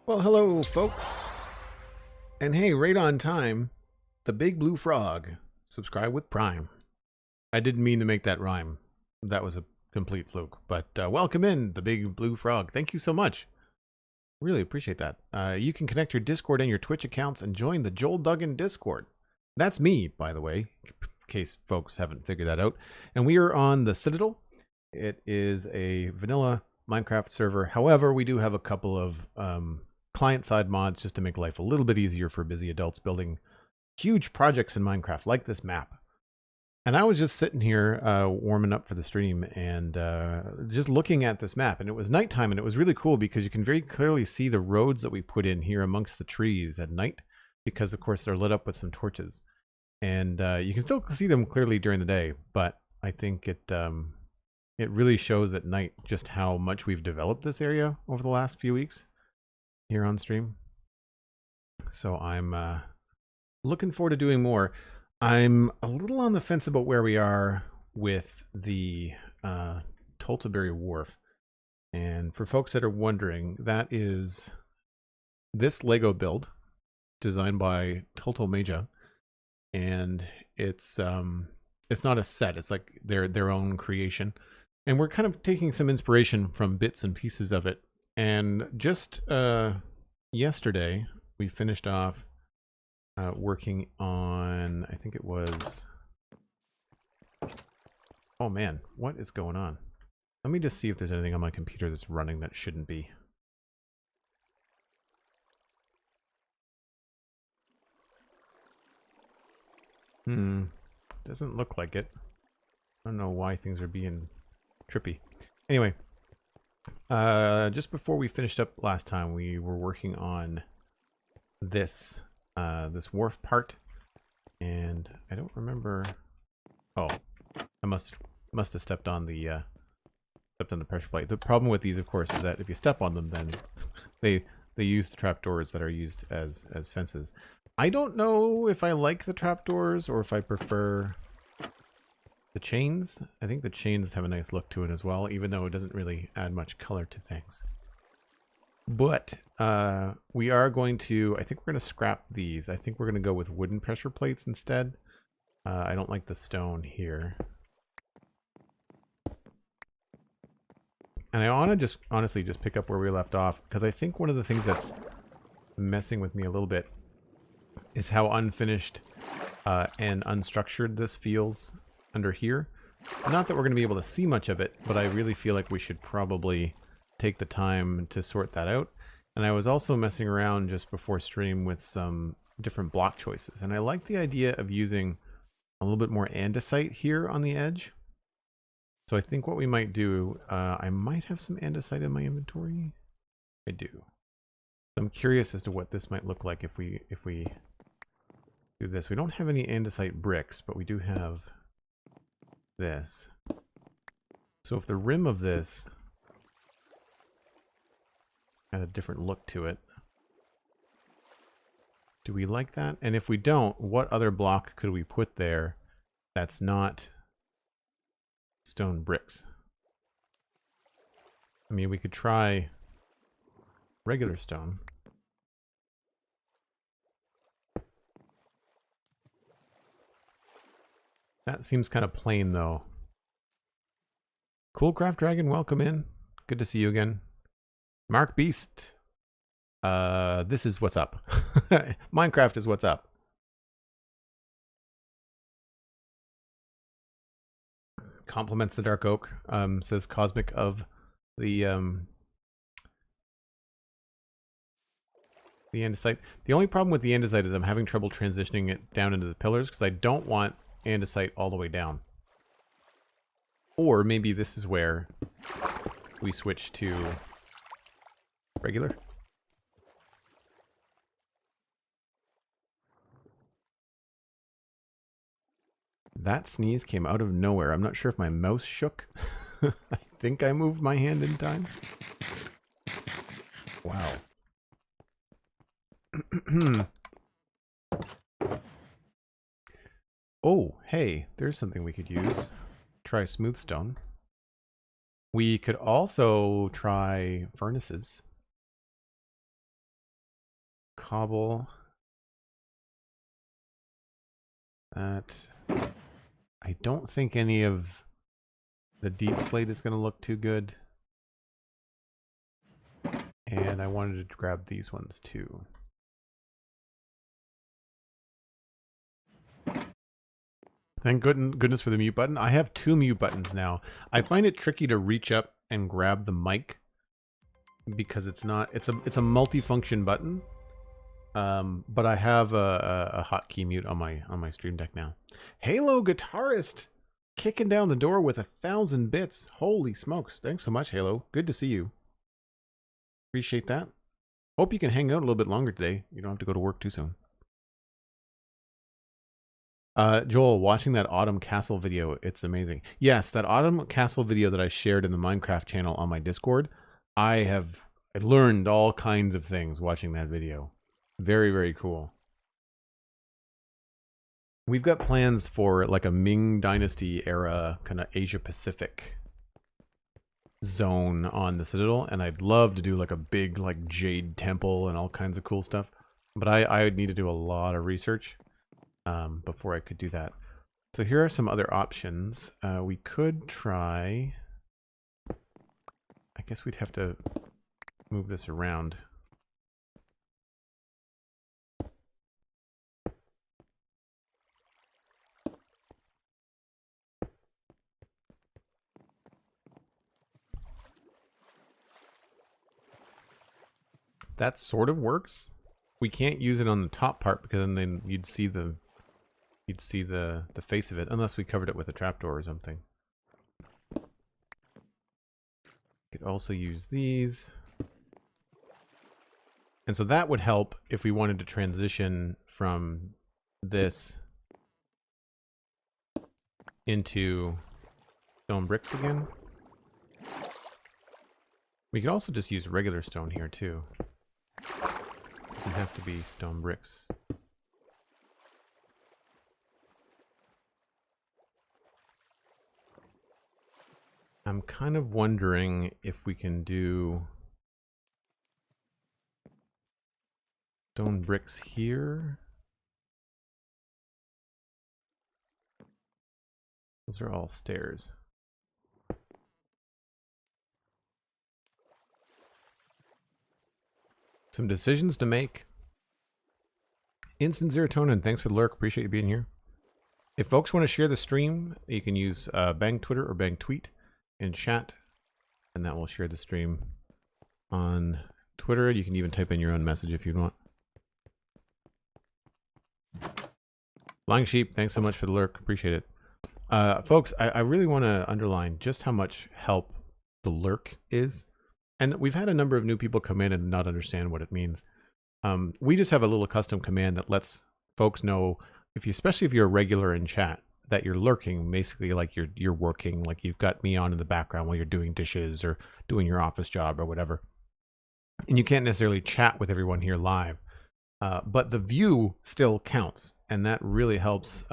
Well, hello, folks. And hey, right on time, the Big Blue Frog. Subscribe with Prime. I didn't mean to make that rhyme. That was a complete fluke. But welcome in, the Big Blue Frog. Thank you so much. Really appreciate that. You can connect your Discord and your Twitch accounts and join the Joel Duggan Discord. That's me, by the way, in case folks haven't figured that out. And we are on the Citadel. It is a vanilla Minecraft server. However, we do have a couple of client-side mods just to make life a little bit easier for busy adults building huge projects in Minecraft, like this map. And I was just sitting here warming up for the stream and just looking at this map. And it was nighttime, and it was really cool because you can very clearly see the roads that we put in here amongst the trees at night because, of course, they're lit up with some torches. And you can still see them clearly during the day, but I think it really shows at night just how much we've developed this area over the last few weeks here on stream. So I'm looking forward to doing more. I'm a little on the fence about where we are with the Toltobury Wharf. And for folks that are wondering, that is this Lego build designed by Toltobury, and it's not a set. It's like their own creation. And we're kind of taking some inspiration from bits and pieces of it. And just yesterday, we finished off working on, I think it was, oh man, what is going on? Let me just see if there's anything on my computer that's running that shouldn't be. Doesn't look like it. I don't know why things are being trippy. Anyway, just before we finished up last time, we were working on this wharf part, and I don't remember. Oh, I must have stepped on the pressure plate. The problem with these, of course, is that if you step on them, then they use the trapdoors that are used as fences. I don't know if I like the trapdoors or if I prefer the chains. I think the chains have a nice look to it as well, even though it doesn't really add much color to things. But we are going to, I think we're going to scrap these. I think we're going to go with wooden pressure plates instead. I don't like the stone here. And I want to just honestly just pick up where we left off, because I think one of the things that's messing with me a little bit is how unfinished and unstructured this feels under here. Not that we're going to be able to see much of it, but I really feel like we should probably take the time to sort that out. And I was also messing around just before stream with some different block choices, and I like the idea of using a little bit more andesite here on the edge. So I think what we might do, I might have some andesite in my inventory. I do. So I'm curious as to what this might look like if we do this. We don't have any andesite bricks, but we do have this. So if the rim of this had a different look to it, do we like that? And if we don't, what other block could we put there that's not stone bricks? I mean, we could try regular stone. That seems kind of plain, though. Coolcraft Dragon, welcome in. Good to see you again. Mark Beast. This is what's up. Minecraft is what's up. Compliments the Dark Oak, says Cosmic of the andesite. The only problem with the andesite is I'm having trouble transitioning it down into the pillars because I don't want andesite all the way down. Or maybe this is where we switch to regular. That sneeze came out of nowhere. I'm not sure if my mouse shook. I think I moved my hand in time. Wow. Oh, hey, there's something we could use. Try smooth stone. We could also try furnaces. cobble. That. I don't think any of the deep slate is going to look too good. And I wanted to grab these ones too. Thank goodness for the mute button. I have 2 mute buttons now. I find it tricky to reach up and grab the mic because it's not. It's a multifunction button. But I have a hotkey mute on my Stream Deck now. Halo Guitarist kicking down the door with 1,000 bits. Holy smokes! Thanks so much, Halo. Good to see you. Appreciate that. Hope you can hang out a little bit longer today. You don't have to go to work too soon. Joel, watching that Autumn Castle video, it's amazing. Yes, that Autumn Castle video that I shared in the Minecraft channel on my Discord, I learned all kinds of things watching that video. Very, very cool. We've got plans for like a Ming Dynasty era kind of Asia Pacific zone on the Citadel, and I'd love to do like a big like jade temple and all kinds of cool stuff. But I would need to do a lot of research before I could do that. So here are some other options. We could try. I guess we'd have to move this around. That sort of works. We can't use it on the top part because then you'd see the face of it unless we covered it with a trapdoor or something. Could also use these. And so that would help if we wanted to transition from this into stone bricks again. We could also just use regular stone here too. Doesn't have to be stone bricks. I'm kind of wondering if we can do stone bricks here. Those are all stairs. Some decisions to make. Instant Serotonin, thanks for the lurk. Appreciate you being here. If folks want to share the stream, you can use Bang Twitter or Bang Tweet in chat, and that will share the stream on Twitter. You can even type in your own message if you want. Flying Sheep, thanks so much for the lurk. Appreciate it. Folks, I really want to underline just how much help the lurk is. And we've had a number of new people come in and not understand what it means. We just have a little custom command that lets folks know, especially if you're a regular in chat, that you're lurking, basically like you're working, like you've got me on in the background while you're doing dishes or doing your office job or whatever. And you can't necessarily chat with everyone here live, but the view still counts, and that really helps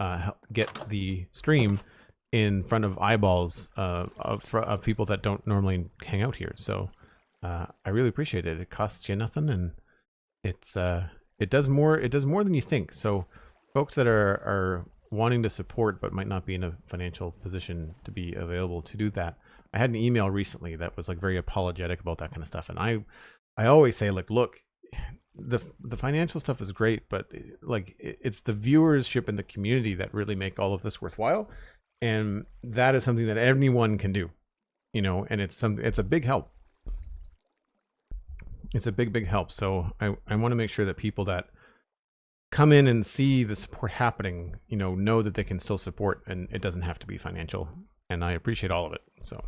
get the stream in front of eyeballs of people that don't normally hang out here. So I really appreciate it. It costs you nothing, and it does more than you think. So folks that are wanting to support but might not be in a financial position to be available to do that. I had an email recently that was like very apologetic about that kind of stuff, and I always say, like, look, the financial stuff is great, but like it's the viewership and the community that really make all of this worthwhile, and that is something that anyone can do, you know, and it's a big help. It's a big help. So I want to make sure that people that come in and see the support happening, you know that they can still support, and it doesn't have to be financial. And I appreciate all of it. So,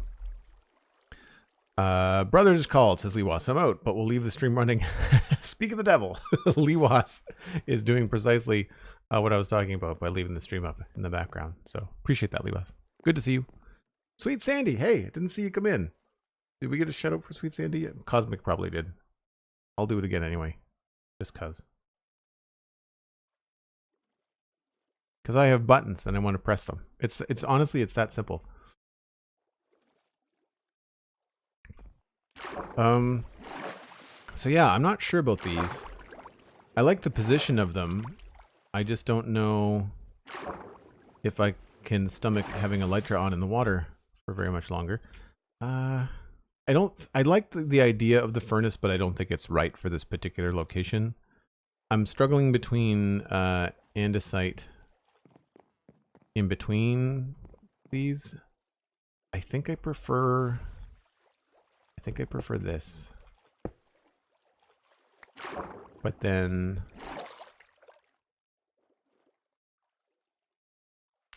Brothers is called, says Lewas. I'm out, but we'll leave the stream running. Speak of the devil. Lewas is doing precisely what I was talking about by leaving the stream up in the background. So appreciate that, Lewas. Good to see you. Sweet Sandy. Hey, I didn't see you come in. Did we get a shout out for Sweet Sandy? Cosmic probably did. I'll do it again anyway. Just cause. Because I have buttons and I want to press them. It's honestly, it's that simple. So yeah, I'm not sure about these. I like the position of them. I just don't know if I can stomach having elytra on in the water for very much longer. I like the idea of the furnace, but I don't think it's right for this particular location. I'm struggling between andesite in between these. I think I prefer this. But then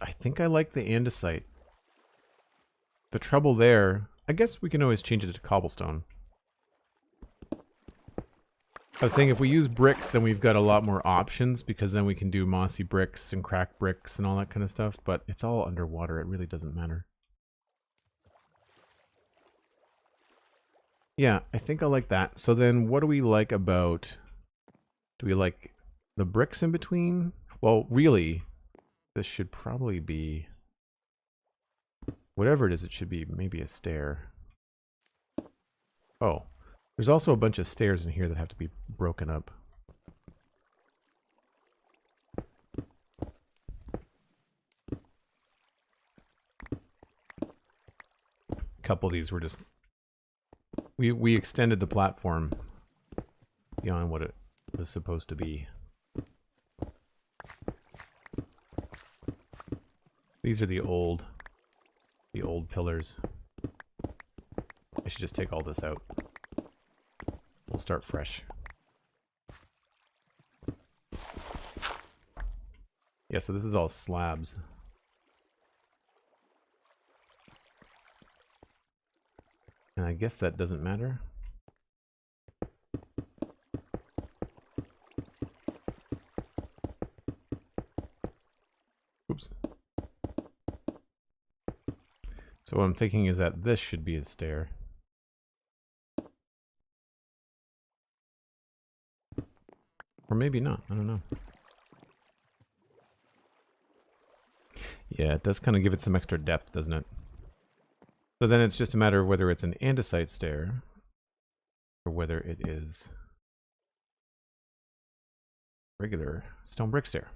I think I like the andesite. The trouble there, I guess we can always change it to cobblestone. I was saying if we use bricks, then we've got a lot more options, because then we can do mossy bricks and cracked bricks and all that kind of stuff, but it's all underwater. It really doesn't matter. Yeah, I think I like that. So then what do we like about... Do we like the bricks in between? Well, really, this should probably be... Whatever it is, it should be maybe a stair. Oh, there's also a bunch of stairs in here that have to be broken up. A couple of these were just... We extended the platform beyond what it was supposed to be. These are the old pillars. I should just take all this out. We'll start fresh. Yeah, so this is all slabs. And I guess that doesn't matter. Oops. So what I'm thinking is that this should be a stair. Or maybe not, I don't know. Yeah, it does kind of give it some extra depth, doesn't it? So then it's just a matter of whether it's an andesite stair or whether it is regular stone brick stair.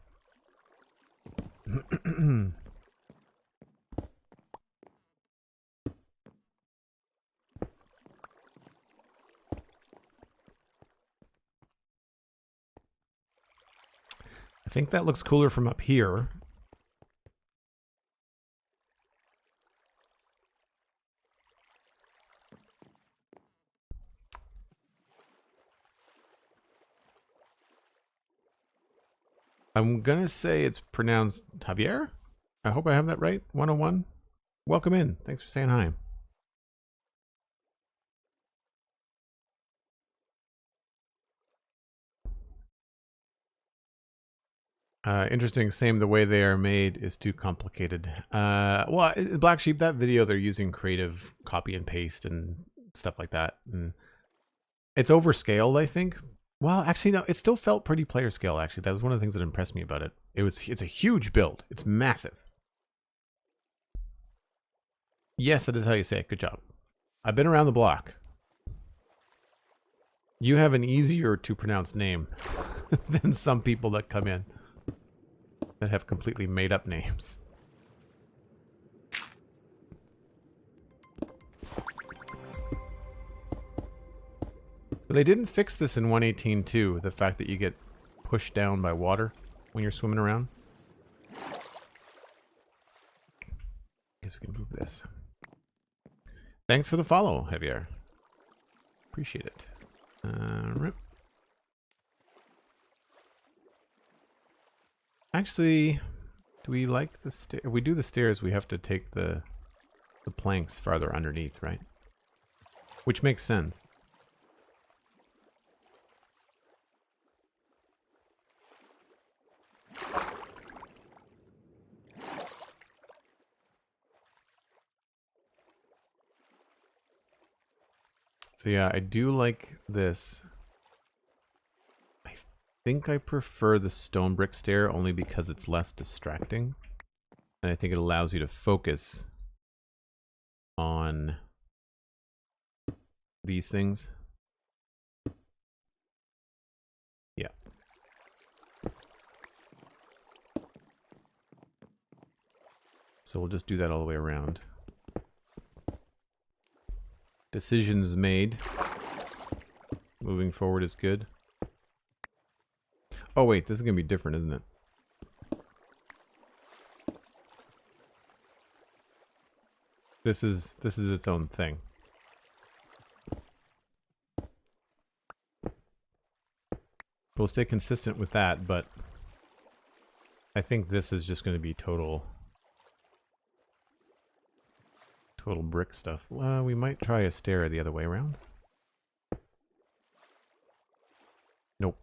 I think that looks cooler from up here. I'm gonna say it's pronounced Javier. I hope I have that right. 101. Welcome in. Thanks for saying hi. Interesting. Same. The way they are made is too complicated. Well, Black Sheep, that video, they're using creative copy and paste and stuff like that. And it's overscaled, I think. Well, actually, no, it still felt pretty player scale, actually. That was one of the things that impressed me about it. It's a huge build. It's massive. Yes, that is how you say it. Good job. I've been around the block. You have an easier to pronounce name than some people that come in that have completely made up names. But they didn't fix this in 1.18.2, the fact that you get pushed down by water when you're swimming around. Guess we can move this. Thanks for the follow, Javier. Appreciate it. Rip. Actually, do we like the stairs? If we do the stairs, we have to take the planks farther underneath, right? Which makes sense. So yeah, I do like this. I think I prefer the stone brick stair only because it's less distracting. And I think it allows you to focus on these things. Yeah. So we'll just do that all the way around. Decisions made. Moving forward is good. Oh wait, this is going to be different, isn't it? This is its own thing. We'll stay consistent with that, but I think this is just going to be total brick stuff. We might try a stair the other way around. Nope.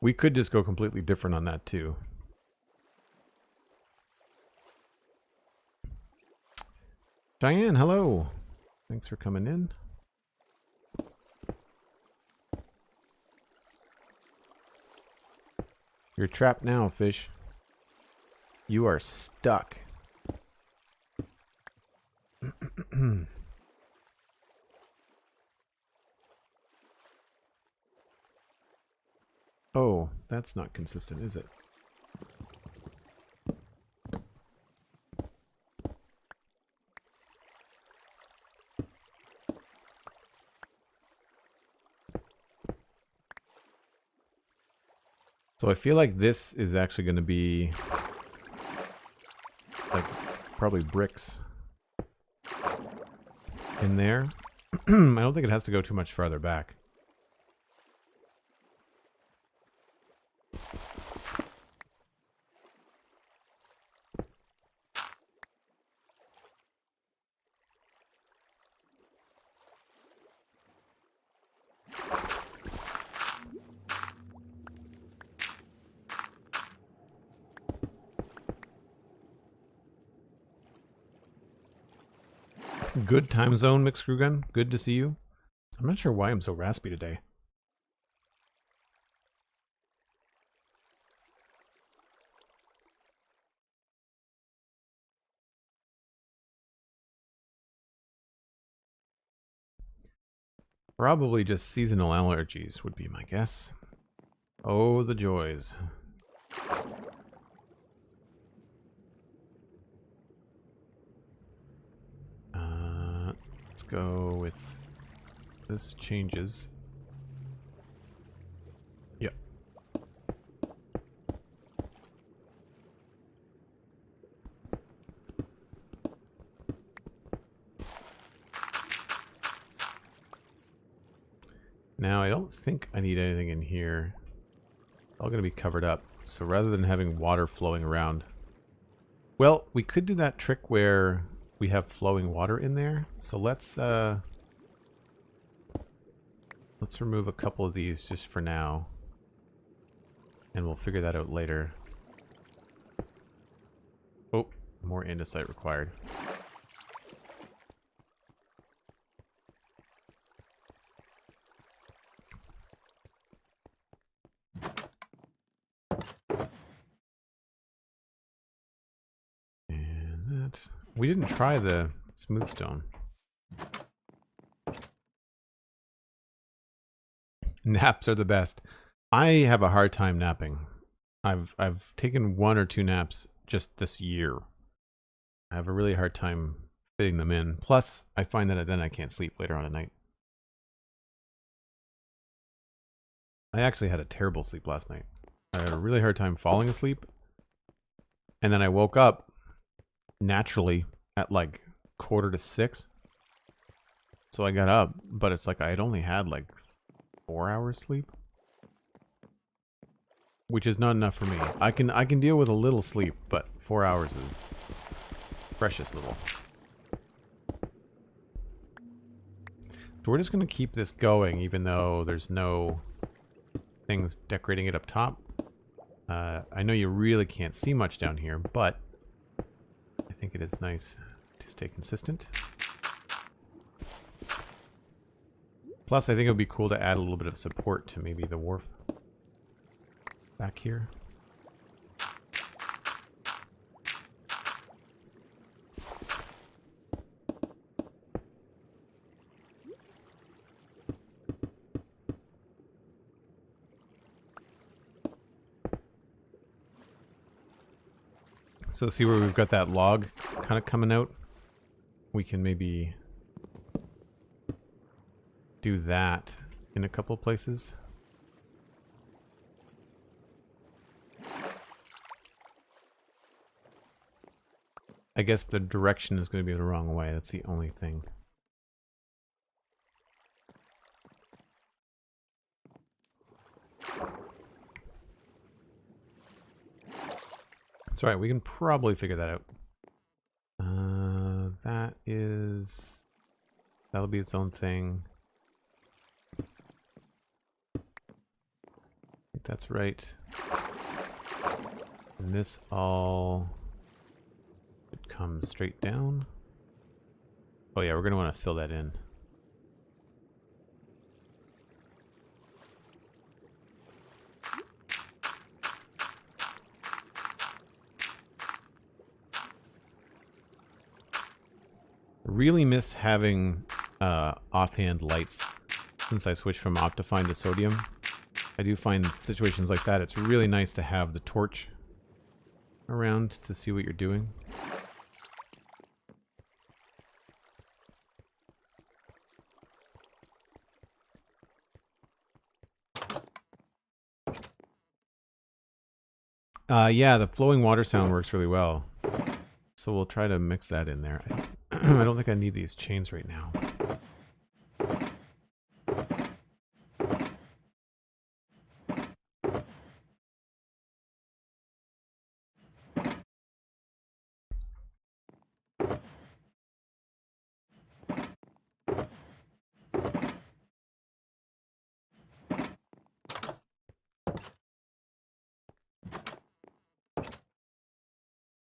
We could just go completely different on that too. Diane, hello. Thanks for coming in. You're trapped now, fish. You are stuck. Oh, that's not consistent, is it? So I feel like this is actually going to be like probably bricks in there. I don't think it has to go too much farther back. Good time zone, mixed Duggan. Good to see you. I'm not sure why I'm so raspy today. Probably just seasonal allergies would be my guess. Oh, the joys. Let's go with this changes. Yep. Now, I don't think I need anything in here. It's all going to be covered up. So rather than having water flowing around... Well, we could do that trick where we have flowing water in there. So let's remove a couple of these just for now. And we'll figure that out later. Oh, more andesite required. We didn't try the smooth stone. Naps are the best. I have a hard time napping. I've taken 1 or 2 naps just this year. I have a really hard time fitting them in. Plus, I find that then I can't sleep later on at night. I actually had a terrible sleep last night. I had a really hard time falling asleep. And then I woke up naturally at like 5:45. So I got up, but it's like I had only had like 4 hours sleep, which is not enough for me. I can deal with a little sleep, but 4 hours is precious little. So we're just going to keep this going, even though there's no things decorating it up top. I know you really can't see much down here, but I think it is nice to stay consistent. Plus, I think it would be cool to add a little bit of support to maybe the wharf back here. So see where we've got that log kind of coming out? We can maybe do that in a couple places. I guess the direction is going to be the wrong way. That's the only thing. It's alright, we can probably figure that out. That'll be its own thing. I think that's right. And this all should come straight down. Oh yeah, we're going to want to fill that in. Really miss having offhand lights since I switched from Optifine to sodium. I do find situations like that, it's really nice to have the torch around to see what you're doing. Yeah, the flowing water sound works really well. So we'll try to mix that in there. I don't think I need these chains right now.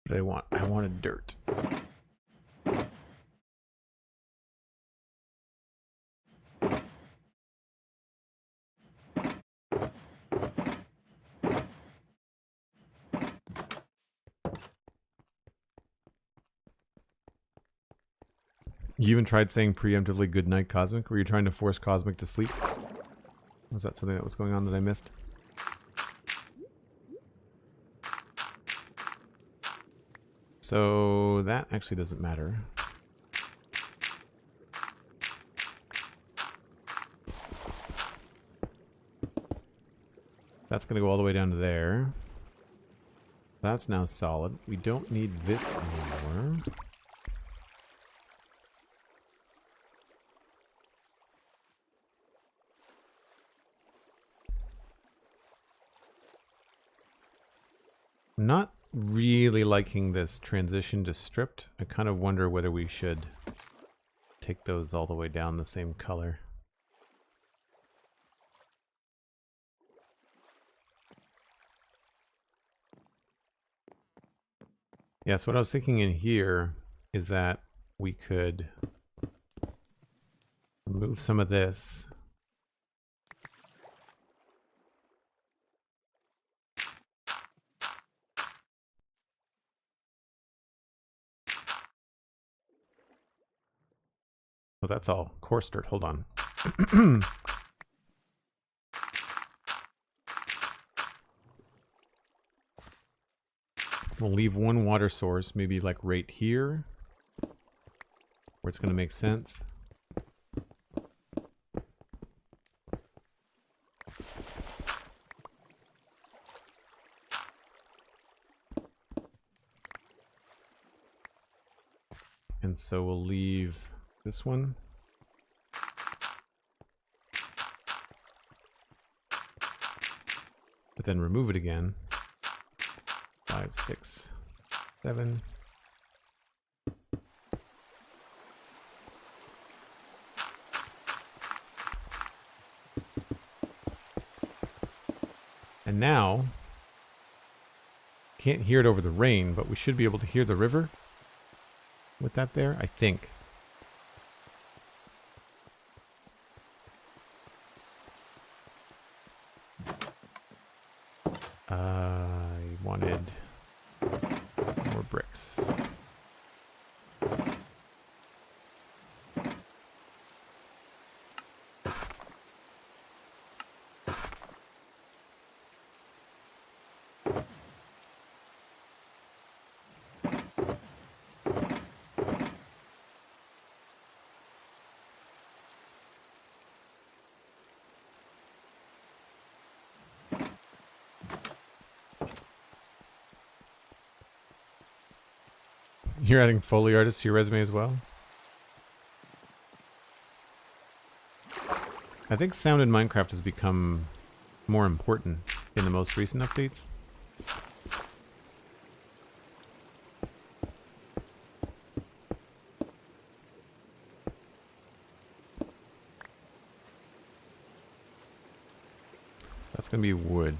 But I wanted dirt. You even tried saying preemptively good night, Cosmic? Were you trying to force Cosmic to sleep? Was that something that was going on that I missed? So that actually doesn't matter. That's going to go all the way down to there. That's now solid. We don't need this anymore. Not really liking this transition to stripped. I kind of wonder whether we should take those all the way down the same color. Yeah, so what I was thinking in here is that we could remove some of this. Oh, that's all coarse dirt. Hold on. We'll leave one water source, maybe like right here, where it's going to make sense. And so we'll leave this one. But then remove it again. 5, 6, 7. And now, can't hear it over the rain, but we should be able to hear the river with that there, I think. I wanted more bricks. You're adding Foley artist to your resume as well? I think sound in Minecraft has become more important in the most recent updates. That's going to be wood.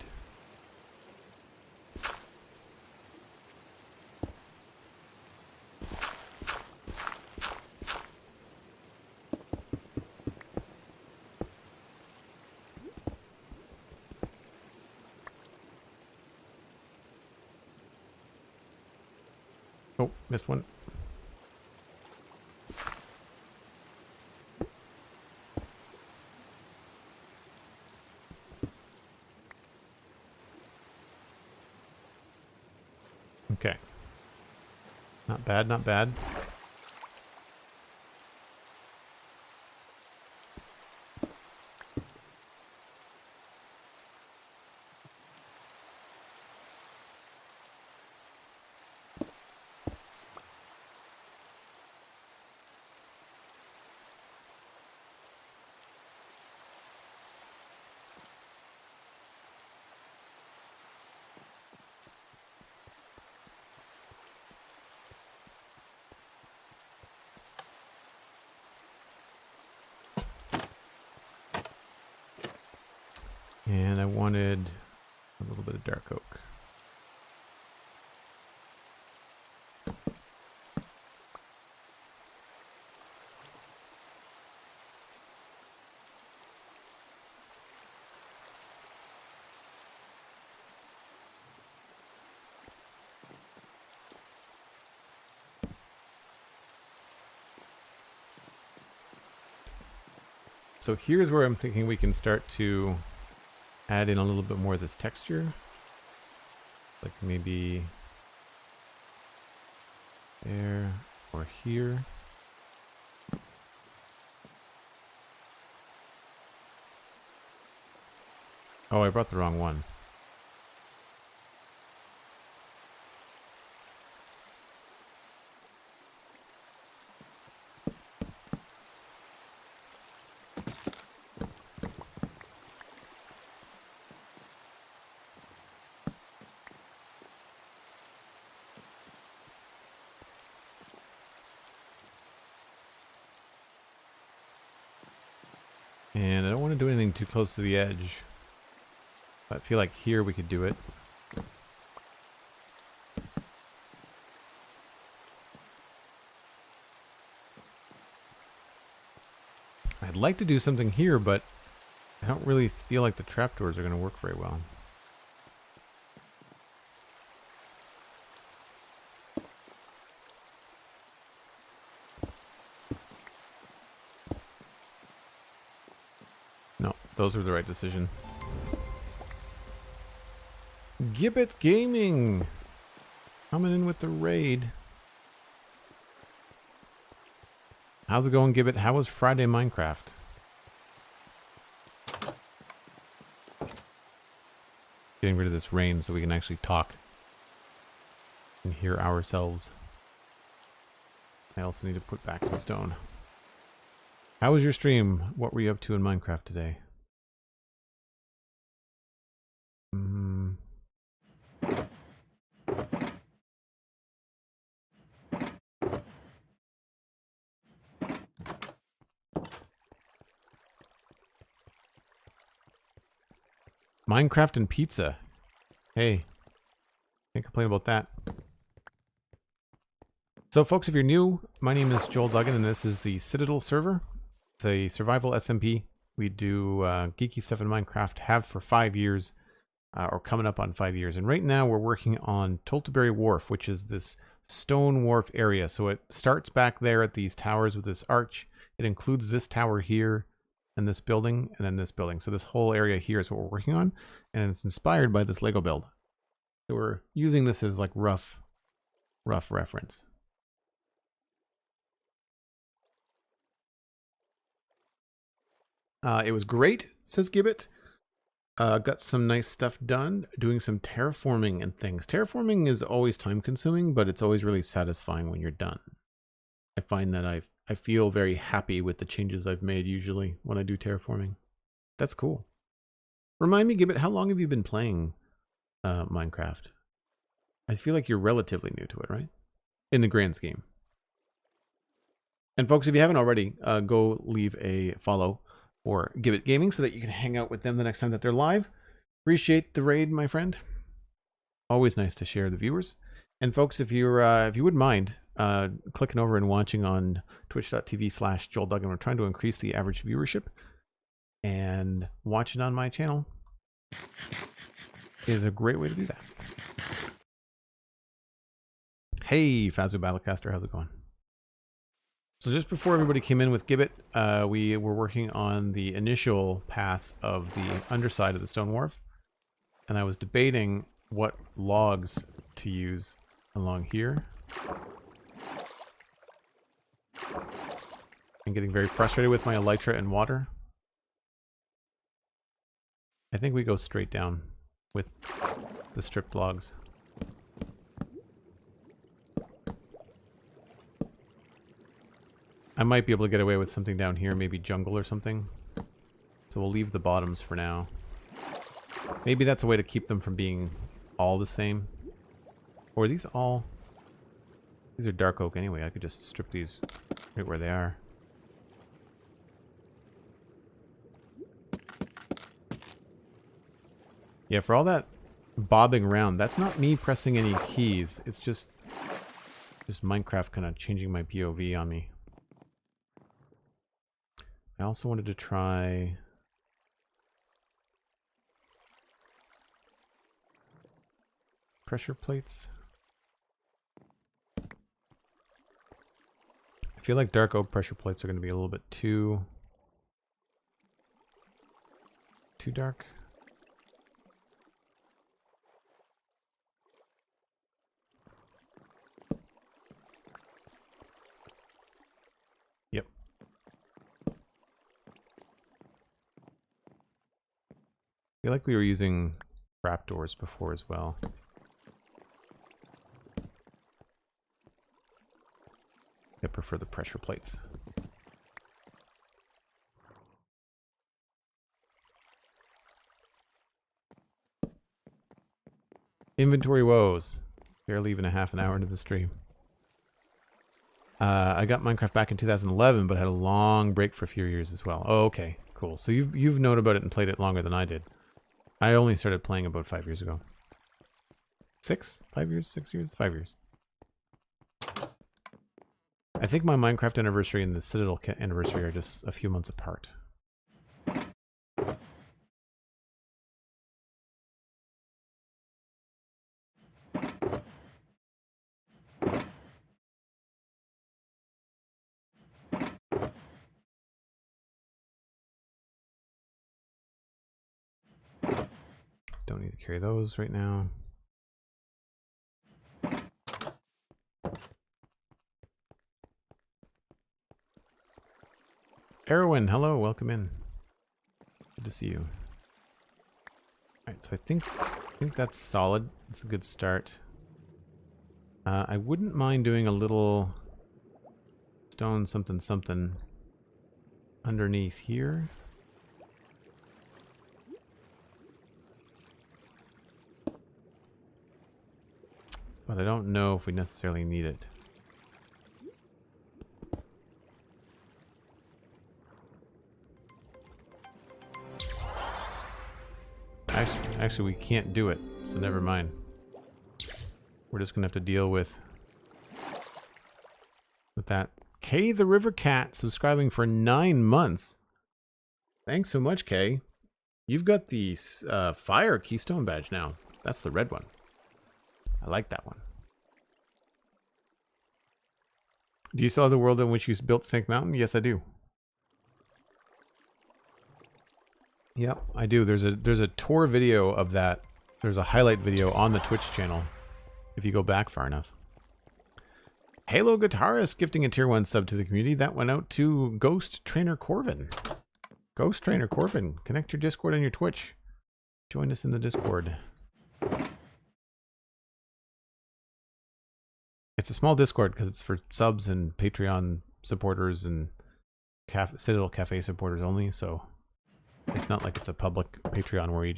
Oh, missed one. Okay. Not bad, not bad. And I wanted a little bit of dark oak. So here's where I'm thinking we can start to add in a little bit more of this texture. Like maybe there or here. Oh, I brought the wrong one. And I don't want to do anything too close to the edge. I feel like here we could do it. I'd like to do something here, but I don't really feel like the trapdoors are going to work very well. No, those were the right decision. Gibbet Gaming! Coming in with the raid. How's it going, Gibbet? How was Friday Minecraft? Getting rid of this rain so we can actually talk and hear ourselves. I also need to put back some stone. How was your stream? What were you up to in Minecraft today? Minecraft and pizza. Hey, can't complain about that. So folks, if you're new, my name is Joel Duggan and this is the Citadel server. It's a survival SMP. We do geeky stuff in Minecraft, have for 5 years, or coming up on 5 years. And right now we're working on Toltobury Wharf, which is this stone wharf area. So it starts back there at these towers with this arch. It includes this tower here, and this building, and then this building. So this whole area here is what we're working on, and it's inspired by this Lego build. So we're using this as like rough reference. It was great, says Gibbet. Got some nice stuff done, doing some terraforming and things. Terraforming is always time consuming, but it's always really satisfying when you're done. I find that I feel very happy with the changes I've made usually when I do terraforming. That's cool. Remind me, Gibbet, how long have you been playing Minecraft? I feel like you're relatively new to it, right? In the grand scheme. And folks, if you haven't already, go leave a follow or Gibbet Gaming so that you can hang out with them the next time that they're live. Appreciate the raid, my friend. Always nice to share the viewers. And folks, if you wouldn't mind clicking over and watching on twitch.tv/JoelDuggan, we're trying to increase the average viewership. And watching on my channel is a great way to do that. Hey, Fazu Battlecaster, how's it going? So just before everybody came in with Gibbet, we were working on the initial pass of the underside of the stone wharf. And I was debating what logs to use along here. I'm getting very frustrated with my elytra and water. I think we go straight down with the stripped logs. I might be able to get away with something down here, maybe jungle or something. So we'll leave the bottoms for now. Maybe that's a way to keep them from being all the same. Or are these all... These are dark oak anyway. I could just strip these right where they are. Yeah, for all that bobbing around, that's not me pressing any keys. It's just Minecraft kind of changing my POV on me. I also wanted to try... pressure plates. I feel like dark oak pressure plates are going to be a little bit too dark. Yep. I feel like we were using trapdoors before as well. I prefer the pressure plates. Inventory woes. Barely even a half an hour into the stream. I got Minecraft back in 2011, but had a long break for a few years as well. Oh, okay, cool. So you've known about it and played it longer than I did. I only started playing about 5 years ago. 6? 5 years? 6 years? 5 years. I think my Minecraft anniversary and the Citadel anniversary are just a few months apart. Don't need to carry those right now. Erwin, hello, welcome in. Good to see you. Alright, so I think that's solid. It's a good start. I wouldn't mind doing a little stone something something underneath here. But I don't know if we necessarily need it. Actually, we can't do it, so never mind. We're just gonna have to deal with that. Kay the River Cat subscribing for 9 months. Thanks so much, Kay. You've got the Fire Keystone badge now. That's the red one. I like that one. Do you still have the world in which you built Snake Mountain? Yes, I do. Yep, I do. There's a tour video of that. There's a highlight video on the Twitch channel if you go back far enough. Halo Guitarist gifting a tier 1 sub to the community. That went out to Ghost Trainer Corvin. Ghost Trainer Corvin, connect your Discord and your Twitch. Join us in the Discord. It's a small Discord because it's for subs and Patreon supporters and Citadel Cafe supporters only, so it's not like it's a public Patreon where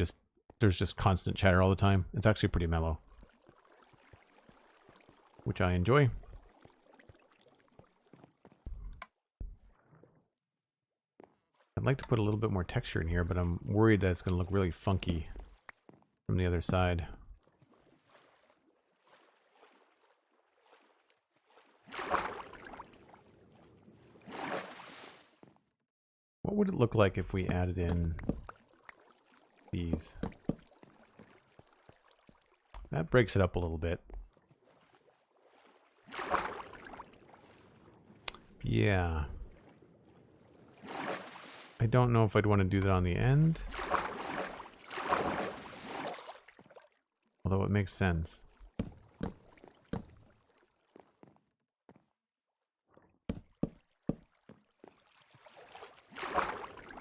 there's just constant chatter all the time. It's actually pretty mellow, which I enjoy. I'd like to put a little bit more texture in here, but I'm worried that it's going to look really funky from the other side. What would it look like if we added in these? That breaks it up a little bit. Yeah. I don't know if I'd want to do that on the end. Although it makes sense.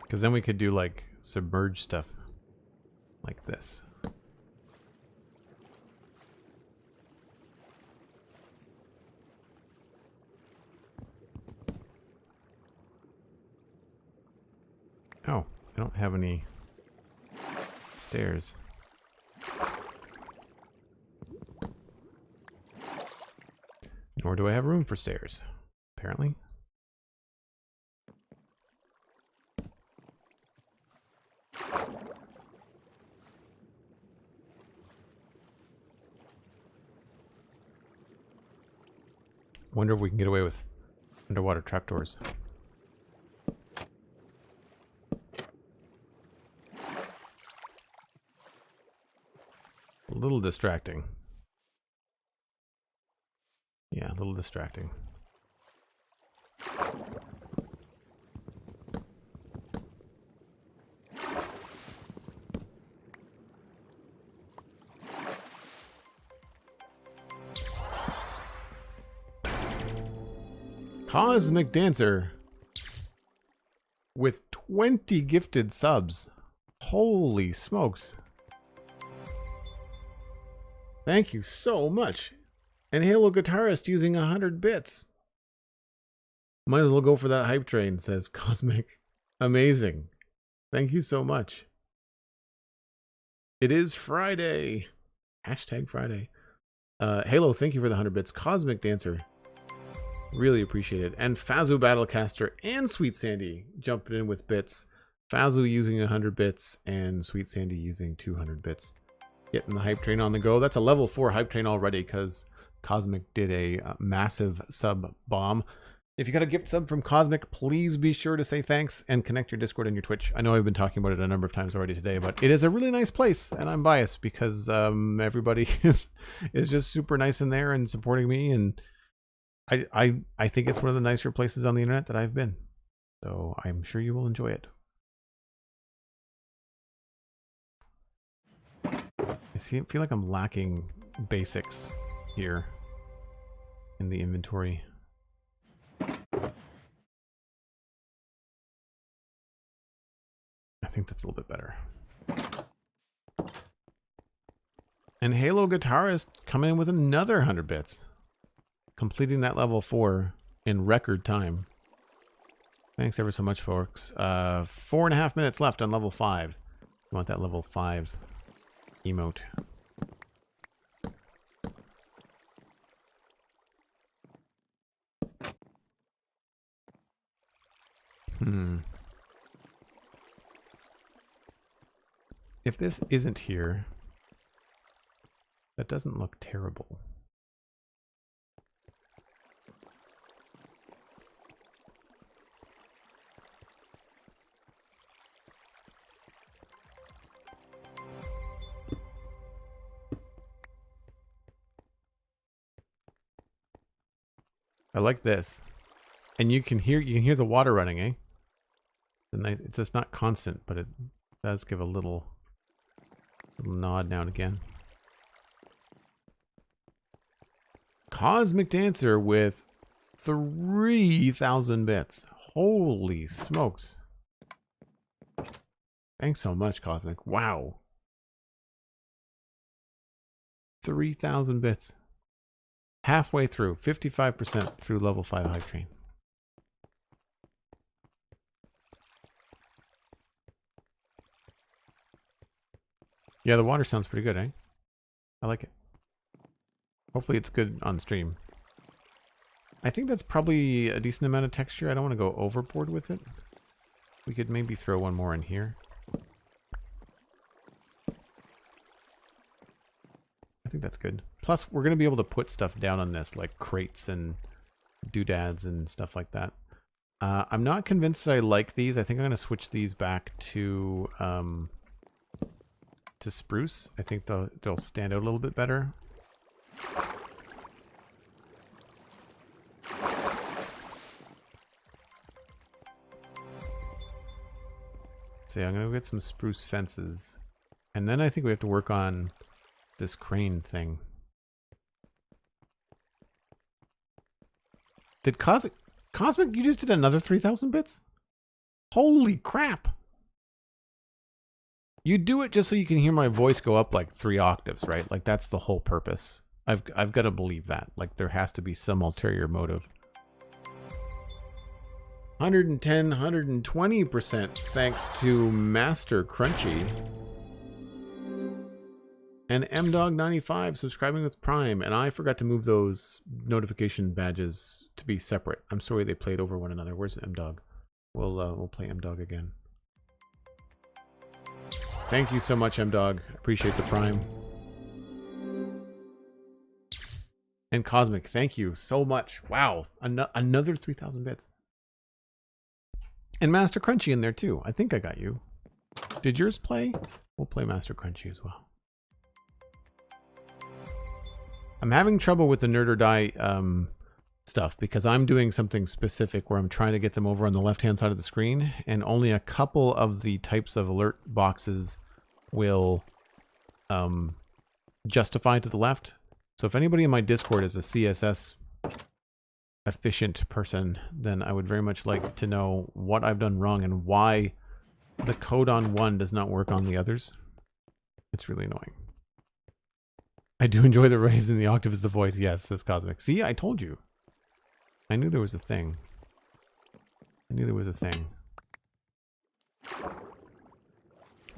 Because then we could do like submerged stuff like this. Oh, I don't have any stairs. Nor do I have room for stairs, apparently. Wonder if we can get away with underwater trapdoors. A little distracting. Yeah, a little distracting. Cosmic Dancer with 20 gifted subs. Holy smokes. Thank you so much. And Halo Guitarist using 100 bits. Might as well go for that hype train, says Cosmic. Amazing. Thank you so much. It is Friday. Hashtag Friday. Halo, thank you for the 100 bits. Cosmic Dancer. Really appreciate it. And Fazu Battlecaster and Sweet Sandy jumping in with bits. Fazu using 100 bits and Sweet Sandy using 200 bits. Getting the hype train on the go. That's a level 4 hype train already because Cosmic did a massive sub bomb. If you got a gift sub from Cosmic, please be sure to say thanks and connect your Discord and your Twitch. I know I've been talking about it a number of times already today, but it is a really nice place, and I'm biased because everybody is just super nice in there and supporting me, and I think it's one of the nicer places on the internet that I've been. So I'm sure you will enjoy it. I feel like I'm lacking basics here in the inventory. I think that's a little bit better. And Halo Guitarist coming in with another 100 bits. Completing that level 4 in record time. Thanks ever so much, folks. 4.5 minutes left on level 5. You want that level 5 emote. If this isn't here, that doesn't look terrible. I like this. And you can hear the water running, eh? It's just not constant, but it does give a little nod now and again. Cosmic Dancer with 3,000 bits. Holy smokes. Thanks so much, Cosmic. Wow. 3,000 bits. Halfway through, 55% through level 5 hype train. Yeah, the water sounds pretty good, eh? I like it. Hopefully it's good on stream. I think that's probably a decent amount of texture. I don't want to go overboard with it. We could maybe throw one more in here. I think that's good. Plus, we're going to be able to put stuff down on this, like crates and doodads and stuff like that. I'm not convinced that I like these. I think I'm going to switch these back to spruce. I think they'll stand out a little bit better. So yeah, I'm going to get some spruce fences. And then I think we have to work on this crane thing. Did Cosmic, you just did another 3,000 bits? Holy crap. You do it just so you can hear my voice go up like 3 octaves, right? Like that's the whole purpose. I've got to believe that. Like there has to be some ulterior motive. 110, 120% thanks to Master Crunchy. And MDog95 subscribing with Prime. And I forgot to move those notification badges to be separate. I'm sorry they played over one another. Where's MDog? We'll play MDog again. Thank you so much, MDog. Appreciate the Prime. And Cosmic, thank you so much. Wow, another 3,000 bits. And Master Crunchy in there too. I think I got you. Did yours play? We'll play Master Crunchy as well. I'm having trouble with the Nerd or Die stuff because I'm doing something specific where I'm trying to get them over on the left-hand side of the screen, and only a couple of the types of alert boxes will justify to the left. So if anybody in my Discord is a CSS efficient person, then I would very much like to know what I've done wrong and why the code on one does not work on the others. It's really annoying. I do enjoy the raise in the octave as the voice. Yes, says Cosmic. See, I told you. I knew there was a thing. I knew there was a thing.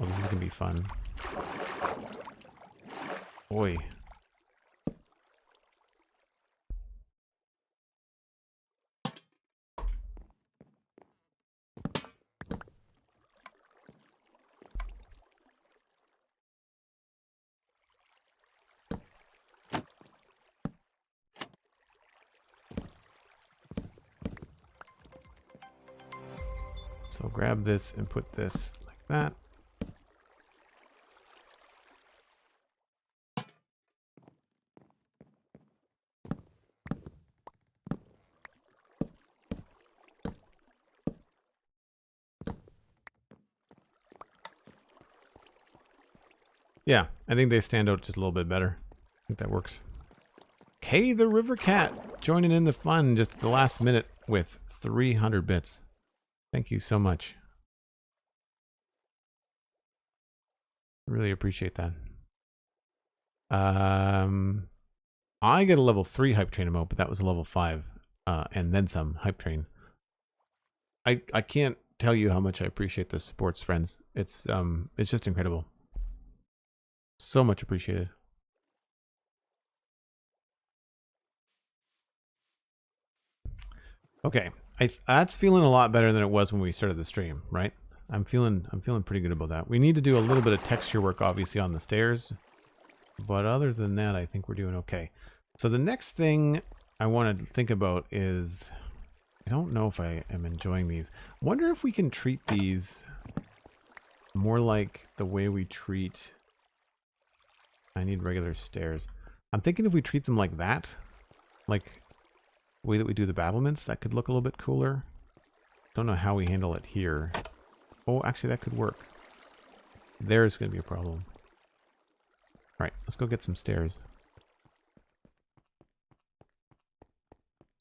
Oh, this is going to be fun. Boy. So I'll grab this and put this like that. Yeah, I think they stand out just a little bit better. I think that works. Kay the River Cat joining in the fun just at the last minute with 300 bits. Thank you so much. Really appreciate that. I get a level 3 hype train emote, but that was a level 5 and then some hype train. I can't tell you how much I appreciate this sports friends. It's just incredible. So much appreciated. Okay, that's feeling a lot better than it was when we started the stream, right? I'm feeling pretty good about that. We need to do a little bit of texture work, obviously, on the stairs, but other than that, I think we're doing okay. So the next thing I want to think about is, I don't know if I am enjoying these. Wonder if we can treat these more like the way we treat. I need regular stairs. I'm thinking if we treat them like that, like the way that we do the battlements, that could look a little bit cooler. Don't know how we handle it here. Oh, actually that could work. There's going to be a problem. Alright, let's go get some stairs.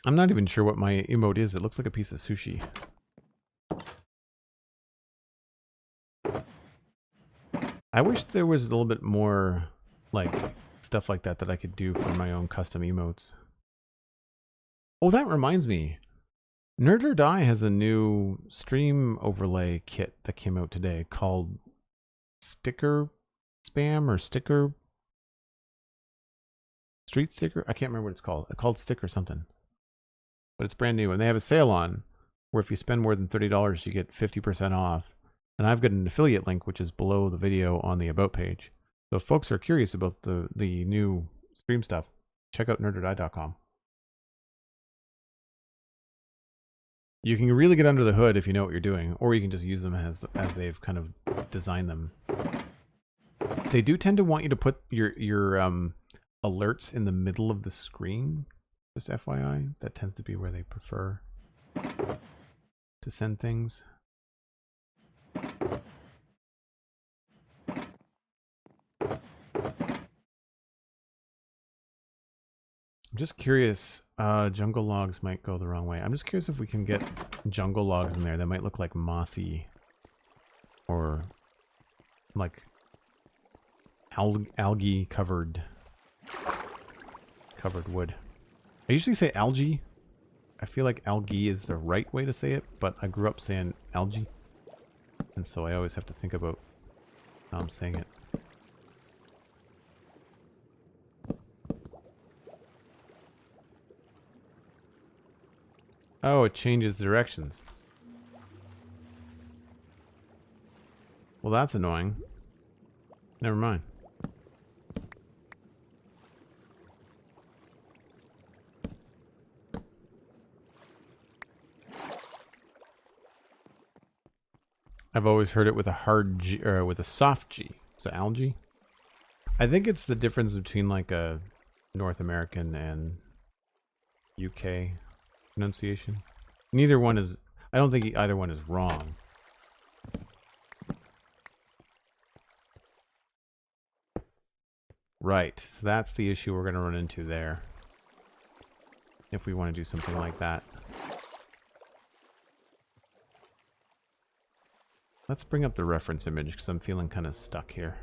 I'm not even sure what my emote is. It looks like a piece of sushi. I wish there was a little bit more, like, stuff like that that I could do for my own custom emotes. Oh, that reminds me. Nerd or Die has a new stream overlay kit that came out today called Sticker Spam or Sticker Street Sticker. I can't remember what it's called. It's called Sticker something. But it's brand new and they have a sale on where if you spend more than $30, you get 50% off. And I've got an affiliate link which is below the video on the About page. So if folks are curious about the new stream stuff, check out nerdordie.com. You can really get under the hood if you know what you're doing, or you can just use them as they've kind of designed them. They do tend to want you to put your alerts in the middle of the screen. Just FYI, that tends to be where they prefer to send things. I'm just curious, jungle logs might go the wrong way. I'm just curious if we can get jungle logs in there that might look like mossy or like algae covered wood. I usually say algae. I feel like algae is the right way to say it, but I grew up saying algae. And so I always have to think about how I'm saying it. Oh, it changes directions. Well, that's annoying. Never mind. I've always heard it with a hard G, or with a soft G. So algae? I think it's the difference between like a North American and UK pronunciation. Neither one is, I don't think either one is wrong. Right, so that's the issue we're going to run into there. If we want to do something like that. Let's bring up the reference image because I'm feeling kind of stuck here.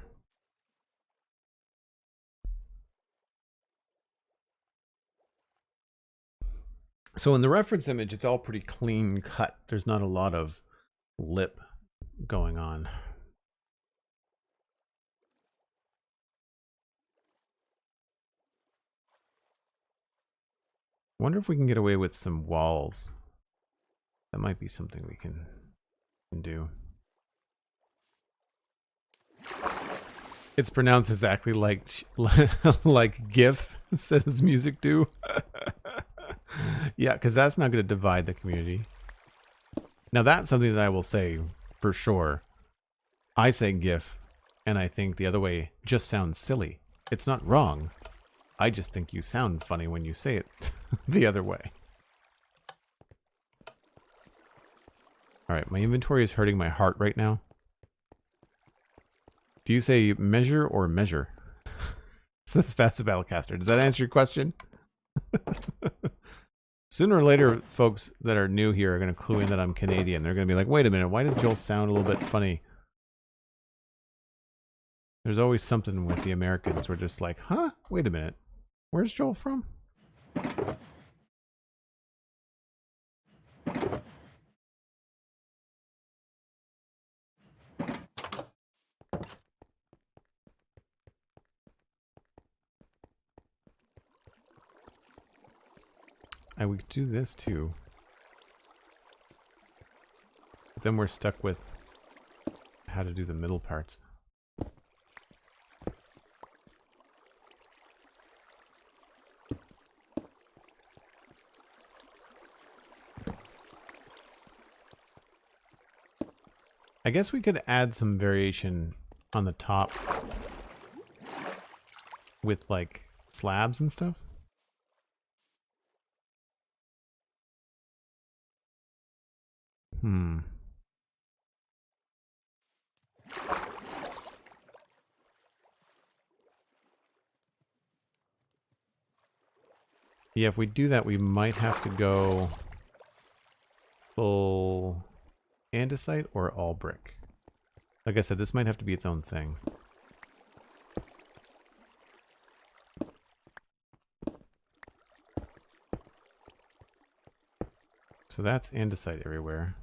So in the reference image, it's all pretty clean cut. There's not a lot of lip going on. I wonder if we can get away with some walls. That might be something we can do. It's pronounced exactly like like GIF, says Music Do. Yeah, because that's not going to divide the community. Now that's something that I will say for sure. I say GIF, and I think the other way just sounds silly. It's not wrong. I just think you sound funny when you say it the other way. Alright, my inventory is hurting my heart right now. Do you say measure or measure? Says Fast Battlecaster. Does that answer your question? Sooner or later, folks that are new here are going to clue in that I'm Canadian. They're going to be like, wait a minute, why does Joel sound a little bit funny? There's always something with the Americans. We're just like, huh? Wait a minute. Where's Joel from? And we could do this too. But then we're stuck with how to do the middle parts. I guess we could add some variation on the top with like slabs and stuff. Yeah, if we do that, we might have to go full andesite or all brick. Like I said, this might have to be its own thing. So that's andesite everywhere.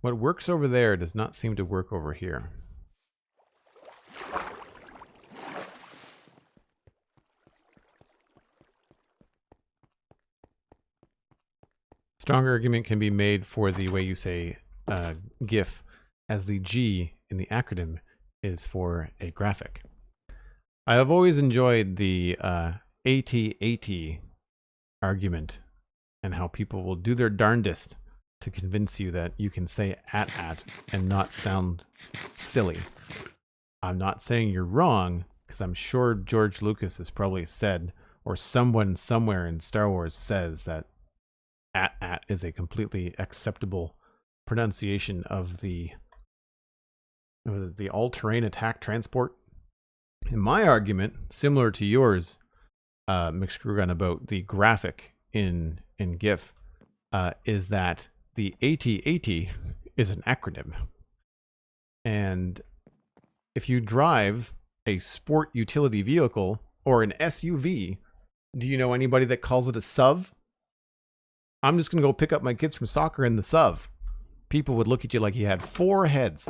What works over there does not seem to work over here. Strong argument can be made for the way you say GIF, as the G in the acronym is for a graphic. I have always enjoyed the AT-AT argument and how people will do their darndest to convince you that you can say at and not sound silly. I'm not saying you're wrong, because I'm sure George Lucas has probably said, or someone somewhere in Star Wars says, that at is a completely acceptable pronunciation of the all-terrain attack transport. And my argument, similar to yours, McScrewgun, about the graphic in GIF, is that the AT-AT is an acronym. And if you drive a sport utility vehicle or an SUV, do you know anybody that calls it a SUV? I'm just going to go pick up my kids from soccer in the SUV. People would look at you like you had 4 heads.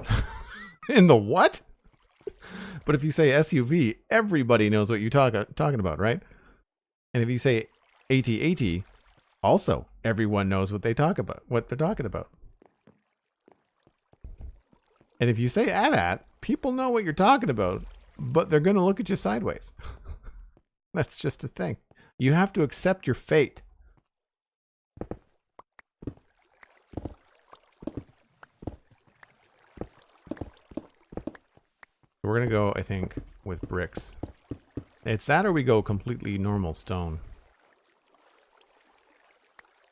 In the what? But if you say SUV, everybody knows what you're talking about, right? And if you say AT-AT, also everyone knows what they're talking about. And if you say at, people know what you're talking about, but they're going to look at you sideways. That's just a thing. You have to accept your fate. We're going to go, I think, with bricks. It's that or we go completely normal stone.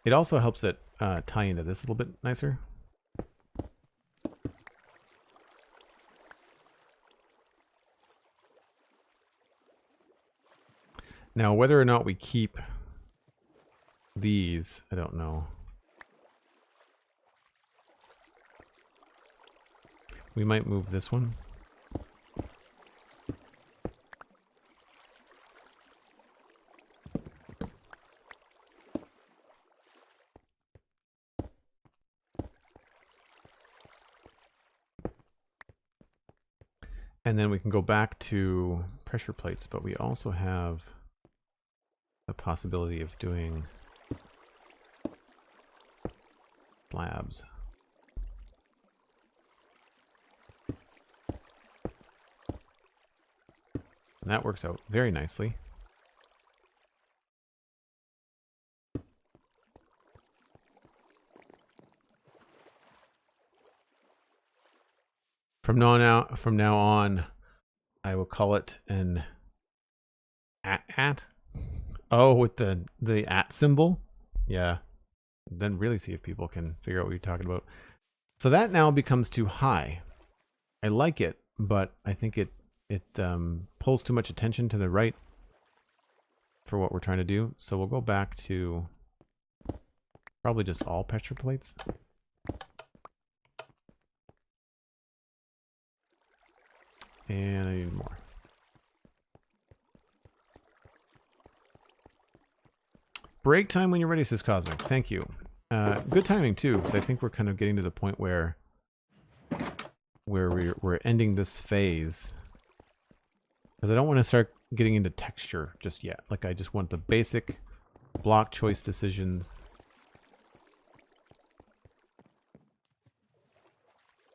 It also helps it tie into this a little bit nicer. Now, whether or not we keep these, I don't know. We might move this one. And then we can go back to pressure plates, but we also have the possibility of doing slabs. And that works out very nicely. From now on, I will call it an at. Oh, with the at symbol? Yeah. Then really see if people can figure out what you're talking about. So that now becomes too high. I like it, but I think it pulls too much attention to the right for what we're trying to do. So we'll go back to probably just all pressure plates. And I need more. Break time when you're ready, says Cosmic. Thank you. Good timing too, because I think we're kind of getting to the point where we're ending this phase. Because I don't want to start getting into texture just yet. Like, I just want the basic block choice decisions.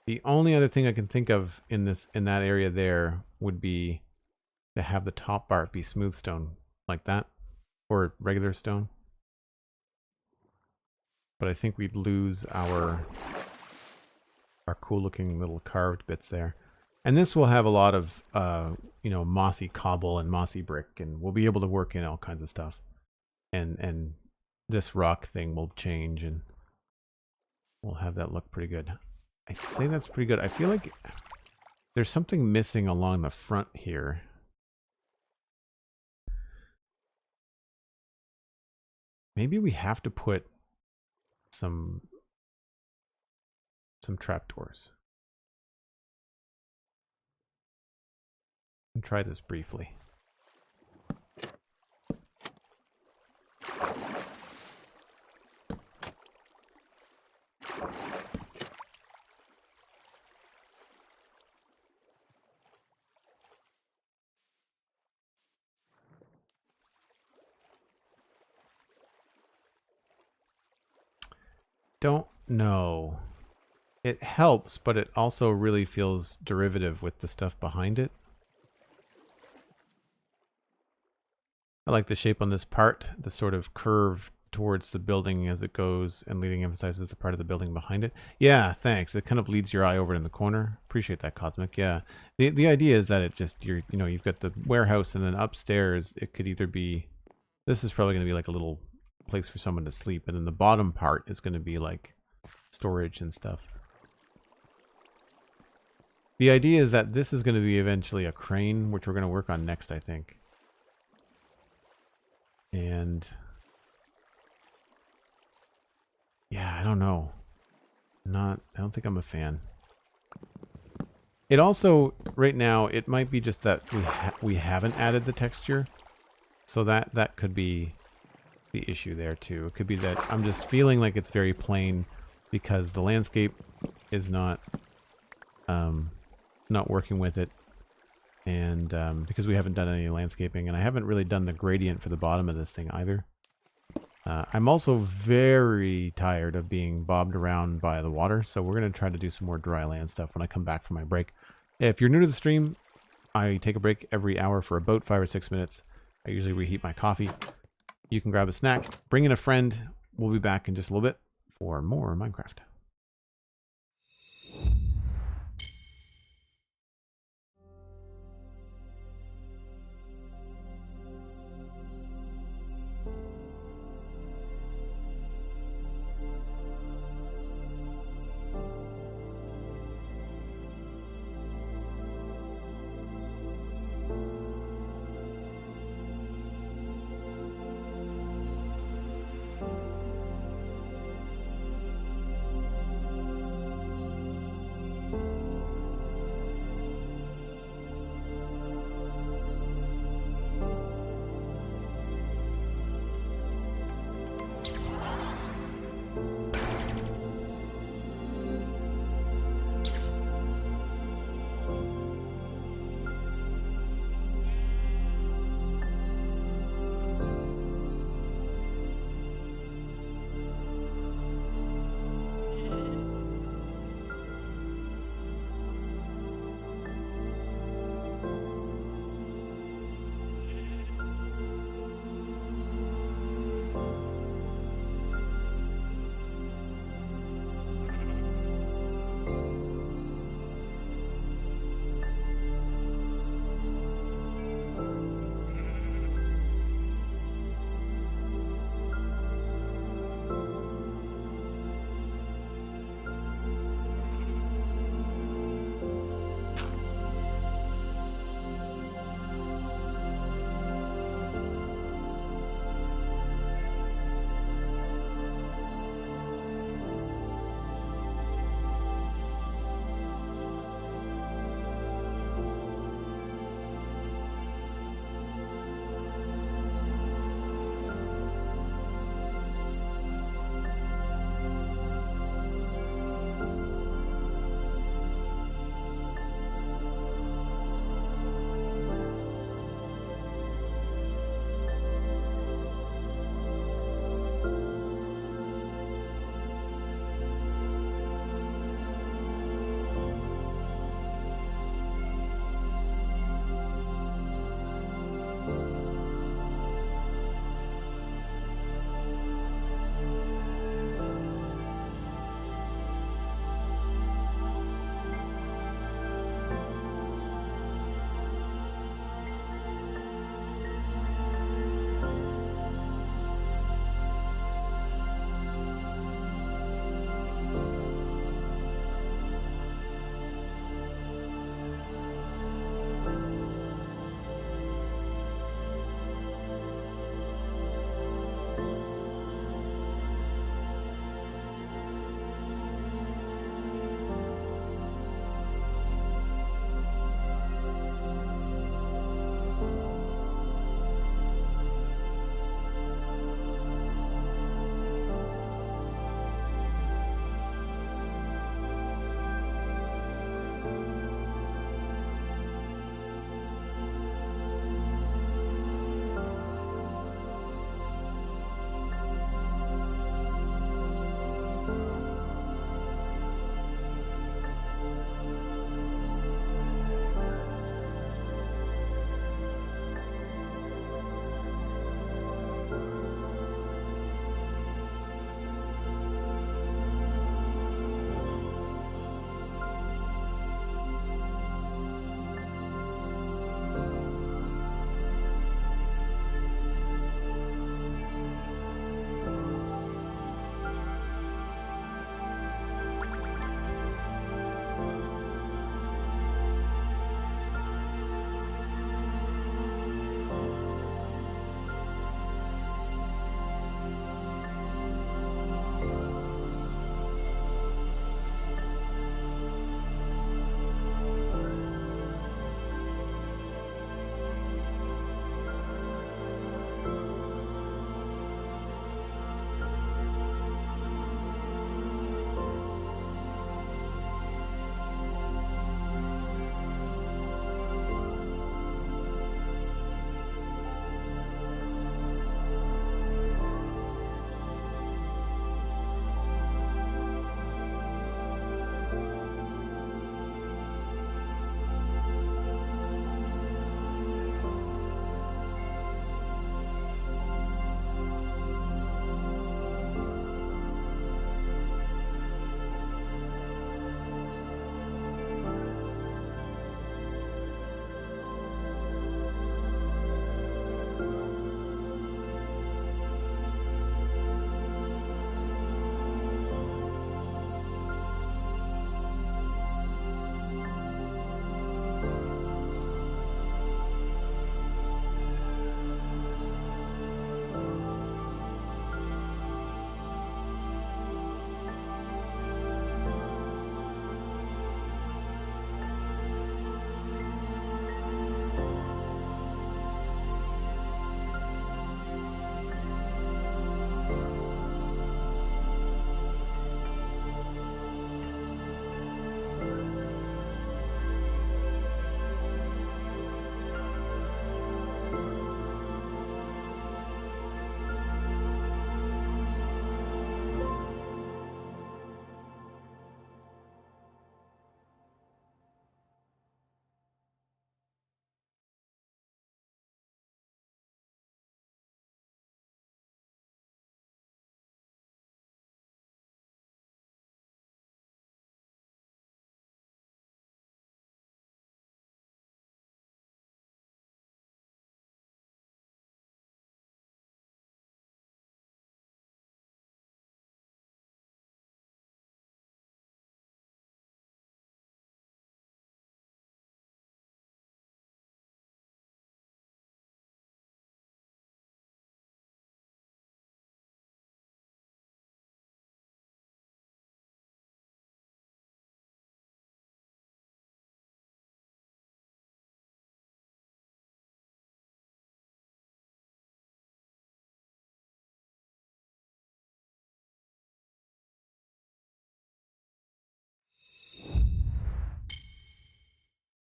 The only other thing I can think of in that area there would be to have the top bar be smooth stone like that, or regular stone. But I think we'd lose our cool looking little carved bits there. And this will have a lot of mossy cobble and mossy brick, and we'll be able to work in all kinds of stuff. And this rock thing will change, and we'll have that look pretty good. I say that's pretty good. I feel like there's something missing along the front here. Maybe we have to put some trapdoors. And try this briefly. Don't know. It helps, but it also really feels derivative with the stuff behind it. I like the shape on this part, the sort of curve towards the building as it goes, and leading emphasizes the part of the building behind it. Yeah, thanks. It kind of leads your eye over in the corner. Appreciate that, Cosmic. Yeah. The idea is that it just, you've got the warehouse, and then upstairs it could either be, this is probably going to be like a little place for someone to sleep, and then the bottom part is going to be like storage and stuff. The idea is that this is going to be eventually a crane, which we're going to work on next, I think. And yeah, I don't know. I don't think I'm a fan. It also, right now, it might be just that we haven't added the texture. So that could be the issue there too. It could be that I'm just feeling like it's very plain because the landscape is not working with it, and because we haven't done any landscaping, and I haven't really done the gradient for the bottom of this thing either. I'm also very tired of being bobbed around by the water, so we're going to try to do some more dry land stuff when I come back from my break. If you're new to the stream, I take a break every hour for about 5 or 6 minutes. I usually reheat my coffee. You can grab a snack, bring in a friend. We'll be back in just a little bit for more Minecraft.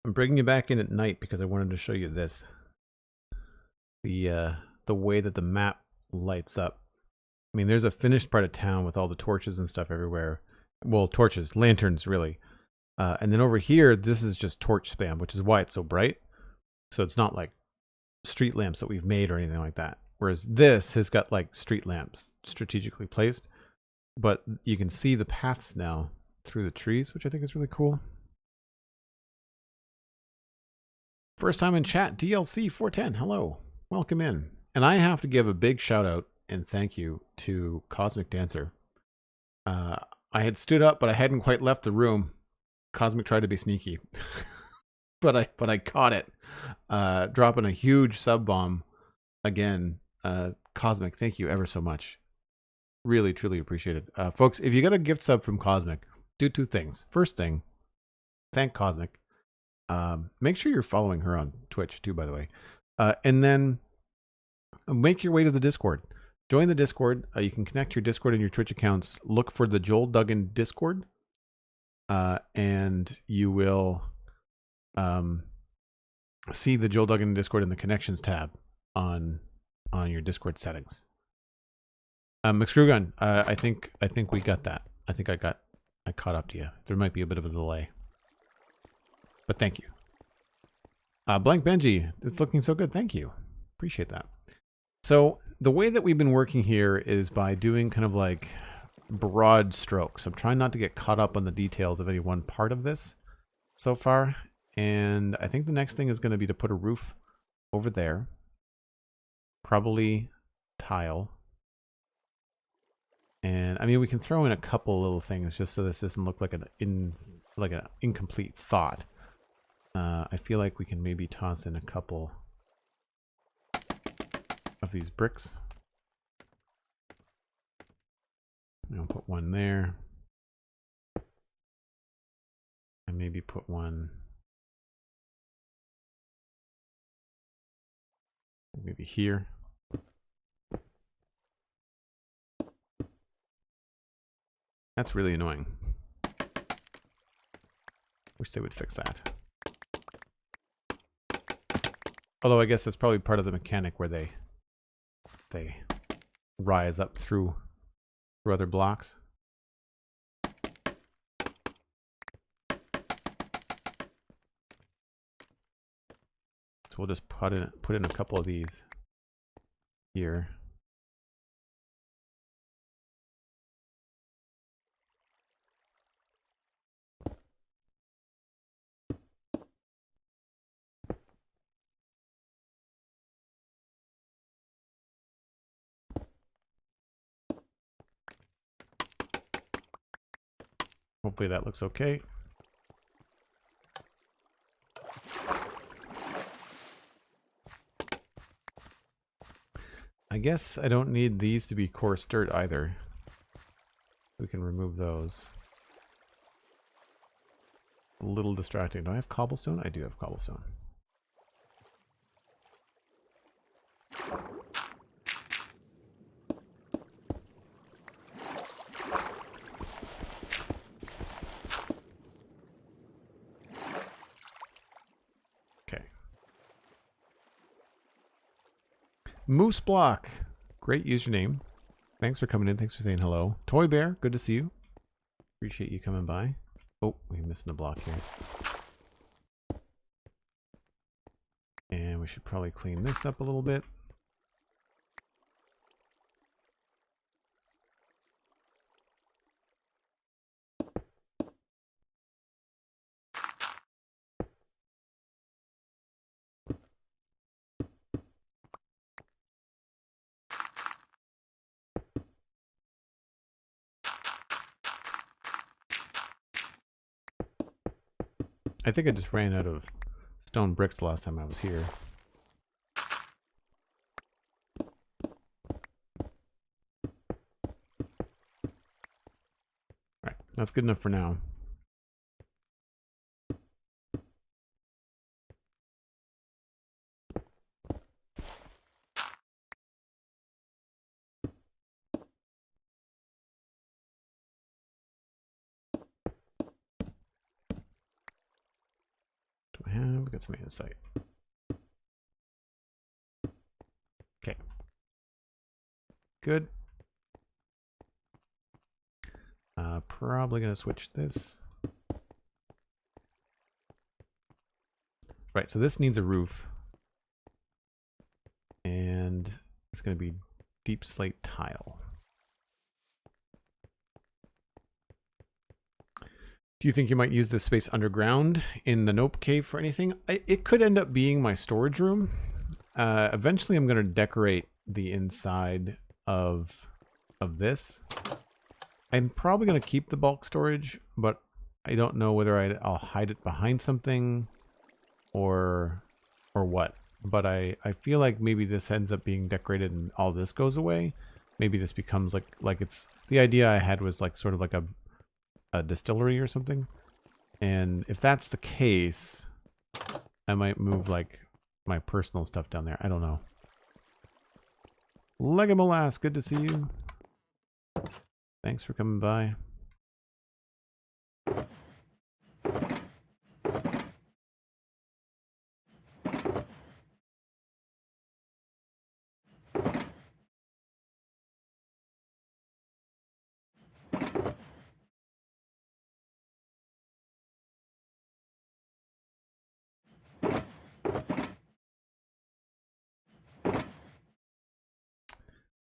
I'm bringing you back in at night because I wanted to show you this. The way that the map lights up. I mean, there's a finished part of town with all the torches and stuff everywhere. Well, torches, lanterns, really. And then over here, this is just torch spam, which is why it's so bright. So it's not like street lamps that we've made or anything like that. Whereas this has got like street lamps strategically placed. But you can see the paths now through the trees, which I think is really cool. First time in chat, DLC 410. Hello. Welcome in. And I have to give a big shout out and thank you to Cosmic Dancer. I had stood up, but I hadn't quite left the room. Cosmic tried to be sneaky, but I caught it, dropping a huge sub bomb again. Cosmic, thank you ever so much. Really, truly appreciate it. Folks, if you got a gift sub from Cosmic, do two things. First thing, thank Cosmic. Make sure you're following her on Twitch too, by the way. And then make your way to the Discord. Join the Discord. You can connect your Discord and your Twitch accounts. Look for the Joel Duggan Discord. And you will see the Joel Duggan Discord in the Connections tab on your Discord settings. McScrewgun, I think we got that. I think I caught up to you. There might be a bit of a delay, but thank you. Blank Benji, it's looking so good. Thank you. Appreciate that. So the way that we've been working here is by doing kind of like broad strokes. I'm trying not to get caught up on the details of any one part of this so far. And I think the next thing is going to be to put a roof over there. Probably tile. And I mean, we can throw in a couple little things just so this doesn't look like an incomplete thought. I feel like we can maybe toss in a couple of these bricks. I'll put one there. And maybe put one maybe here. That's really annoying. Wish they would fix that. Although I guess that's probably part of the mechanic where they rise up through other blocks. So we'll just put in a couple of these here. Hopefully that looks okay. I guess I don't need these to be coarse dirt either. We can remove those. A little distracting. Do I have cobblestone? I do have cobblestone. Moose Block, great username. Thanks for coming in. Thanks for saying hello. Toy Bear, good to see you. Appreciate you coming by. Oh, we're missing a block here. And we should probably clean this up a little bit. I think I just ran out of stone bricks the last time I was here. Alright, that's good enough for now. got somebody in sight. Okay. Good. Probably going to switch this. Right, so this needs a roof. And it's going to be deep slate tile. Do you think you might use this space underground in the Nope Cave for anything? It could end up being my storage room. Eventually I'm going to decorate the inside of this. I'm probably going to keep the bulk storage, but I don't know whether I'll hide it behind something or what. But I feel like maybe this ends up being decorated and all this goes away. Maybe this becomes like it's the idea I had was like sort of like a distillery or something. And if that's the case, I might move like my personal stuff down there. I don't know. Legomolas, good to see you. Thanks for coming by.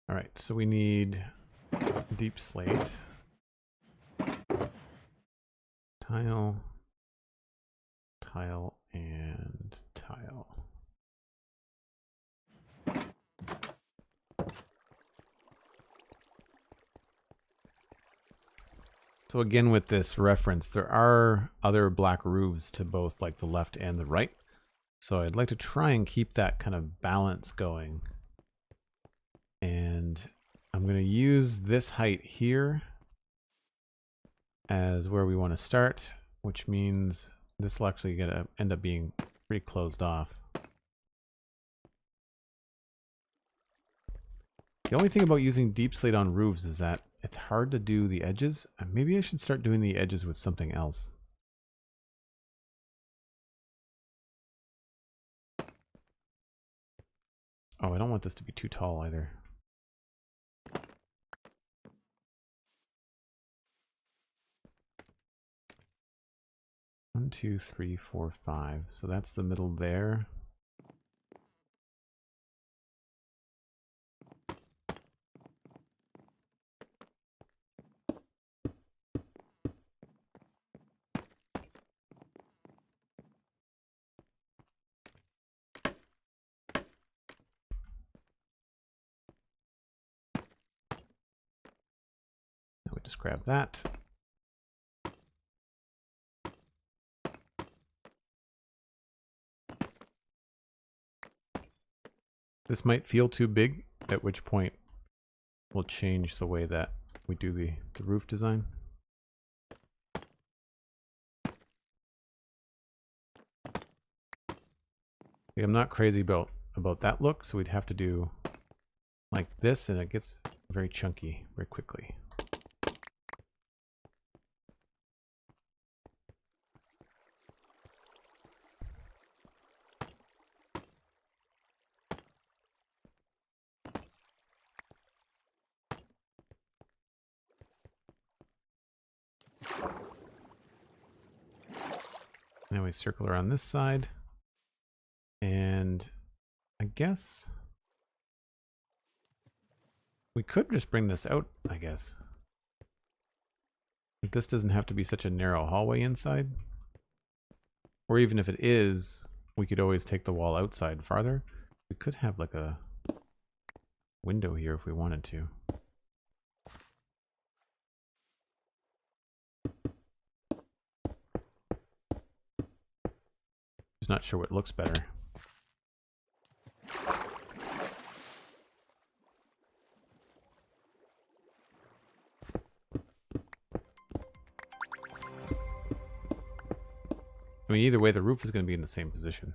All right, so we need deep slate, tile, tile, and tile. So again, with this reference, there are other black roofs to both like the left and the right. So I'd like to try and keep that kind of balance going. And I'm going to use this height here as where we want to start, which means this will actually end up being pretty closed off. The only thing about using deep slate on roofs is that it's hard to do the edges. Maybe I should start doing the edges with something else. Oh, I don't want this to be too tall either. One, two, three, four, five. So that's the middle there. Now we just grab that. This might feel too big, at which point we'll change the way that we do the roof design. See, I'm not crazy about that look, so we'd have to do like this, and it gets very chunky very quickly. Now we circle around this side, and I guess we could just bring this out, I guess. This doesn't have to be such a narrow hallway inside. Or even if it is, we could always take the wall outside farther. We could have like a window here if we wanted to. Just not sure what looks better. I mean, either way, the roof is going to be in the same position.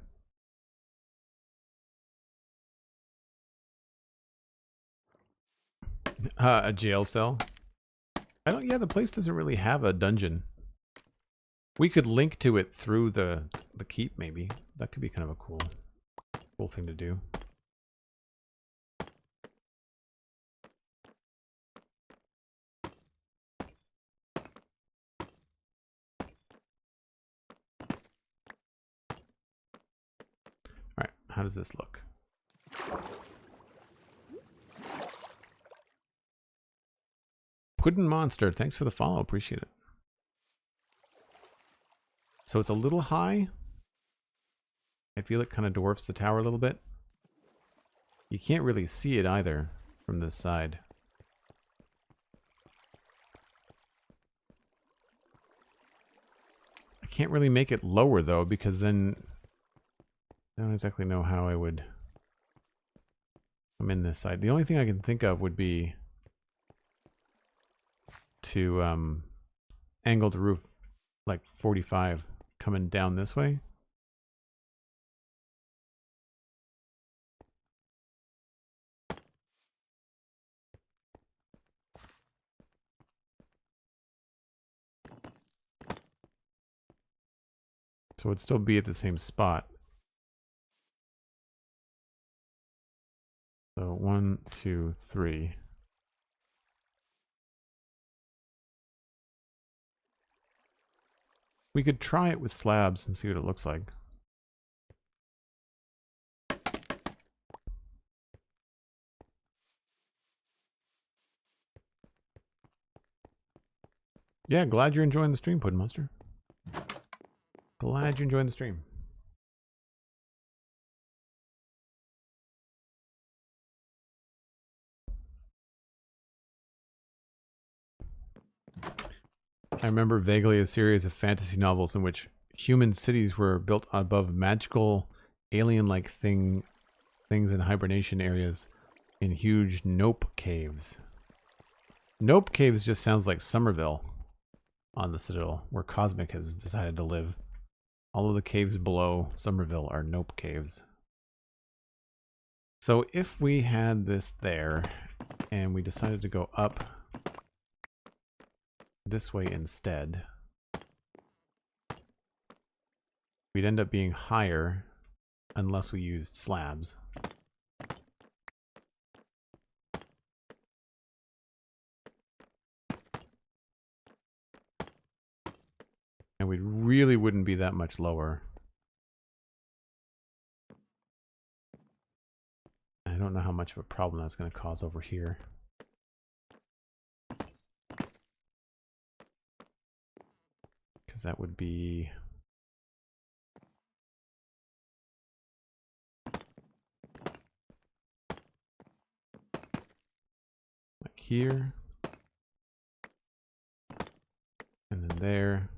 A jail cell. Yeah, the place doesn't really have a dungeon. We could link to it through the the keep, maybe. That could be kind of a cool thing to do. All right, how does this look? Puddin' Monster, thanks for the follow, appreciate it. So it's a little high. I feel it kind of dwarfs the tower a little bit. You can't really see it either from this side. I can't really make it lower though, because then I don't exactly know how I would come in this side. The only thing I can think of would be to angle the roof like 45 coming down this way. So it'd still be at the same spot. So 1, 2, 3. We could try it with slabs and see what it looks like. Yeah, glad you're enjoying the stream, Puddin' Monster. Glad you're enjoying the stream. I remember vaguely a series of fantasy novels in which human cities were built above magical, alien-like things in hibernation areas in huge nope caves. Nope caves just sounds like Somerville on the Citadel, where Cosmic has decided to live. All of the caves below Somerville are nope caves. So if we had this there, and we decided to go up this way instead, we'd end up being higher unless we used slabs. And we really wouldn't be that much lower. I don't know how much of a problem that's going to cause over here. Because that would be... like here. And then there.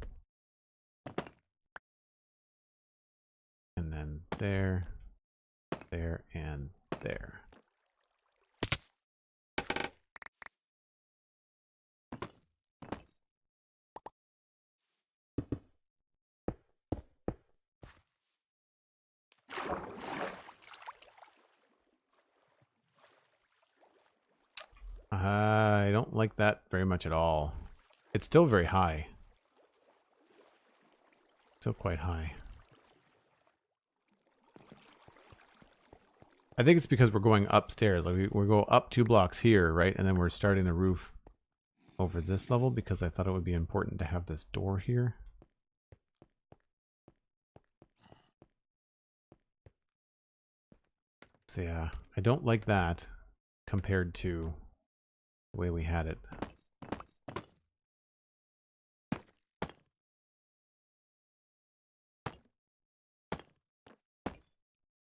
And then there. There and there. I don't like that very much at all. It's still very high. Still quite high. I think it's because we're going upstairs. Like we go up 2 blocks here, right? And then we're starting the roof over this level because I thought it would be important to have this door here. So yeah, I don't like that compared to the way we had it.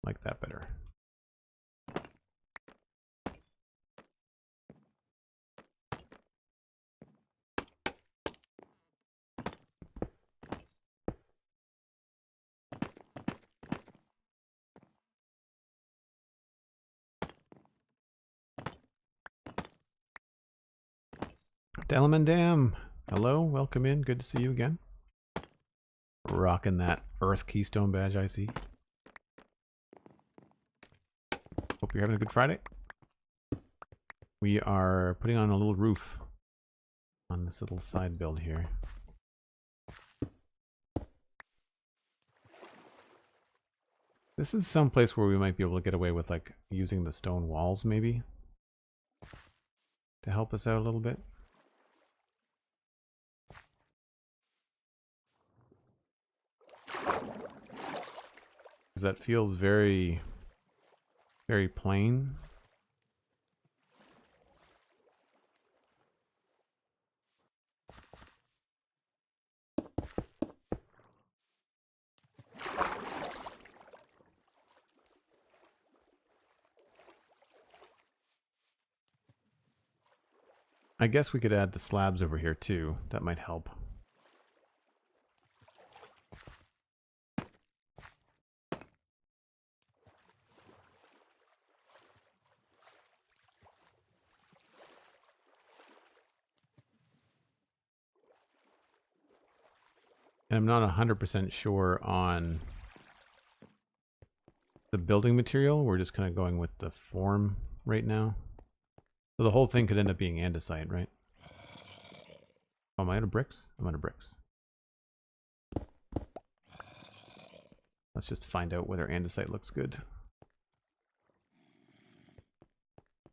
Like that better. Delman Dam, hello, welcome in, good to see you again. Rocking that Earth Keystone badge, I see. Hope you're having a good Friday. We are putting on a little roof on this little side build here. This is some place where we might be able to get away with like using the stone walls maybe to help us out a little bit. Because that feels very, very plain. I guess we could add the slabs over here too. That might help. And I'm not 100% sure on the building material. We're just kind of going with the form right now. So the whole thing could end up being andesite, right? Oh, am I out of bricks? I'm out of bricks. Let's just find out whether andesite looks good.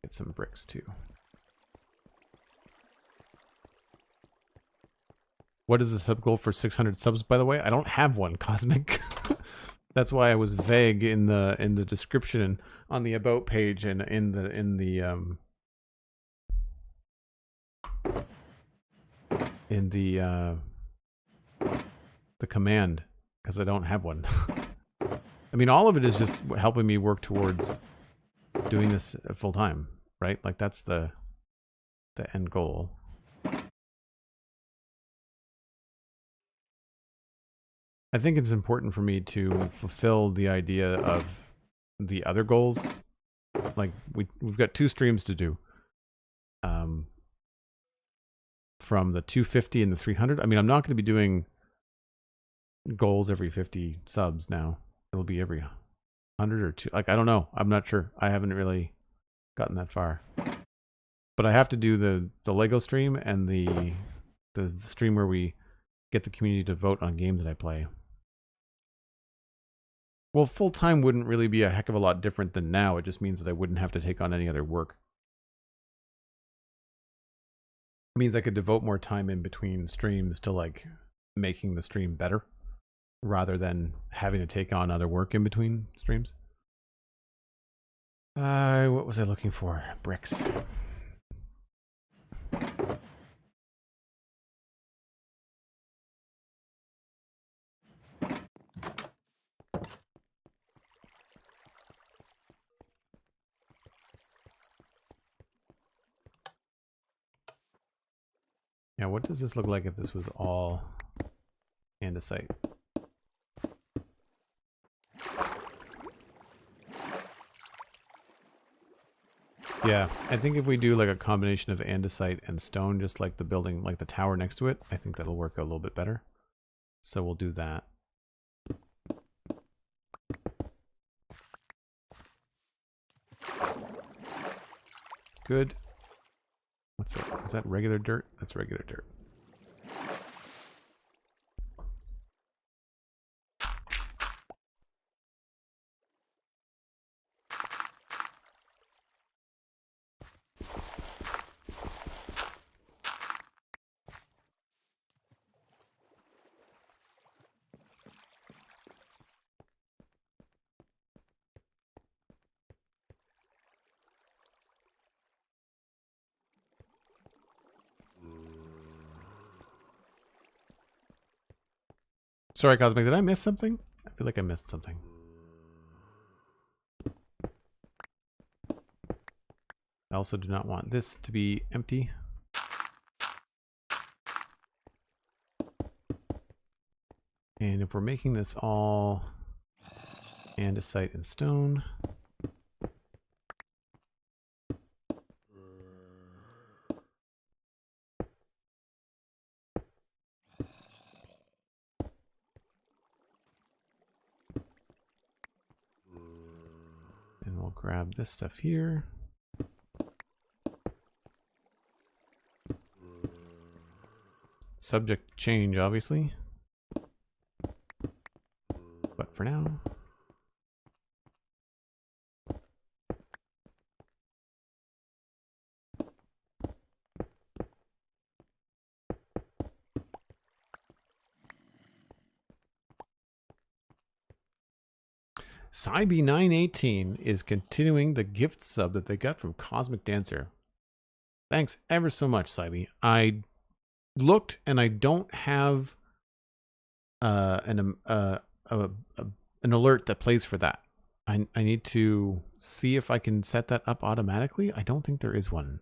Get some bricks too. What is the sub goal for 600 subs, by the way? I don't have one, Cosmic. That's why I was vague in the description on the about page and in the command, because I don't have one. I mean, all of it is just helping me work towards doing this full time, right? Like that's the end goal. I think it's important for me to fulfill the idea of the other goals. Like we've got 2 streams to do. From the 250 and the 300. I mean, I'm not going to be doing goals every 50 subs now. It'll be every 100 or 2. Like, I don't know. I'm not sure. I haven't really gotten that far. But I have to do the Lego stream and the stream where we get the community to vote on games that I play. Well, full time wouldn't really be a heck of a lot different than now. It just means that I wouldn't have to take on any other work. It means I could devote more time in between streams to like making the stream better rather than having to take on other work in between streams. What was I looking for? Bricks. Yeah, what does this look like if this was all andesite? Yeah, I think if we do like a combination of andesite and stone, just like the building, like the tower next to it, I think that'll work a little bit better. So we'll do that. Good. What's that? Is that regular dirt? That's regular dirt. Sorry, Cosmic, did I miss something? I feel like I missed something. I also do not want this to be empty. And if we're making this all andesite and stone, and we'll grab this stuff here. Subject to change, obviously. But for now, Cybe918 is continuing the gift sub that they got from Cosmic Dancer. Thanks ever so much, Cybe. I looked and I don't have an alert that plays for that. I need to see if I can set that up automatically. I don't think there is one.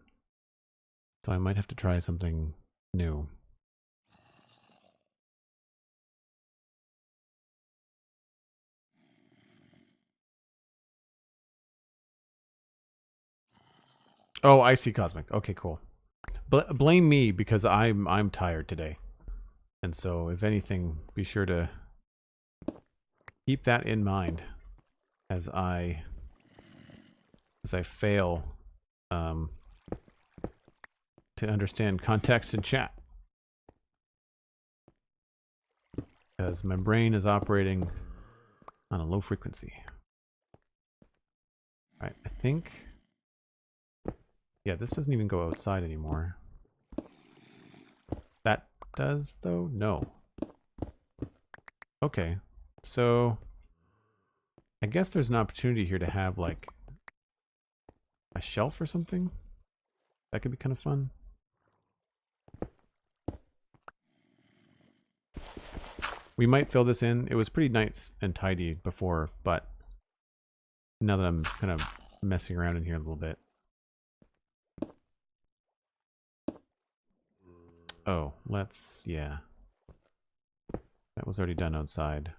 So I might have to try something new. Oh, I see, Cosmic. Okay, cool. Blame me because I'm tired today. And so if anything, be sure to keep that in mind as I fail to understand context in chat. Because my brain is operating on a low frequency. All right, I think... Yeah, this doesn't even go outside anymore. That does, though? No. Okay, so... I guess there's an opportunity here to have, like, a shelf or something? That could be kind of fun. We might fill this in. It was pretty nice and tidy before, but now that I'm kind of messing around in here a little bit. Oh, let's, yeah. That was already done outside.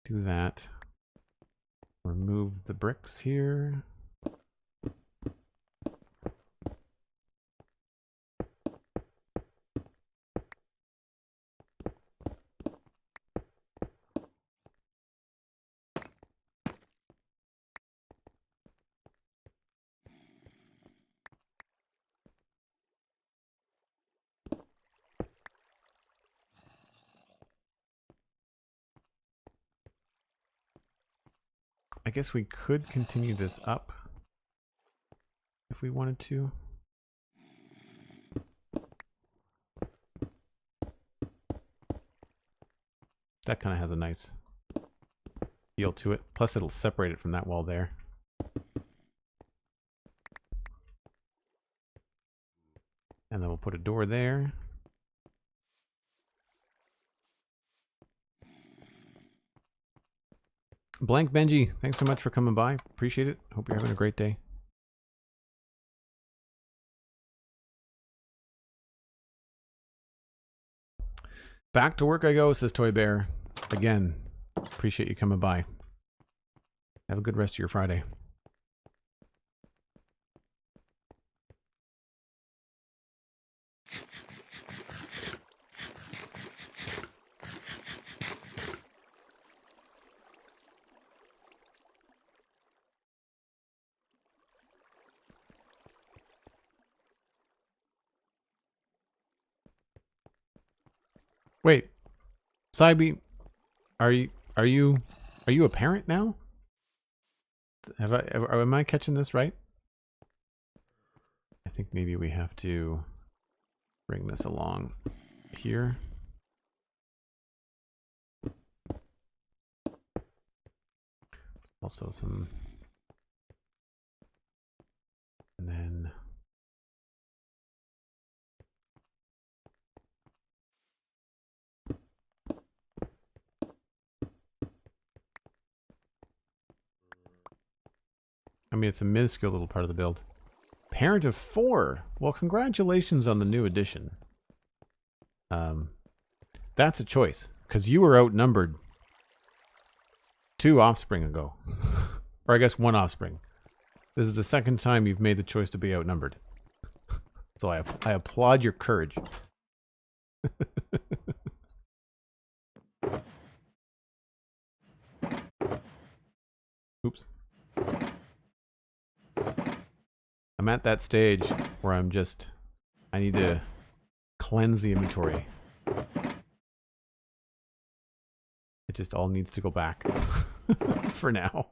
Do that. Remove the bricks here. I guess we could continue this up if we wanted to. That kind of has a nice feel to it. Plus it'll separate it from that wall there. And then we'll put a door there. Blank Benji, thanks so much for coming by. Appreciate it. Hope you're having a great day. Back to work I go, says Toy Bear. Again, appreciate you coming by. Have a good rest of your Friday. Wait, Cybe, are you a parent now? Am I catching this right? I think maybe we have to bring this along here. Also some, and then I mean, it's a minuscule little part of the build. Parent of 4. Well, congratulations on the new addition. That's a choice, because you were outnumbered 2 offspring ago. Or I guess 1 offspring. This is the second time you've made the choice to be outnumbered. So I applaud your courage. Oops. I'm at that stage where I need to cleanse the inventory. It just all needs to go back for now.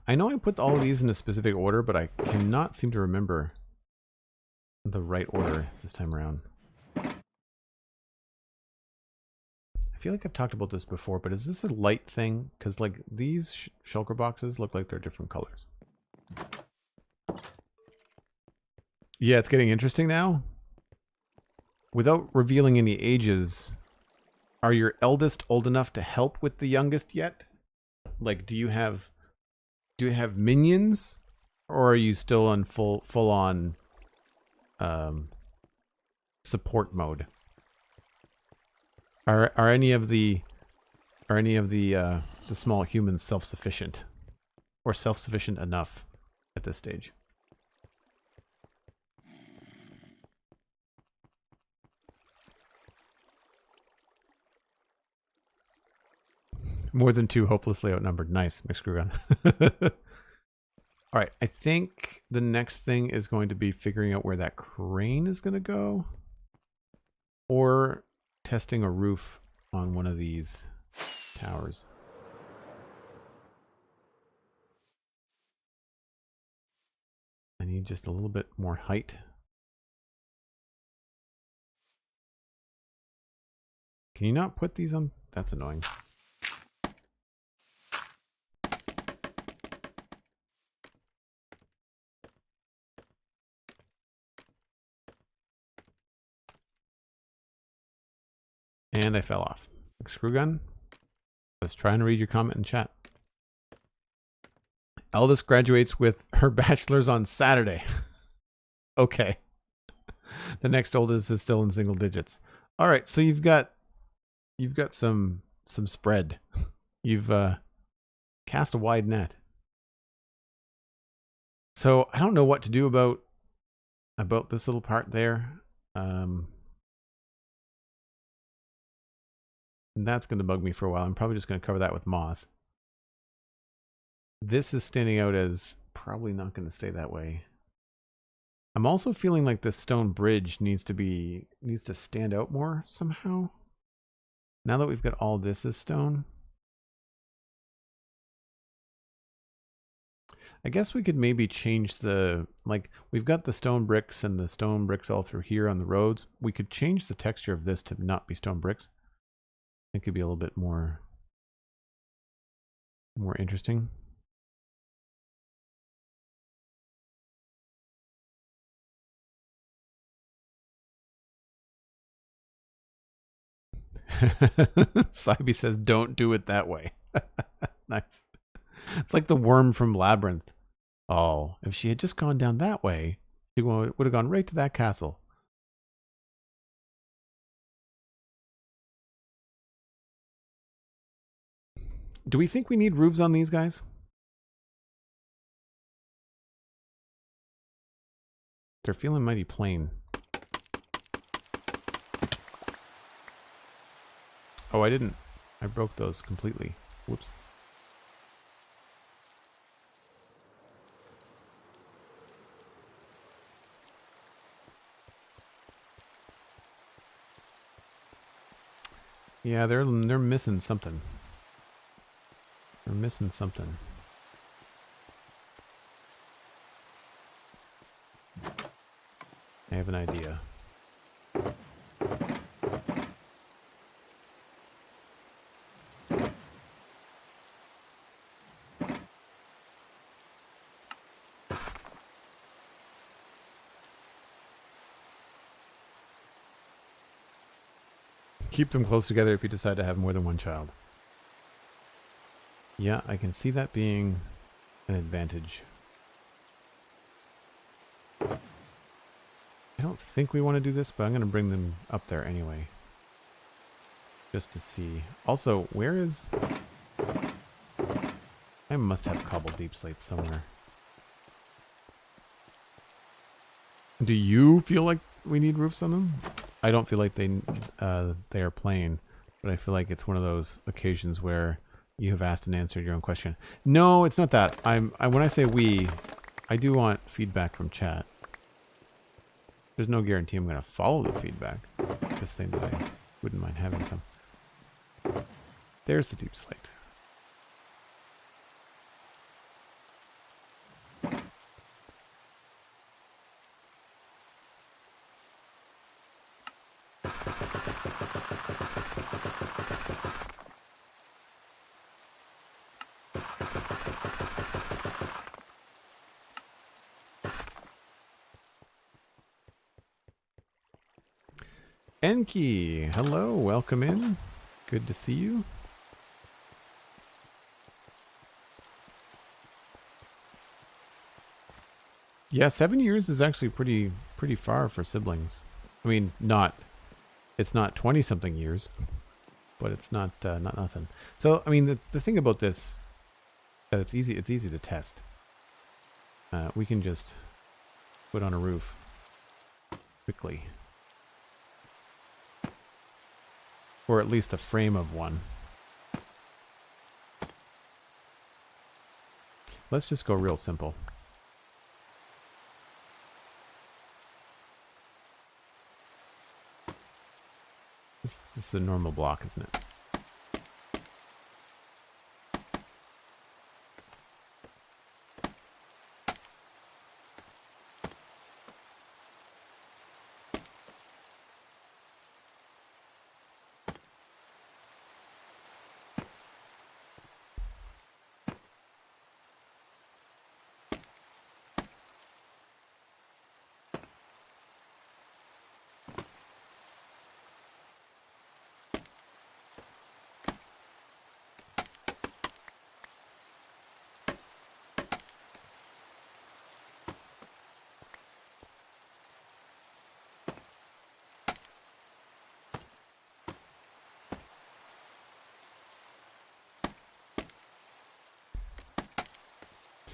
I know I put all of these in a specific order, but I cannot seem to remember the right order this time around. I feel like I've talked about this before, but is this a light thing? Because like these shulker boxes look like they're different colors. Yeah, it's getting interesting now. Without revealing any ages, are your eldest old enough to help with the youngest yet? Like, do you have minions, or are you still on full on support mode? Are any of the small humans self-sufficient, or self-sufficient enough at this stage? More than 2, hopelessly outnumbered. Nice, McScrewgun. All right, I think the next thing is going to be figuring out where that crane is going to go, or testing a roof on one of these towers. I need just a little bit more height. Can you not put these on? That's annoying. And I fell off. Screw gun. Let's try and read your comment in chat. Eldest graduates with her bachelor's on Saturday. Okay. The next oldest is still in single digits. All right, so you've got some spread. You've cast a wide net. So I don't know what to do about this little part there. And that's going to bug me for a while. I'm probably just going to cover that with moss. This is standing out as probably not going to stay that way. I'm also feeling like this stone bridge needs to stand out more somehow. Now that we've got all this as stone. I guess we could maybe change the, like, we've got the stone bricks and the stone bricks all through here on the roads. We could change the texture of this to not be stone bricks. It could be a little bit more interesting. Sybe says, don't do it that way. Nice. It's like the worm from Labyrinth. Oh, if she had just gone down that way, she would have gone right to that castle. Do we think we need roofs on these guys? They're feeling mighty plain. Oh, I didn't. I broke those completely. Whoops. Yeah, they're missing something. They're missing something. I have an idea. Keep them close together if you decide to have more than one child. Yeah, I can see that being an advantage. I don't think we want to do this, but I'm going to bring them up there anyway. Just to see. Also, where is... I must have cobbled deep slates somewhere. Do you feel like we need roofs on them? I don't feel like they are plain, but I feel like it's one of those occasions where you have asked and answered your own question. No, it's not that. When I say we, I do want feedback from chat. There's no guarantee I'm going to follow the feedback. Just saying that I wouldn't mind having some. There's the deep slate. Enki, hello, welcome in. Good to see you. Yeah, 7 years is actually pretty far for siblings. I mean, it's not 20 something years, but it's not nothing. So, I mean, the thing about this that it's easy to test. We can just put on a roof quickly. Or at least a frame of one. Let's just go real simple. This is the normal block, isn't it?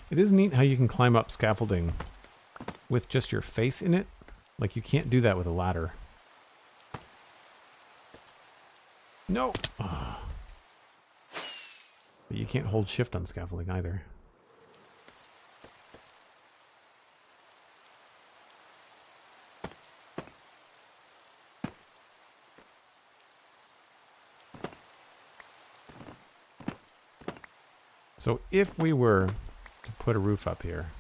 It is neat how you can climb up scaffolding with just your face in it. Like, you can't do that with a ladder. No! Oh. But you can't hold shift on scaffolding either. So if we were to put a roof up here,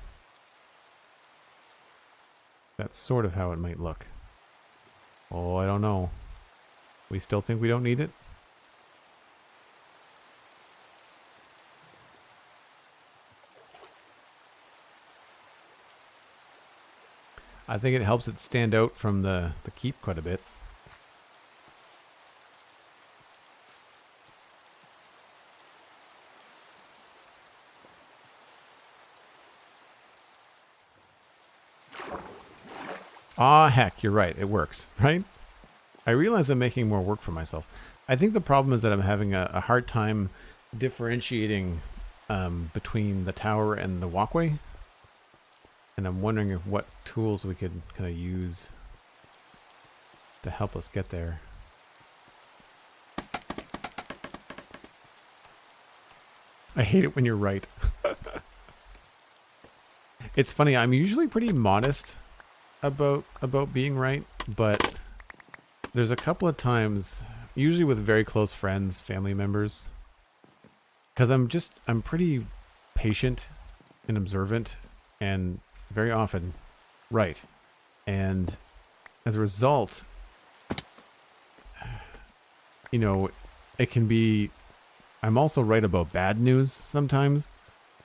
that's sort of how it might look. Oh, I don't know. We still think we don't need it? I think it helps it stand out from the keep quite a bit. Ah, heck, you're right. It works, right? I realize I'm making more work for myself. I think the problem is that I'm having a hard time differentiating between the tower and the walkway. And I'm wondering if what tools we could kind of use to help us get there. I hate it when you're right. It's funny, I'm usually pretty modest about being right, but there's a couple of times, usually with very close friends, family members, because I'm pretty patient and observant and very often right. And as a result, you know, it can be, I'm also right about bad news sometimes.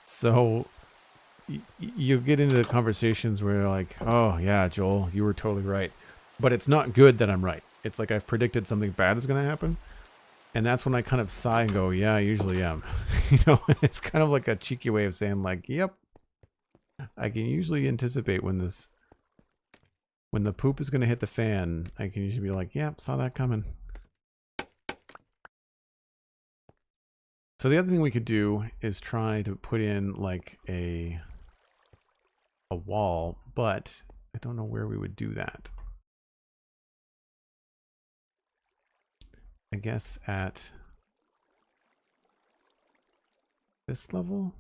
So you get into conversations where you're like, oh yeah, Joel, you were totally right. But it's not good that I'm right. It's like I've predicted something bad is going to happen. And that's when I kind of sigh and go, yeah, I usually am. You know, it's kind of like a cheeky way of saying like, yep, I can usually anticipate when the poop is going to hit the fan. I can usually be like, yep, saw that coming. So the other thing we could do is try to put in like a wall, but I don't know where we would do that. I guess at this level.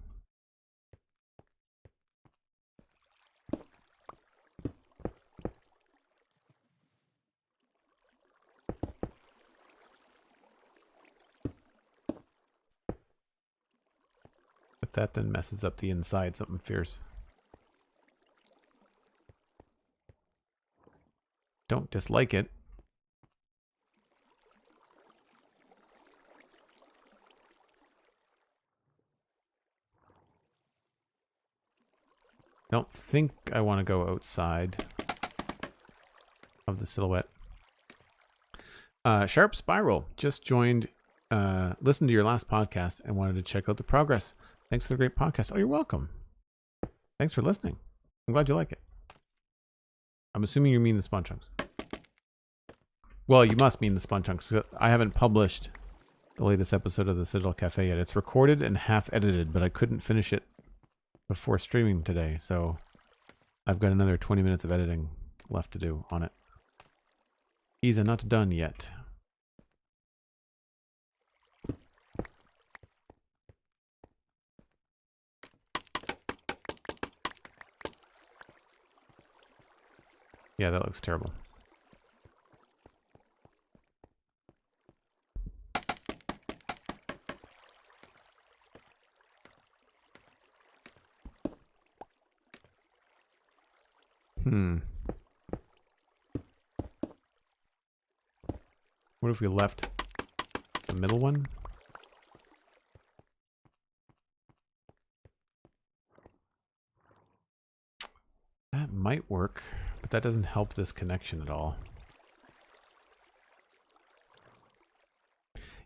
But that then messes up the inside something fierce. Don't dislike it. Don't think I want to go outside of the silhouette. Sharp Spiral just joined, listened to your last podcast and wanted to check out the progress. Thanks for the great podcast. Oh, you're welcome. Thanks for listening. I'm glad you like it. I'm assuming you mean the Spawn Chunks. Well, you must mean the Spawn Chunks. I haven't published the latest episode of the Citadel Cafe yet. It's recorded and half edited, but I couldn't finish it before streaming today, so I've got another 20 minutes of editing left to do on it. He's not done yet. Yeah, that looks terrible. What if we left the middle one? That might work, but that doesn't help this connection at all.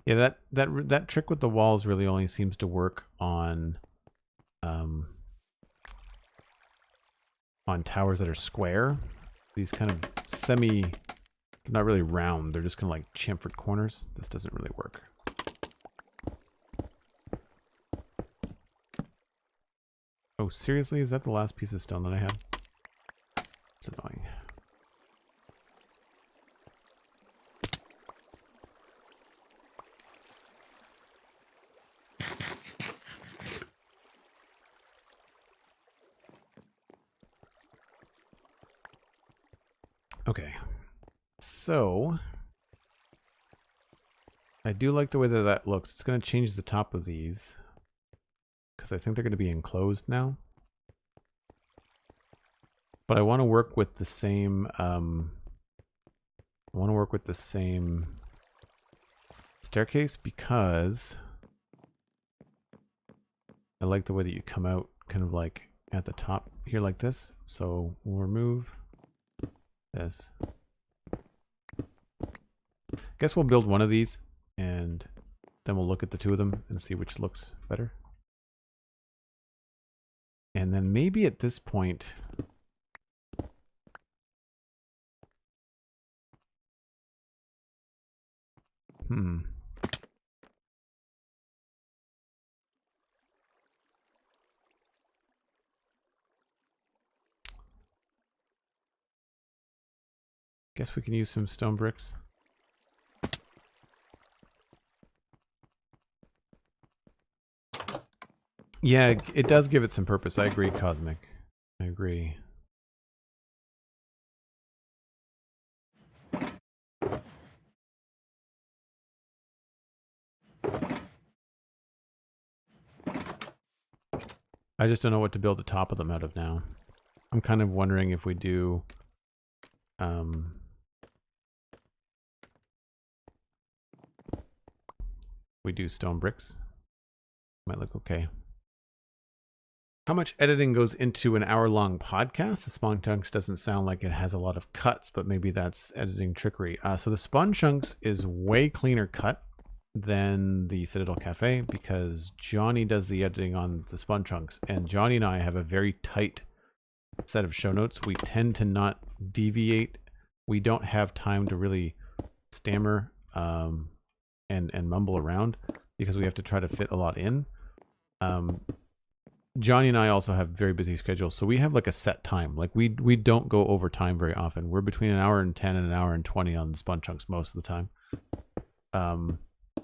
Yeah, that trick with the walls really only seems to work on towers that are square. These kind of not really round, they're just kind of like chamfered corners. This doesn't really work. Oh, seriously? Is that the last piece of stone that I had? It's annoying. Okay. So I do like the way that that looks. It's going to change the top of these because I think they're going to be enclosed now. But I want to work with the same staircase because I like the way that you come out kind of like at the top here like this. So we'll remove this. Guess we'll build one of these and then we'll look at the two of them and see which looks better. And then maybe at this point, guess we can use some stone bricks. Yeah, it does give it some purpose. I agree, Cosmic. I agree. I just don't know what to build the top of them out of now. I'm kind of wondering if we do stone bricks. Might look okay. How much editing goes into an hour-long podcast? The Spawn Chunks doesn't sound like it has a lot of cuts, but maybe that's editing trickery. So the Spawn Chunks is way cleaner cut than the Citadel Cafe because Johnny does the editing on the Spawn Chunks, and Johnny and I have a very tight set of show notes. We tend to not deviate. We don't have time to really stammer and mumble around because we have to try to fit a lot in. Johnny and I also have very busy schedules, so we have like a set time. Like we don't go over time very often. We're between 1:10 and 1:20 on the Spawn Chunks most of the time.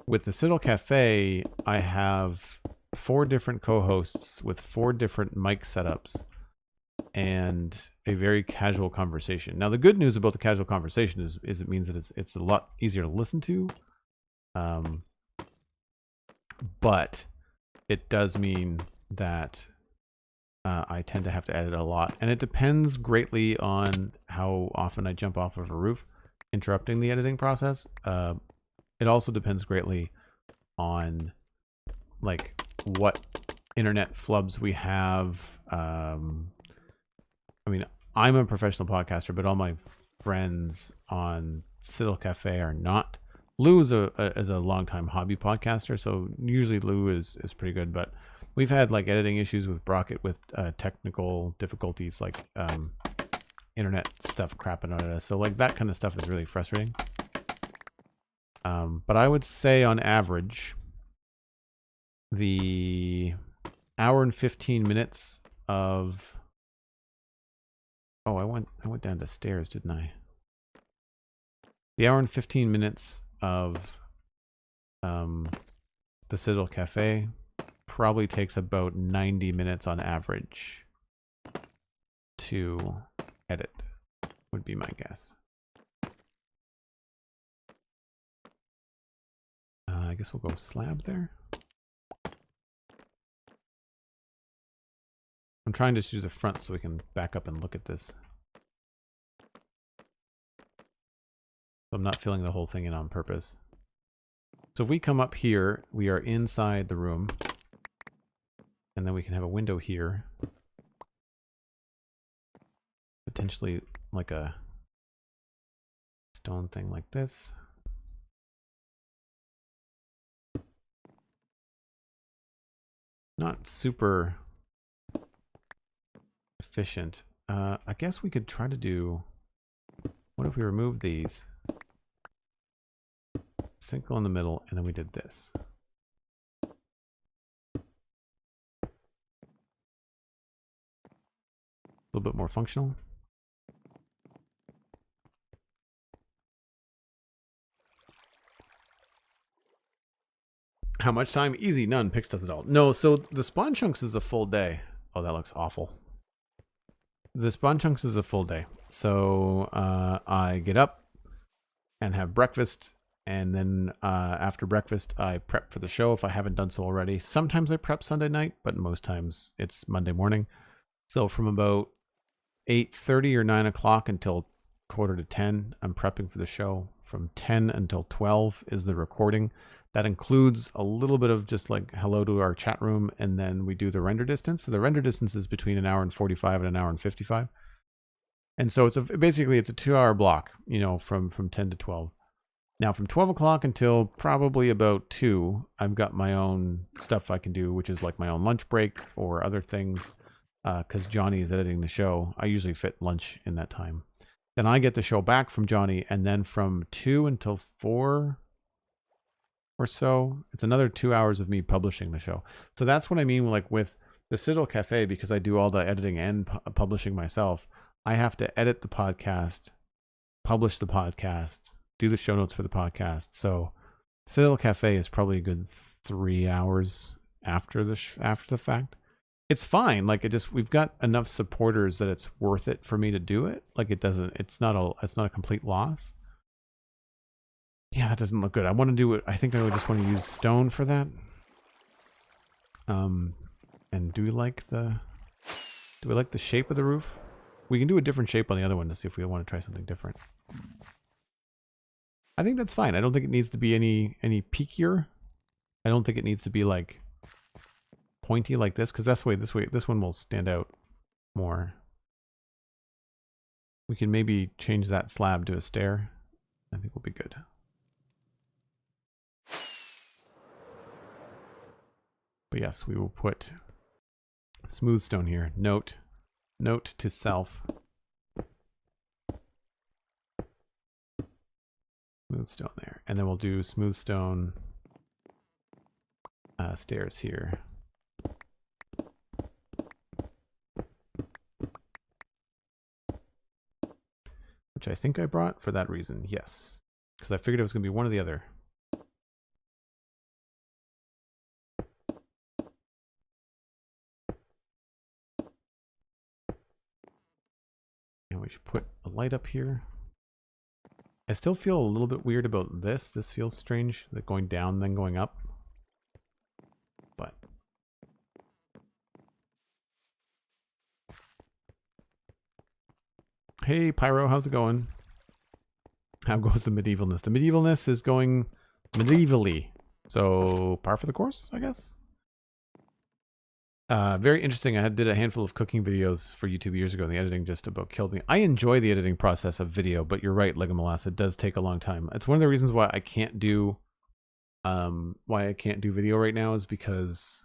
With the Citadel Cafe, I have 4 different co-hosts with 4 different mic setups and a very casual conversation. Now, the good news about the casual conversation is it means that it's a lot easier to listen to. But it does mean that I tend to have to edit a lot, and it depends greatly on how often I jump off of a roof, interrupting the editing process. It also depends greatly on like what internet flubs we have. I mean, I'm a professional podcaster, but all my friends on Citadel Cafe are not. Lou is a longtime hobby podcaster, so usually Lou is pretty good. But we've had like editing issues with Brockett with technical difficulties, like internet stuff crapping out at us. So like that kind of stuff is really frustrating. But I would say on average, the hour and 15 minutes of... Oh, I went down the stairs, didn't I? The hour and 15 minutes of the Citadel Cafe probably takes about 90 minutes on average to edit, would be my guess. I guess we'll go slab there. I'm trying to do the front so we can back up and look at this. So I'm not filling the whole thing in on purpose. So if we come up here, we are inside the room. And then we can have a window here. Potentially like a stone thing like this. Not super efficient. I guess we could try to do... What if we remove these? Single in the middle, and then we did this. A little bit more functional. How much time? Easy, none. Pix does it all. No, so the spawn chunks is a full day. Oh, that looks awful. The spawn chunks is a full day. So I get up and have breakfast. And then after breakfast, I prep for the show if I haven't done so already. Sometimes I prep Sunday night, but most times it's Monday morning. So from about 8:30 or 9 o'clock until 9:45, I'm prepping for the show. From 10 until 12 is the recording. That includes a little bit of just like hello to our chat room, and then we do the render distance. So the render distance is between 1 hour and 45 and 1 hour and 55. And so it's basically it's a 2-hour block, you know, from 10 to 12. Now from 12 o'clock until probably about 2, I've got my own stuff I can do, which is like my own lunch break or other things. Because Johnny is editing the show. I usually fit lunch in that time. Then I get the show back from Johnny, and then from 2 until 4 or so, it's another 2 hours of me publishing the show. So that's what I mean like with the Citadel Cafe, because I do all the editing and publishing myself. I have to edit the podcast, publish the podcast, do the show notes for the podcast. So Citadel Cafe is probably a good 3 hours after the fact. It's fine. Like we've got enough supporters that it's worth it for me to do it. Like it's not a complete loss. Yeah, that doesn't look good. I want to do it. I think I would just want to use stone for that. And do we like the shape of the roof? We can do a different shape on the other one to see if we want to try something different. I think that's fine. I don't think it needs to be any peakier. I don't think it needs to be like pointy like this, because this one will stand out more. We can maybe change that slab to a stair. I think we'll be good. But yes, we will put smooth stone here. Note to self. Smooth stone there. And then we'll do smooth stone stairs here. Which I think I brought for that reason. Yes. Because I figured it was going to be one or the other. And we should put a light up here. I still feel a little bit weird about this. This feels strange, that going down then going up. But hey Pyro, how's it going? How goes the medievalness? The medievalness is going medievally. So par for the course, I guess. Very interesting. Did a handful of cooking videos for YouTube years ago, and the editing just about killed me. I enjoy the editing process of video, but you're right, Legomolas, it does take a long time. It's one of the reasons why I can't do video right now, is because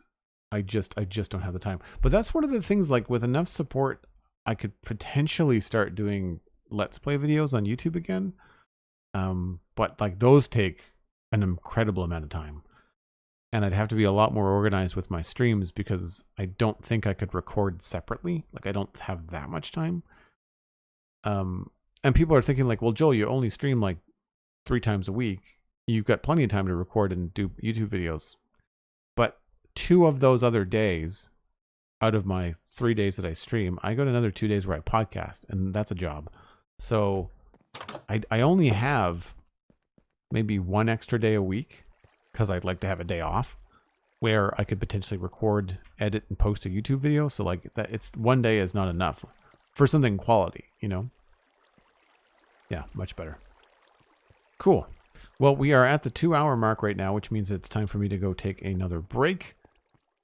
I just don't have the time. But that's one of the things, like with enough support, I could potentially start doing Let's Play videos on YouTube again. But like those take an incredible amount of time. And I'd have to be a lot more organized with my streams, because I don't think I could record separately. Like I don't have that much time. And people are thinking like, well, Joel, you only stream like 3 times a week. You've got plenty of time to record and do YouTube videos. But 2 of those other days, out of my 3 days that I stream, I got another 2 days where I podcast, and that's a job. So I only have maybe 1 extra day a week, because I'd like to have a day off where I could potentially record, edit, and post a YouTube video. So like that, it's 1 day is not enough for something quality, you know? Yeah, much better. Cool. Well, we are at the 2-hour mark right now, which means it's time for me to go take another break.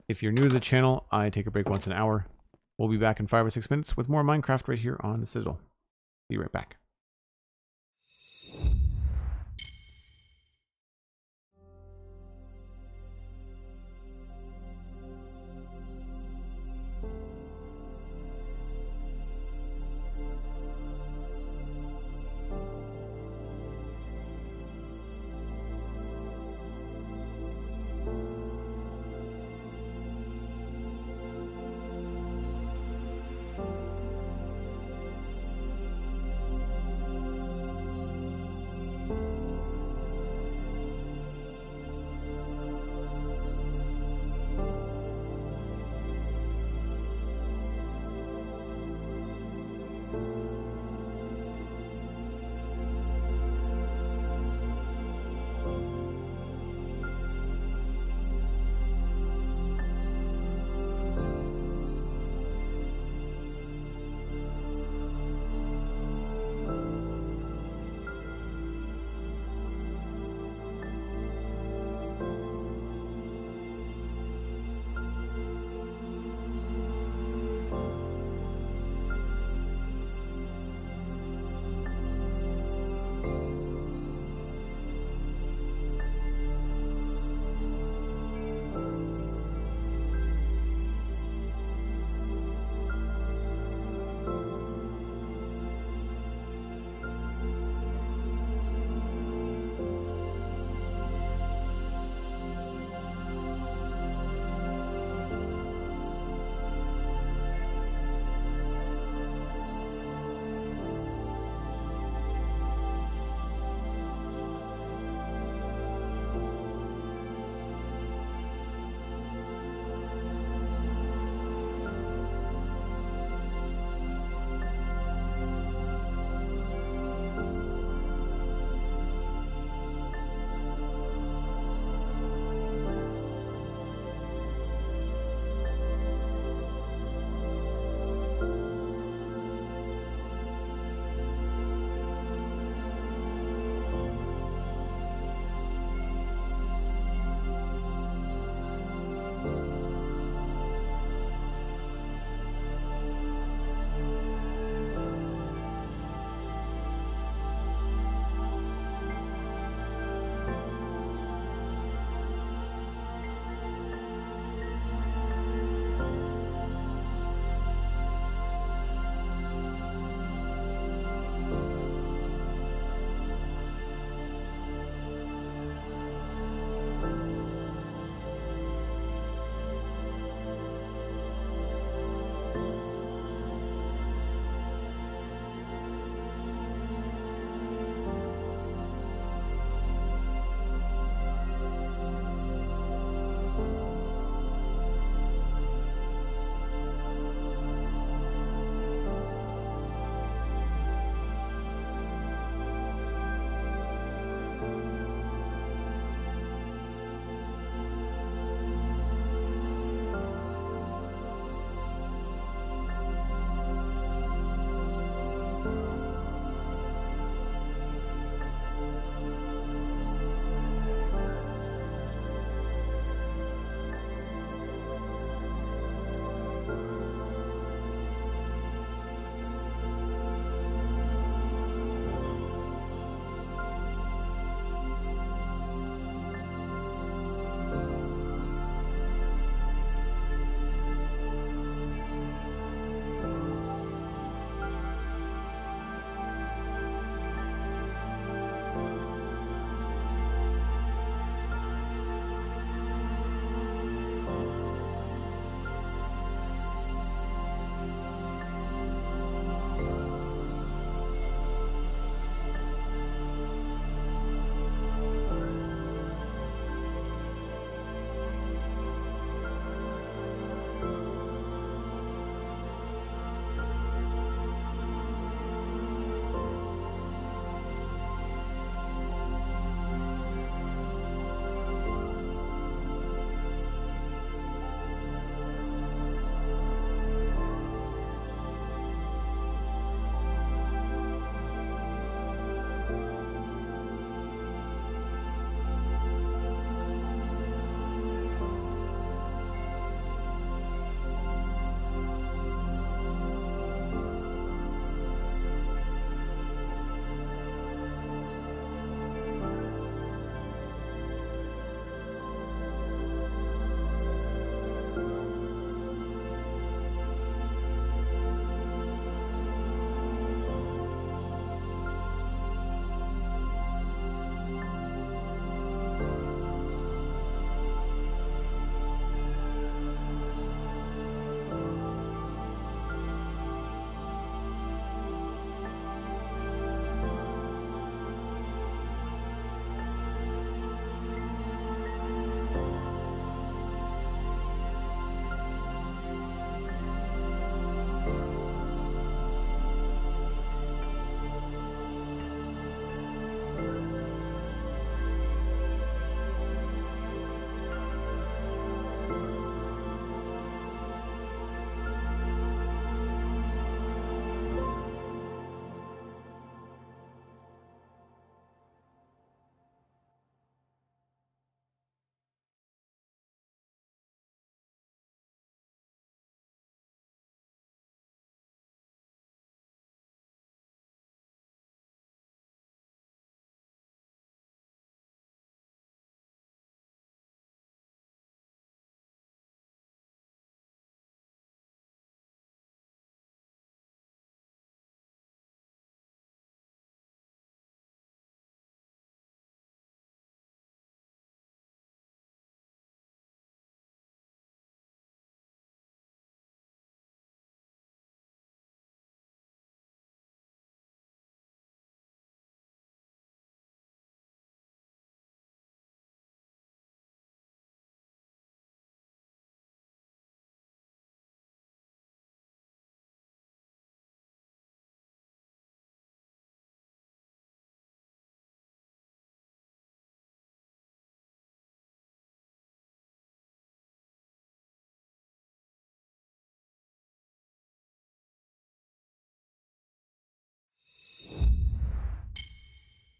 If you're new to the channel, I take a break once an hour. We'll be back in 5 or 6 minutes with more Minecraft right here on the Citadel. Be right back.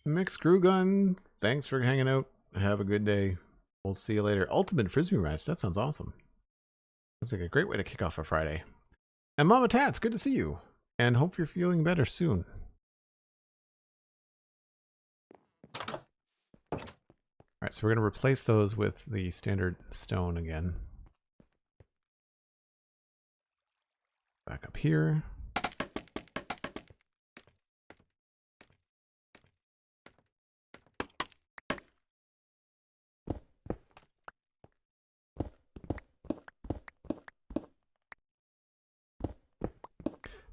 Mick Screwgun, thanks for hanging out. Have a good day. We'll see you later. Ultimate Frisbee match. That sounds awesome. That's like a great way to kick off a Friday. And Mama Tats, good to see you. And hope you're feeling better soon. Alright, so we're going to replace those with the standard stone again. Back up here.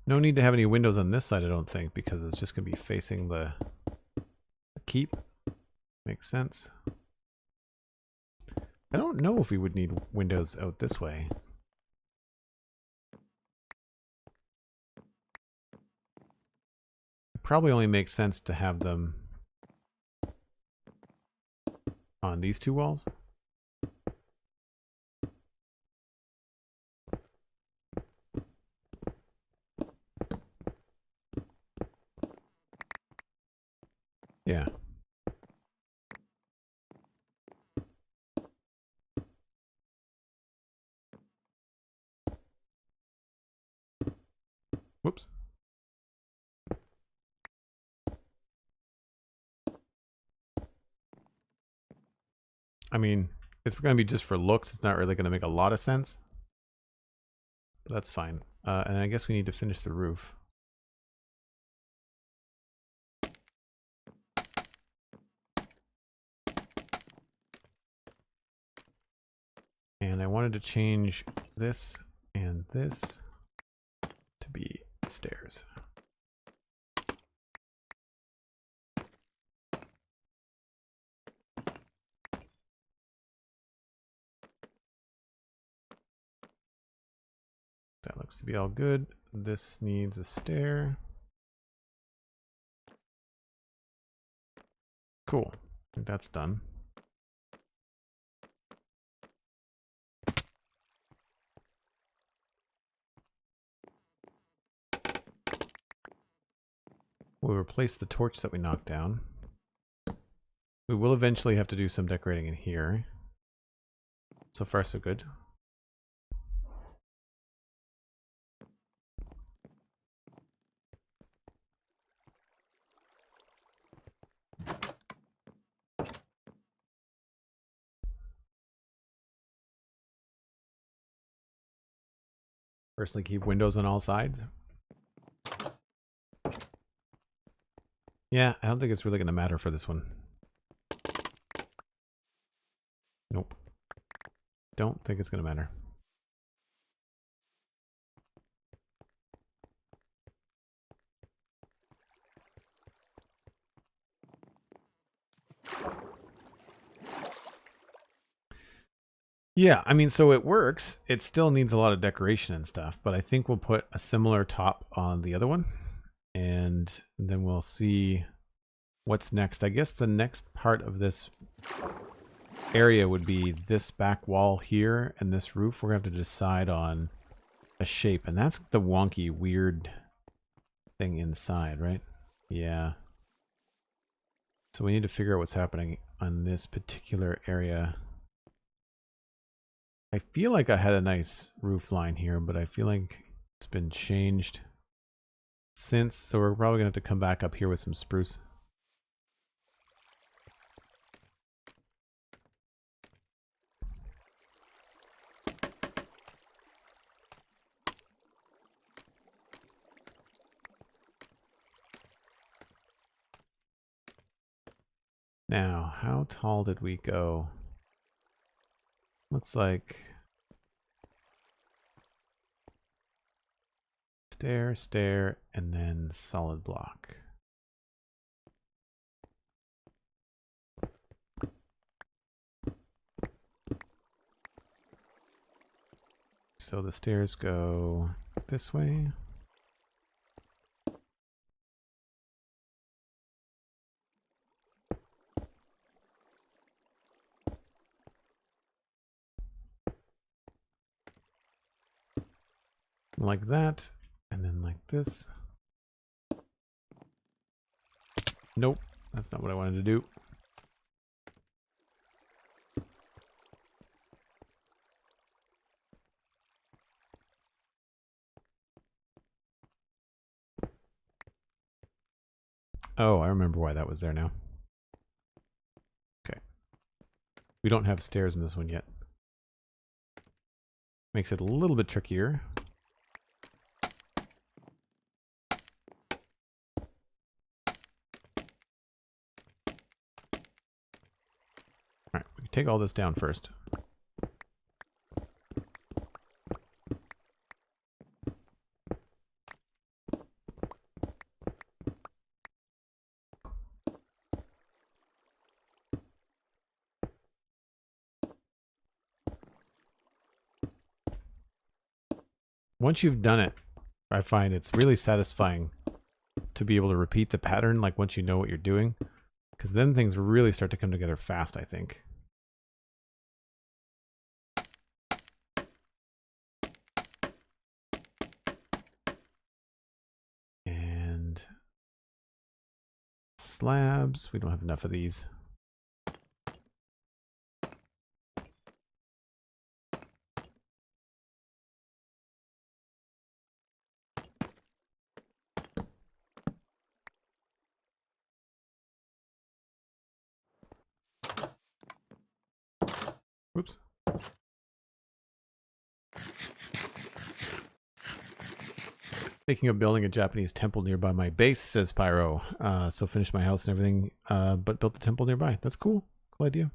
No need to have any windows on this side, I don't think, because it's just going to be facing the keep. Makes sense. I don't know if we would need windows out this way. It probably only makes sense to have them on these two walls. Yeah. Whoops. I mean, it's going to be just for looks. It's not really going to make a lot of sense. But that's fine. And I guess we need to finish the roof. And I wanted to change this and this to be stairs. That looks to be all good. This needs a stair. Cool. I think that's done. We'll replace the torch that we knocked down. We will eventually have to do some decorating in here. So far, so good. Personally, keep windows on all sides. Yeah, I don't think it's really going to matter for this one. Nope. Don't think it's going to matter. Yeah, I mean, so it works. It still needs a lot of decoration and stuff, but I think we'll put a similar top on the other one. And then we'll see what's next. I guess the next part of this area would be this back wall here and this roof. We're going to have to decide on a shape. And that's the wonky, weird thing inside, right? Yeah. So we need to figure out what's happening on this particular area. I feel like I had a nice roof line here, but I feel like it's been changed since. So we're probably going to have to come back up here with some spruce. Now, how tall did we go? Looks like stair, stair, and then solid block. So the stairs go this way. Like that, and then like this. Nope, that's not what I wanted to do. Oh, I remember why that was there now. Okay. We don't have stairs in this one yet. Makes it a little bit trickier. Alright, we can take all this down first. Once you've done it, I find it's really satisfying to be able to repeat the pattern, like once you know what you're doing, because then things really start to come together fast, I think. And slabs, we don't have enough of these. Whoops. Thinking of building a Japanese temple nearby my base, says Pyro. So finished my house and everything, but built the temple nearby. That's cool. Cool idea.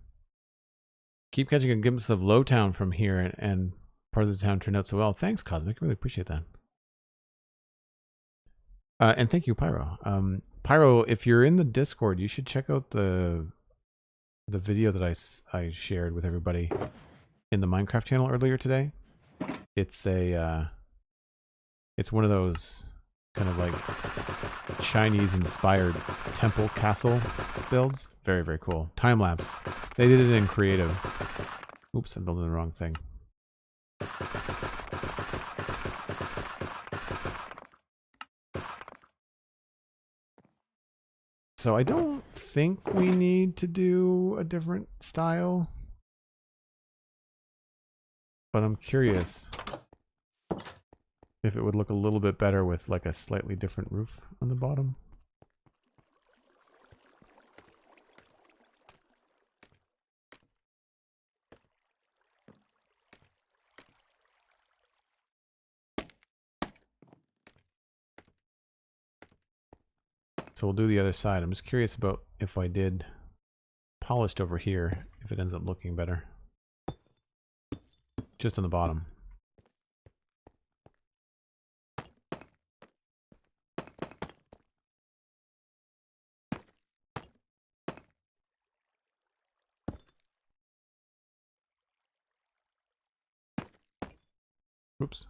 Keep catching a glimpse of Lowtown from here, and part of the town turned out so well. Thanks, Cosmic. I really appreciate that. And thank you, Pyro. Pyro, if you're in the Discord, you should check out the video that I shared with everybody in the Minecraft channel earlier today. It's a it's one of those kind of like Chinese inspired temple castle builds. Very, very cool. Time lapse. They did it in creative. Oops, I'm building the wrong thing. So I don't think we need to do a different style, but I'm curious if it would look a little bit better with like a slightly different roof on the bottom. So we'll do the other side. I'm just curious about if I did polished over here, if it ends up looking better. Just on the bottom. Oops.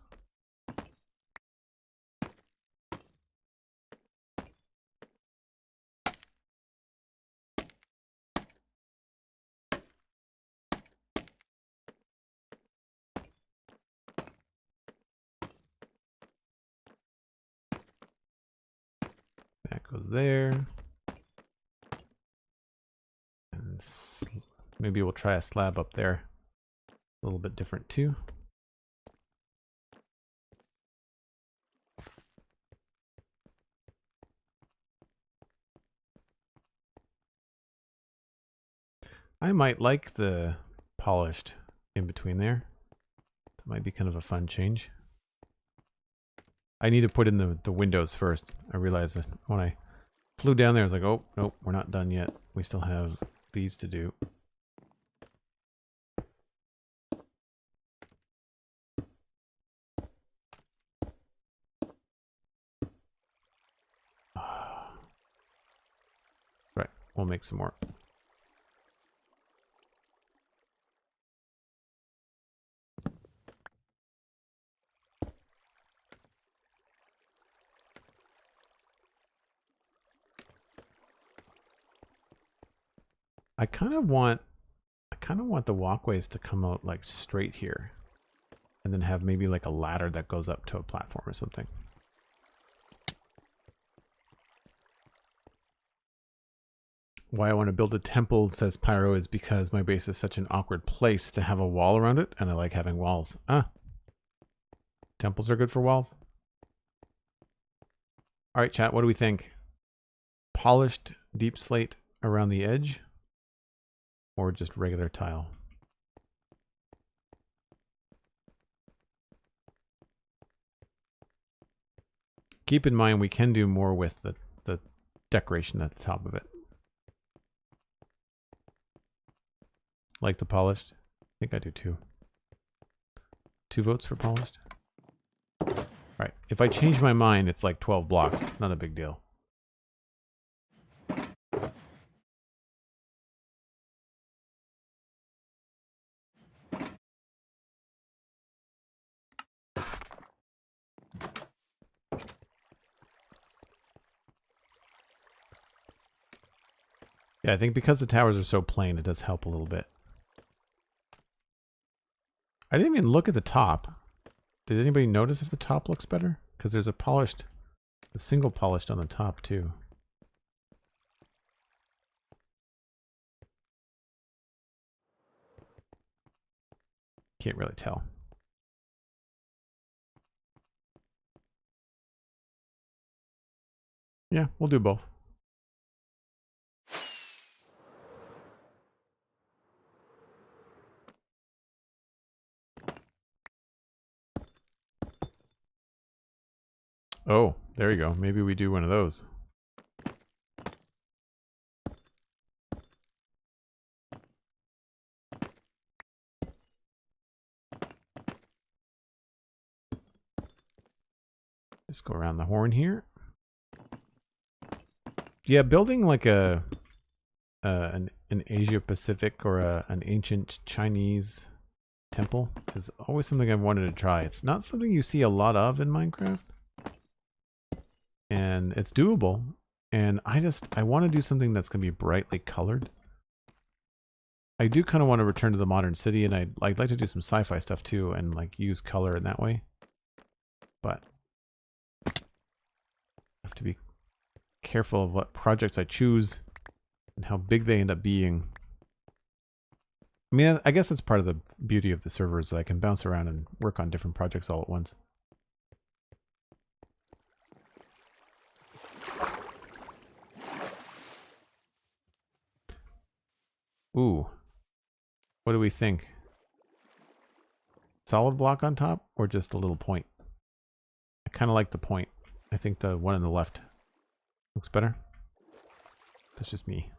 That goes there. And maybe we'll try a slab up there. A little bit different too. I might like the polished in between there. That might be kind of a fun change. I need to put in the windows first. I realized that when I flew down there, I was like, oh, nope, we're not done yet. We still have these to do. Right, we'll make some more. I kind of want the walkways to come out like straight here, and then have maybe like a ladder that goes up to a platform or something. Why I want to build a temple, says Pyro, is because my base is such an awkward place to have a wall around it, and I like having walls. Temples are good for walls. All right, chat, what do we think? Polished deep slate around the edge, or just regular tile? Keep in mind we can do more with the decoration at the top of it. Like the polished? I think I do too. 2 votes for polished. Alright, if I change my mind, it's like 12 blocks. It's not a big deal. Yeah, I think because the towers are so plain, it does help a little bit. I didn't even look at the top. Did anybody notice if the top looks better? Because there's a single polished on the top too. Can't really tell. Yeah, we'll do both. Oh, there you go. Maybe we do one of those. Just go around the horn here. Yeah, building like an Asia Pacific or an ancient Chinese temple is always something I've wanted to try. It's not something you see a lot of in Minecraft. And it's doable. And I want to do something that's going to be brightly colored. I do kind of want to return to the modern city, and I'd like to do some sci-fi stuff too, and like use color in that way. But I have to be careful of what projects I choose and how big they end up being. I mean, I guess that's part of the beauty of the server is that I can bounce around and work on different projects all at once. Ooh. What do we think? Solid block on top or just a little point? I kind of like the point. I think the one on the left looks better. That's just me.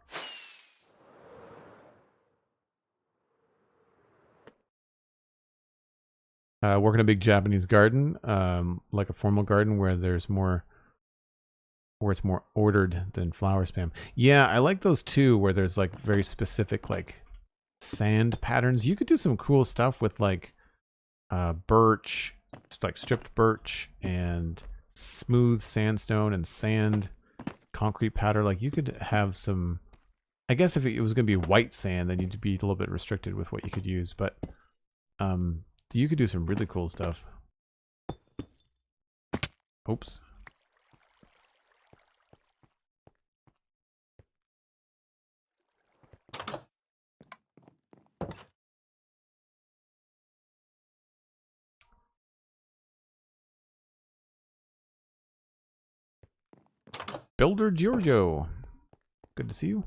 Working a big Japanese garden, like a formal garden where there's more, where it's more ordered than flower spam. Yeah, I like those too, where there's like very specific like sand patterns. You could do some cool stuff with like birch, like stripped birch and smooth sandstone and sand concrete pattern. Like you could have some, I guess if it was going to be white sand, then you'd be a little bit restricted with what you could use, but you could do some really cool stuff. Oops. Builder Giorgio. Good to see you.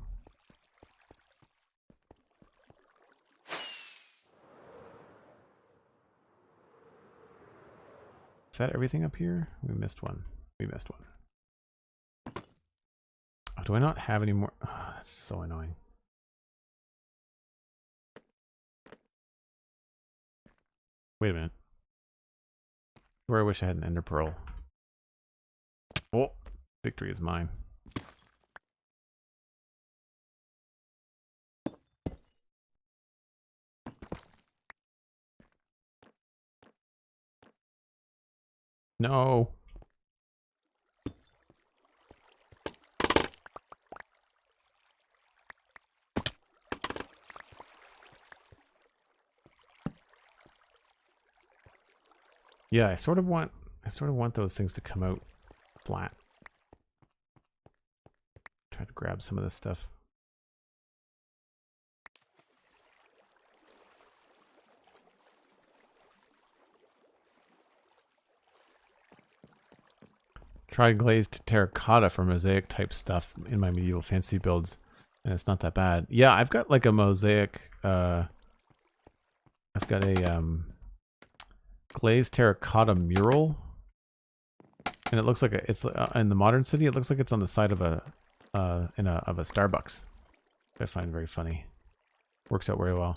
Is that everything up here? We missed one. We missed one. Oh, do I not have any more? Oh, that's so annoying. Wait a minute. Where I wish I had an ender pearl. Oh, victory is mine. No. Yeah, I sort of want those things to come out flat. Try to grab some of this stuff. tried glazed terracotta for mosaic type stuff in my medieval fantasy builds, and it's not that bad. Yeah, I've got like a mosaic. I've got a glazed terracotta mural, and it looks like it's in the modern city. It looks like it's on the side of a Starbucks. Which I find very funny. Works out very well.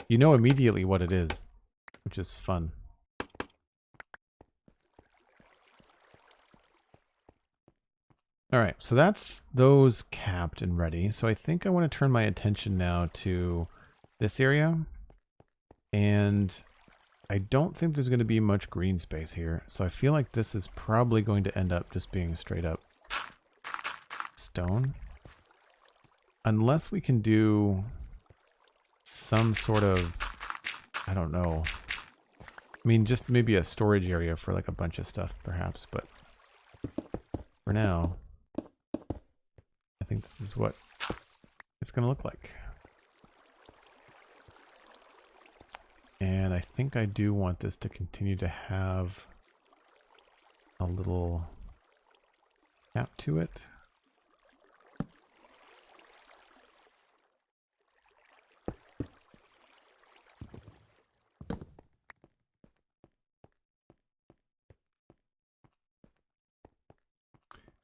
You know immediately what it is, which is fun. All right, so that's those capped and ready. So I think I want to turn my attention now to this area. And I don't think there's going to be much green space here. So I feel like this is probably going to end up just being straight up stone. Unless we can do some sort of, I don't know. I mean, just maybe a storage area for like a bunch of stuff, perhaps. But for now, I think this is what it's going to look like. And I think I do want this to continue to have a little cap to it.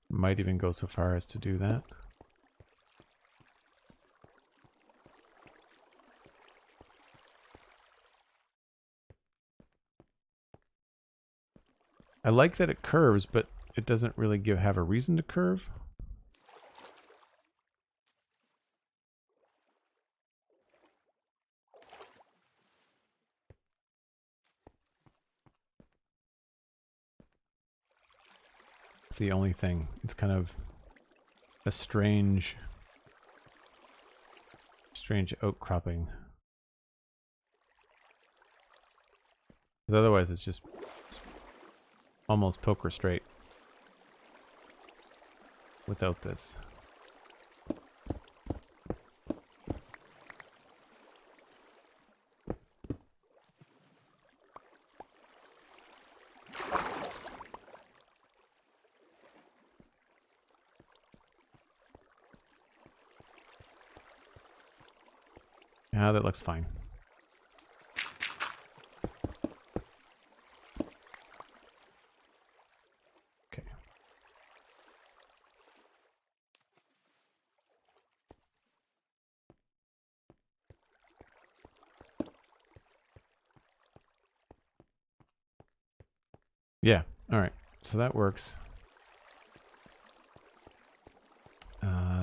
Might even go so far as to do that. I like that it curves, but it doesn't really have a reason to curve. It's the only thing. It's kind of a strange outcropping. Because otherwise it's just almost poker straight without this. Yeah, that looks fine. Okay. Yeah, all right. So that works.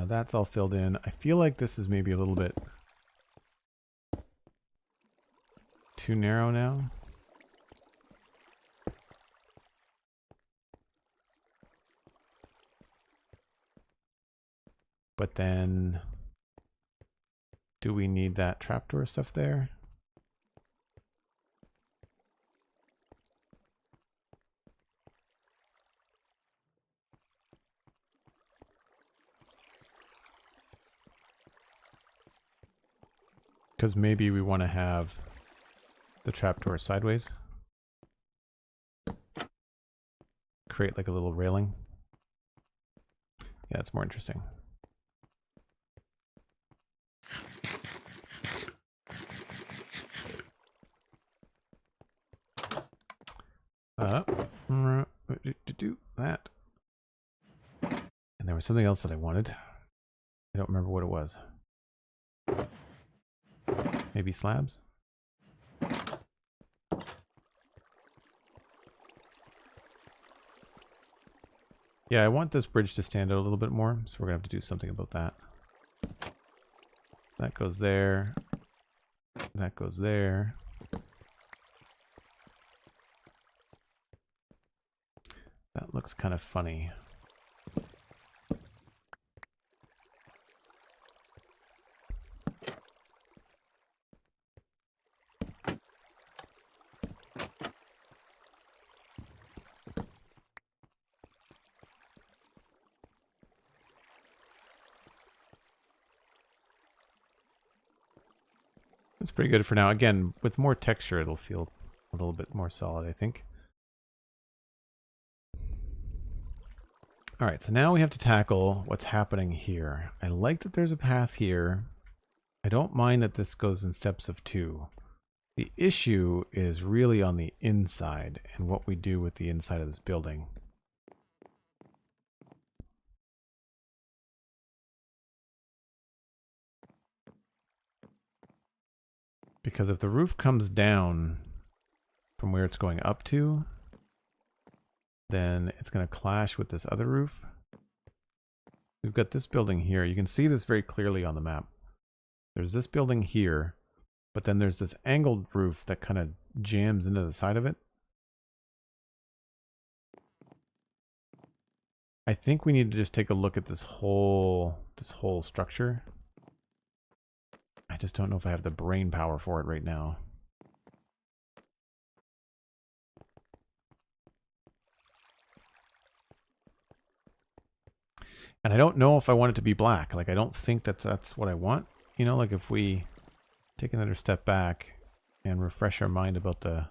That's all filled in. I feel like this is maybe a little bit too narrow now. But then, do we need that trapdoor stuff there? Because maybe we want to have the trapdoor sideways. Create like a little railing. Yeah, it's more interesting. Do that. And there was something else that I wanted. I don't remember what it was. Maybe slabs? Yeah, I want this bridge to stand out a little bit more, so we're gonna have to do something about that. That goes there. That goes there. That looks kind of funny. It's pretty good for now. Again, with more texture, it'll feel a little bit more solid, I think. All right, so now we have to tackle what's happening here. I like that there's a path here. I don't mind that this goes in steps of 2. The issue is really on the inside and what we do with the inside of this building. Because if the roof comes down from where it's going up to, then it's going to clash with this other roof. We've got this building here. You can see this very clearly on the map. There's this building here, but then there's this angled roof that kind of jams into the side of it. I think we need to just take a look at this whole structure. I just don't know if I have the brain power for it right now. And I don't know if I want it to be black. Like, I don't think that's what I want. You know, like if we take another step back and refresh our mind about the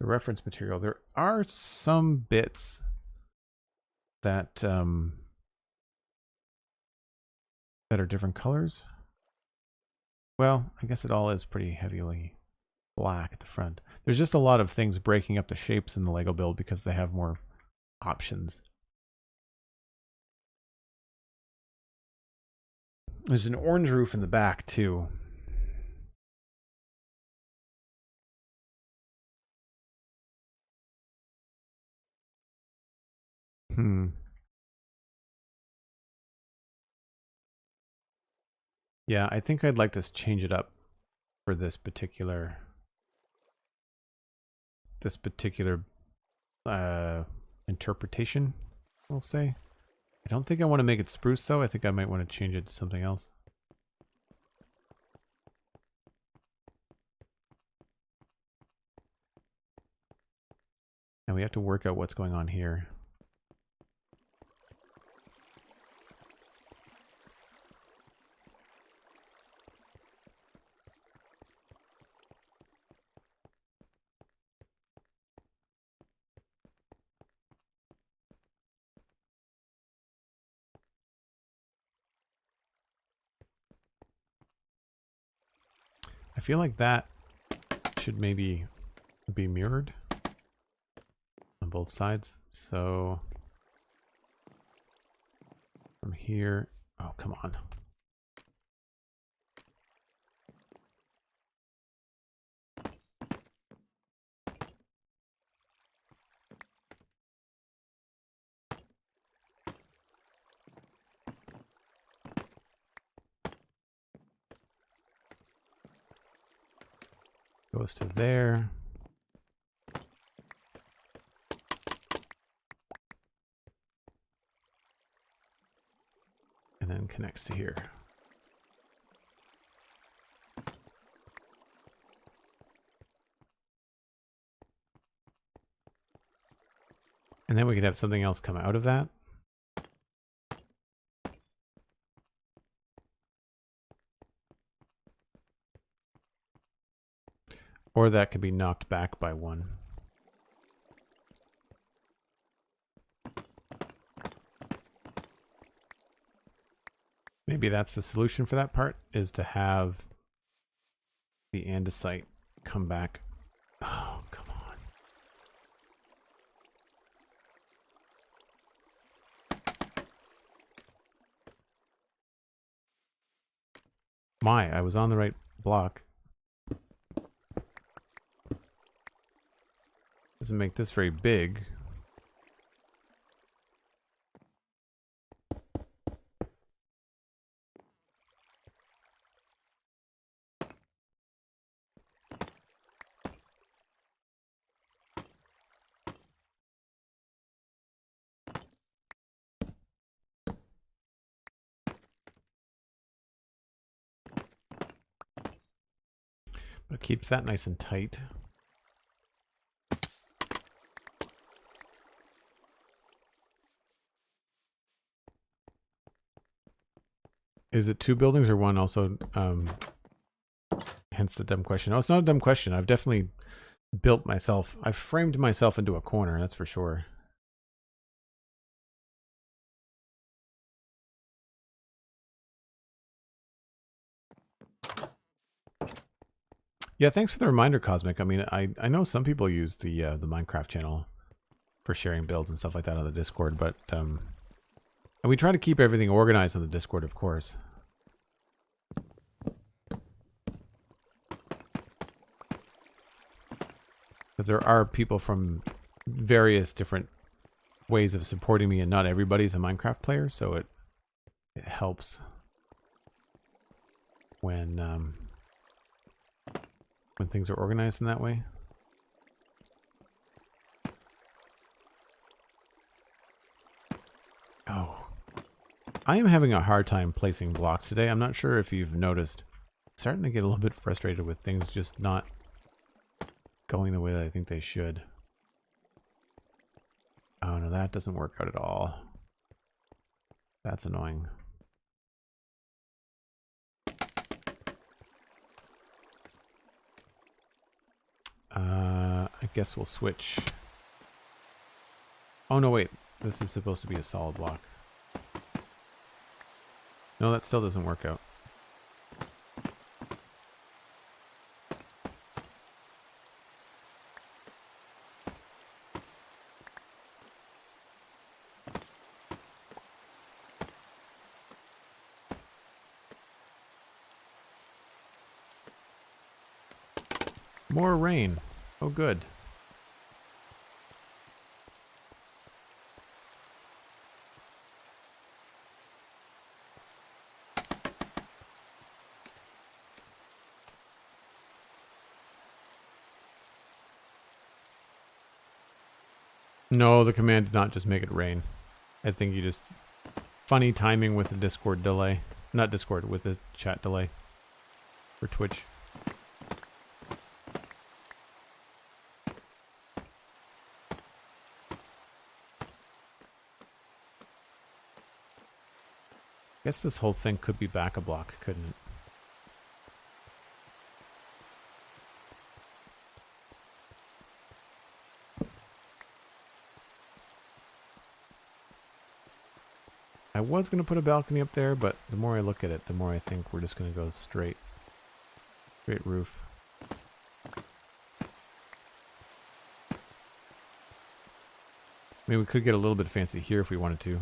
reference material, there are some bits that that are different colors. Well, I guess it all is pretty heavily black at the front. There's just a lot of things breaking up the shapes in the Lego build because they have more options. There's an orange roof in the back too. Yeah, I think I'd like to change it up for this particular interpretation, we'll say. I don't think I want to make it spruce though. I think I might want to change it to something else. And we have to work out what's going on here. I feel like that should maybe be mirrored on both sides. So from here, oh, come on. Goes to there. And then connects to here. And then we could have something else come out of that. Or that could be knocked back by one. Maybe that's the solution for that part, is to have the andesite come back. Oh, come on. I was on the right block. Doesn't make this very big. But it keeps that nice and tight. Is it 2 buildings or 1 also? Hence the dumb question. Oh, it's not a dumb question. I've definitely built myself. I've framed myself into a corner, that's for sure. Yeah, thanks for the reminder, Cosmic. I mean, I know some people use the Minecraft channel for sharing builds and stuff like that on the Discord, but and we try to keep everything organized on the Discord, of course. Because there are people from various different ways of supporting me, and not everybody's a Minecraft player, so it helps when things are organized in that way. Oh, I am having a hard time placing blocks today. I'm not sure if you've noticed. I'm starting to get a little bit frustrated with things just not going the way that I think they should. Oh no, that doesn't work out at all. That's annoying. I guess we'll switch. Oh no, wait. This is supposed to be a solid block. No, that still doesn't work out. More rain. Oh, good. No, the command did not just make it rain. I think you just... Funny timing with the Discord delay. Not Discord, with the chat delay. For Twitch. I guess this whole thing could be back a block, couldn't it? I was going to put a balcony up there, but the more I look at it, the more I think we're just going to go straight roof. I mean, we could get a little bit fancy here if we wanted to.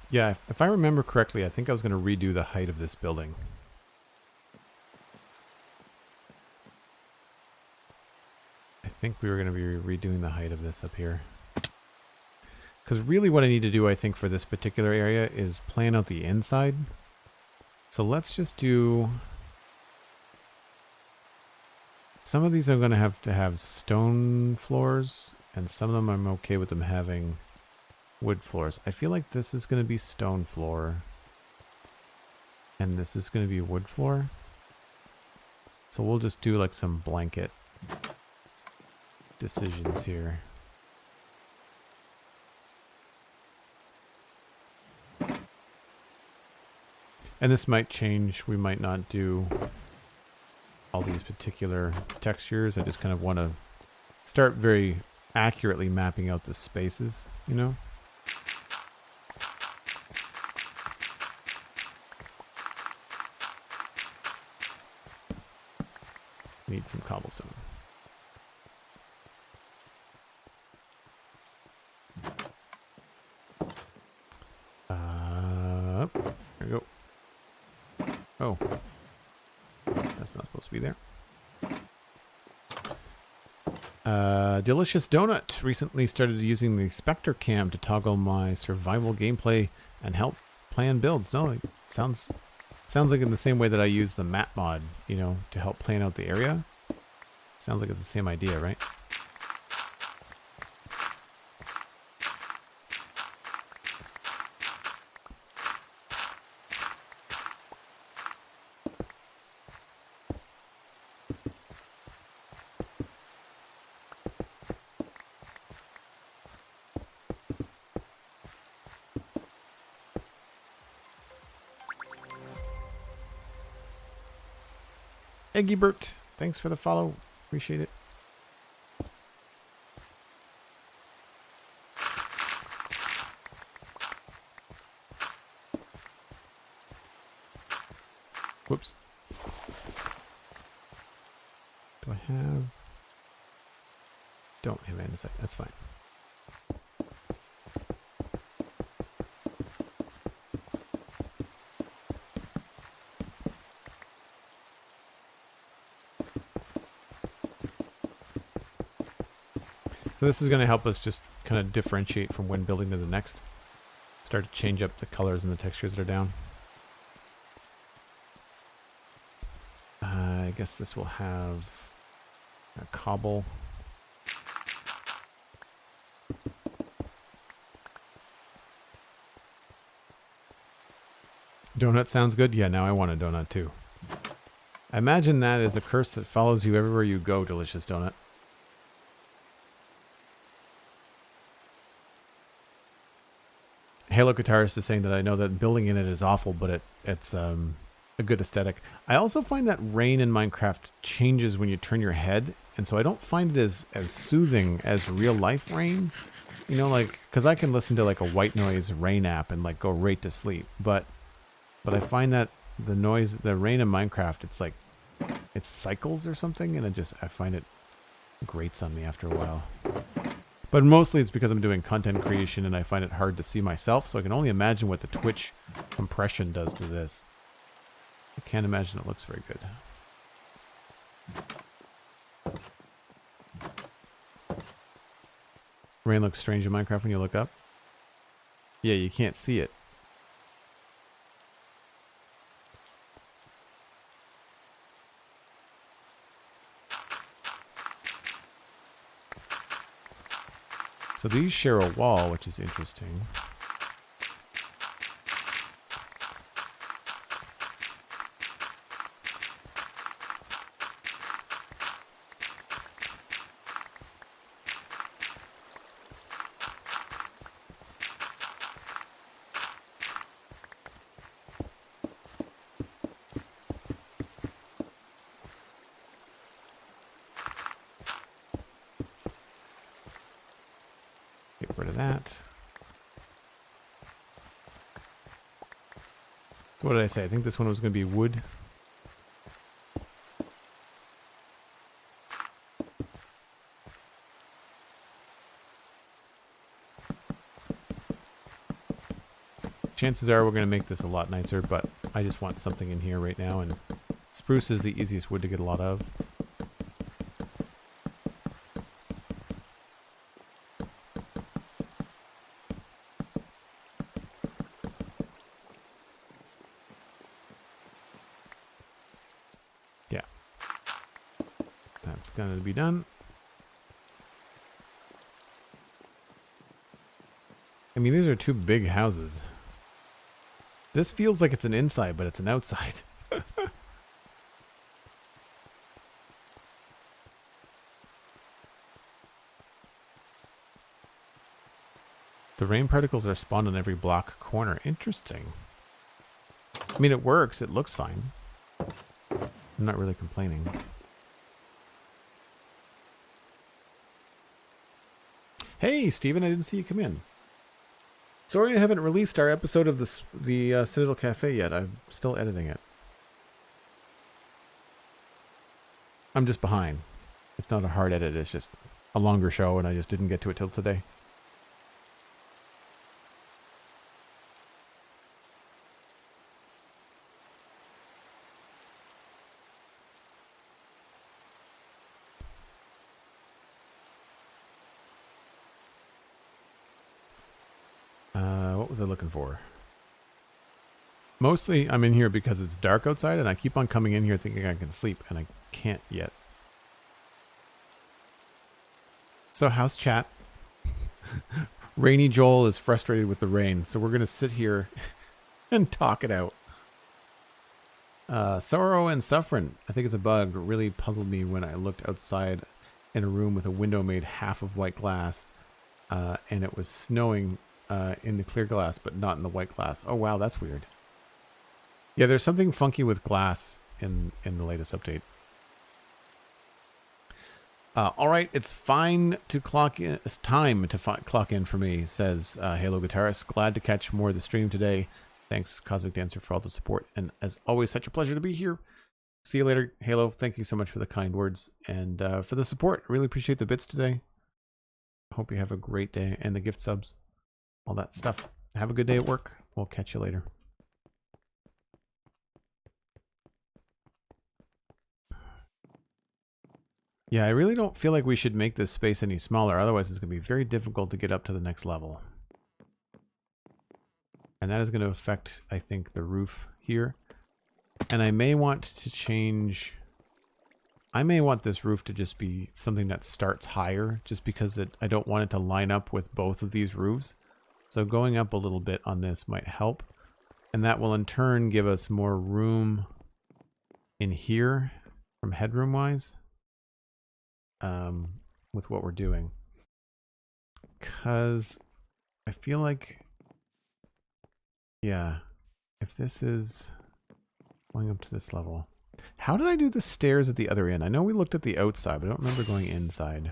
Yeah, if I remember correctly, I think I was going to redo the height of this building. I think we were going to be redoing the height of this up here. Because really what I need to do, I think, for this particular area is plan out the inside. So let's just do... Some of these I'm going to have stone floors, and some of them I'm okay with them having... wood floors. I feel like this is going to be stone floor. And this is going to be wood floor. So we'll just do like some blanket decisions here. And this might change. We might not do all these particular textures. I just kind of want to start very accurately mapping out the spaces, you know? Need some cobblestone. There we go. Oh. That's not supposed to be there. Delicious Donut recently started using the Spectre Cam to toggle my survival gameplay and help plan builds. No, it sounds like in the same way that I use the map mod, you know, to help plan out the area. Sounds like it's the same idea, right? Eggy Bert, thanks for the follow. Appreciate it. Whoops. Do I have... Don't have andesite. That's fine. So this is going to help us just kind of differentiate from one building to the next. Start to change up the colors and the textures that are down. I guess this will have a cobble. Donut sounds good? Yeah, now I want a donut too. I imagine that is a curse that follows you everywhere you go, Delicious Donut. Halo Guitarist is saying that I know that building in it is awful, but it's a good aesthetic. I also find that rain in Minecraft changes when you turn your head, and so I don't find it as soothing as real life rain. You know, like, because I can listen to like a white noise rain app and like go right to sleep, but I find that the rain in Minecraft, it's like it cycles or something, and I find it grates on me after a while. But mostly it's because I'm doing content creation and I find it hard to see myself, so I can only imagine what the Twitch compression does to this. I can't imagine it looks very good. Rain looks strange in Minecraft when you look up. Yeah, you can't see it. So these share a wall, which is interesting. That. What did I say? I think this one was going to be wood. Chances are we're going to make this a lot nicer, but I just want something in here right now, and spruce is the easiest wood to get a lot of. Going to be done. I mean, these are two big houses. This feels like it's an inside, but it's an outside. The rain particles are spawned on every block corner. Interesting. I mean, it works. It looks fine. I'm not really complaining. Hey, Steven, I didn't see you come in. Sorry I haven't released our episode of the Citadel Cafe yet. I'm still editing it. I'm just behind. It's not a hard edit. It's just a longer show, and I just didn't get to it till today. What was I looking for? Mostly I'm in here because it's dark outside, and I keep on coming in here thinking I can sleep, and I can't yet. So how's chat? Rainy Joel is frustrated with the rain, so we're going to sit here and talk it out. Sorrow and Suffering, I think it's a bug, really puzzled me when I looked outside in a room with a window made half of white glass, and it was snowing in the clear glass, but not in the white glass. Oh wow, that's weird. Yeah, there's something funky with glass in the latest update. All right, it's fine to clock in. It's time to clock in for me, says Halo Guitarist. Glad to catch more of the stream today. Thanks, Cosmic Dancer, for all the support. And as always, such a pleasure to be here. See you later, Halo. Thank you so much for the kind words and for the support. I really appreciate the bits today. Hope you have a great day and the gift subs, all that stuff. Have a good day at work. We'll catch you later. Yeah, I really don't feel like we should make this space any smaller. Otherwise, it's going to be very difficult to get up to the next level. And that is going to affect, I think, the roof here. And I may want to change... I may want this roof to just be something that starts higher, just because I don't want it to line up with both of these roofs. So going up a little bit on this might help. And that will in turn give us more room in here from headroom-wise. With what we're doing, because I feel like, yeah, if this is going up to this level, how did I do the stairs at the other end? I know we looked at the outside, but I don't remember going inside.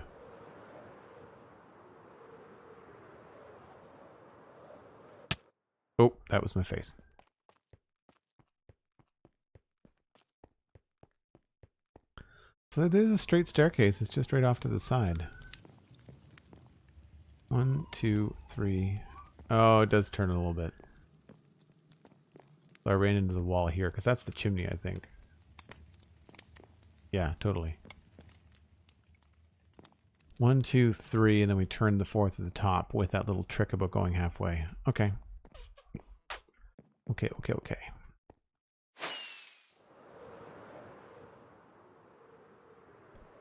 Oh, that was my face. So there's a straight staircase. It's just right off to the side. 1, 2, 3. Oh, it does turn a little bit. So I ran into the wall here, because that's the chimney, I think. Yeah, totally. 1, 2, 3, and then we turn the 4th at the top with that little trick about going halfway. Okay. Okay.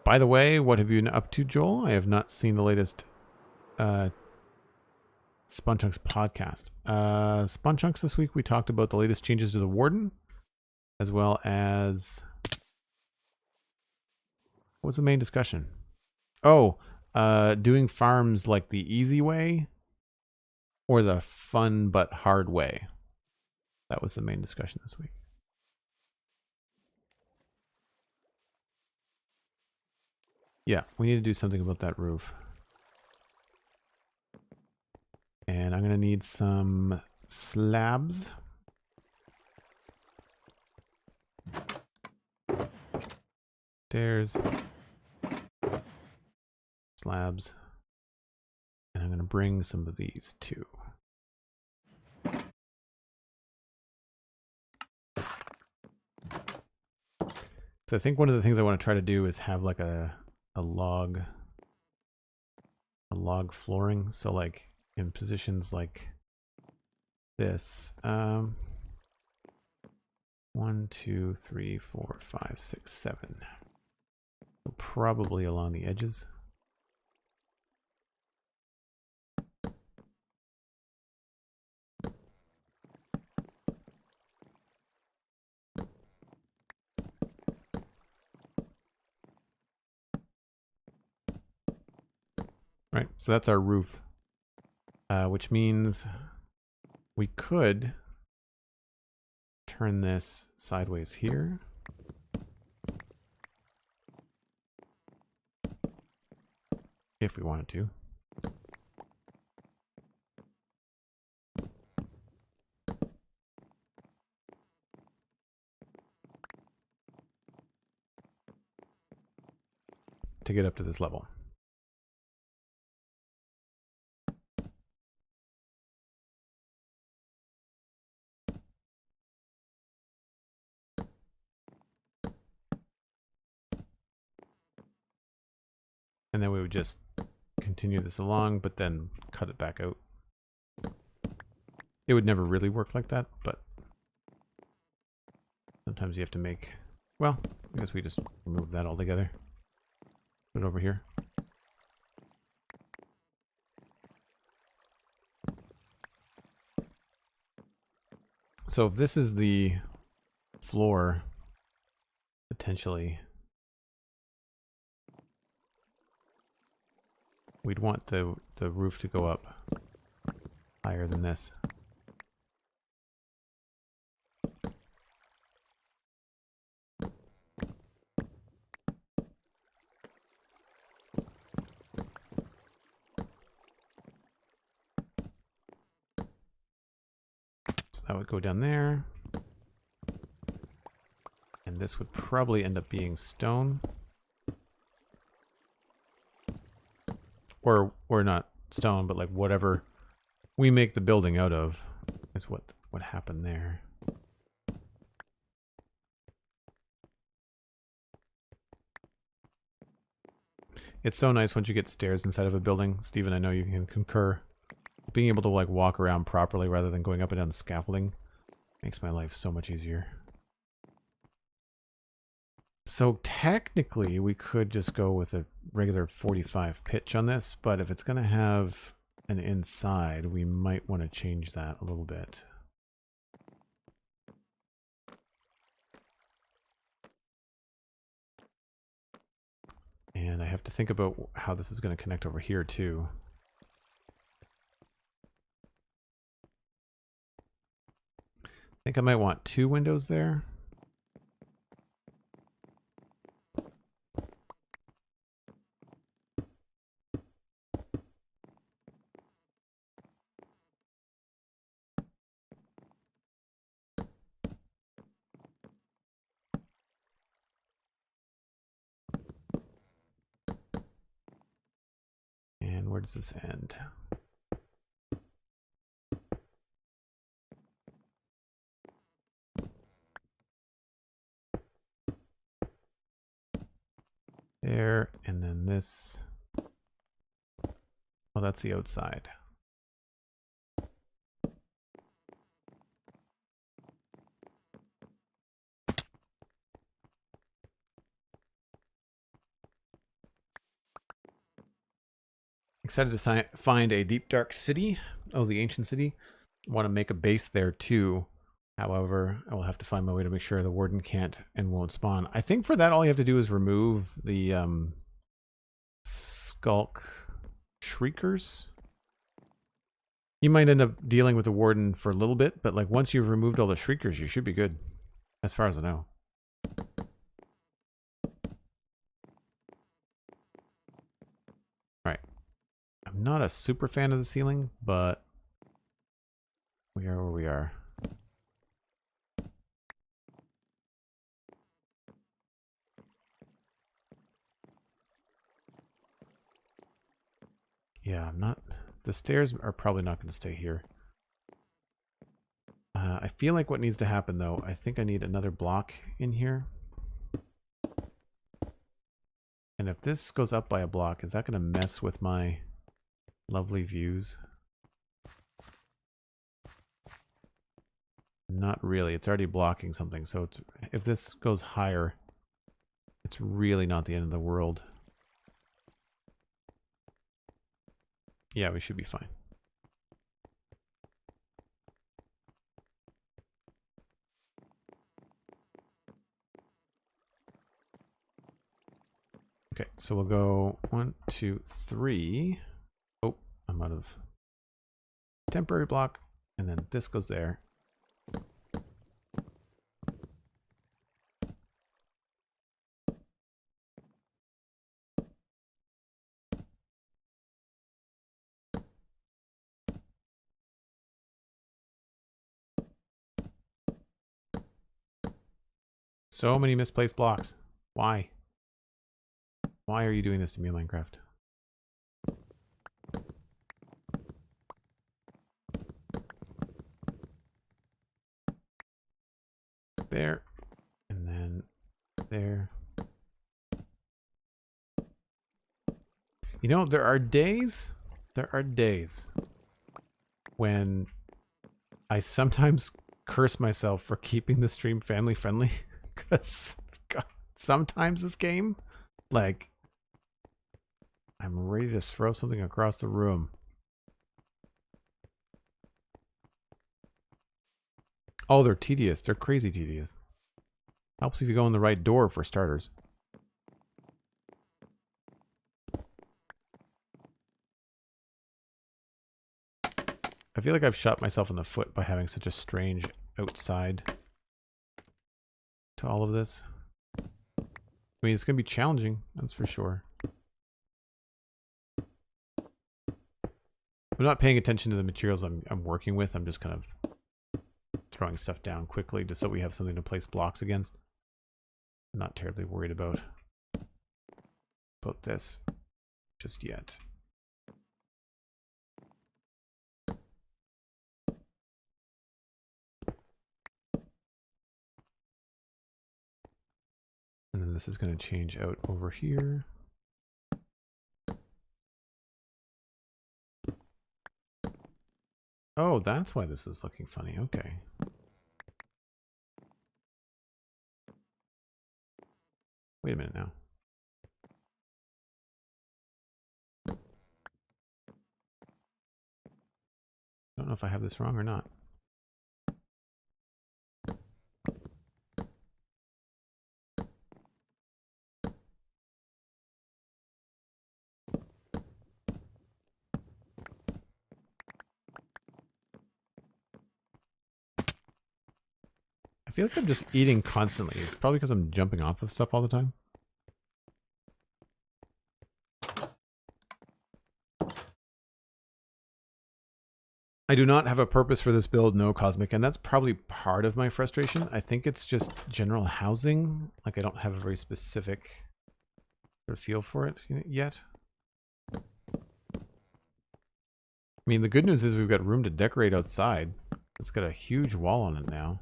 By the way, what have you been up to, Joel? I have not seen the latest Spunchunks podcast. Spunchunks this week, we talked about the latest changes to the Warden, as well as... What was the main discussion? Oh, doing farms like the easy way or the fun but hard way. That was the main discussion this week. Yeah, we need to do something about that roof. And I'm going to need some slabs. Stairs. Slabs. And I'm going to bring some of these too. So I think one of the things I want to try to do is have like a log flooring. So like in positions like this, 1, 2, 3, 4, 5, 6, 7. So probably along the edges. Right, so that's our roof, which means we could turn this sideways here. If we wanted to. To get up to this level. And then we would just continue this along, but then cut it back out. It would never really work like that, but sometimes you have to make... Well, I guess we just remove that altogether. Put it over here. So if this is the floor, potentially... We'd want the roof to go up higher than this. that would go down there. And this would probably end up being stone. Or not stone, but like whatever we make the building out of is what happened there. It's so nice once you get stairs inside of a building. Steven, I know you can concur. Being able to like walk around properly rather than going up and down the scaffolding makes my life so much easier. So technically we could just go with a regular 45 pitch on this, but if it's going to have an inside, we might want to change that a little bit. And I have to think about how this is going to connect over here too. I think I might want 2 windows there. And where does this end? There, and then this. Oh, that's the outside. Excited to find a deep dark city. Oh, the ancient city. I want to make a base there too. However, I will have to find my way to make sure the warden can't and won't spawn. I think for that, all you have to do is remove the skulk shriekers. You might end up dealing with the warden for a little bit, but like once you've removed all the shriekers, you should be good, as far as I know. Right. I'm not a super fan of the ceiling, but we are where we are. Yeah, I'm not... The stairs are probably not going to stay here. I feel like what needs to happen, though, I think I need another block in here. And if this goes up by a block, is that going to mess with my lovely views? Not really. It's already blocking something. So if this goes higher, it's really not the end of the world. Yeah, we should be fine. Okay, so we'll go 1, 2, 3. Oh, I'm out of temporary block. And then this goes there. So many misplaced blocks. Why? Why are you doing this to me, Minecraft? There. And then there. You know, there are days when I sometimes curse myself for keeping the stream family friendly. Because sometimes this game, like, I'm ready to throw something across the room. Oh, they're tedious. They're crazy tedious. Helps if you go in the right door, for starters. I feel like I've shot myself in the foot by having such a strange outside to all of this. I mean, it's going to be challenging, that's for sure. I'm not paying attention to the materials I'm working with. I'm just kind of throwing stuff down quickly just so we have something to place blocks against. Not terribly worried about this just yet. And then this is going to change out over here. Oh, that's why this is looking funny. Okay. Wait a minute now. I don't know if I have this wrong or not. I feel like I'm just eating constantly. It's probably because I'm jumping off of stuff all the time. I do not have a purpose for this build, no Cosmic, and that's probably part of my frustration. I think it's just general housing. Like I don't have a very specific sort of feel for it yet. I mean, the good news is we've got room to decorate outside. It's got a huge wall on it now.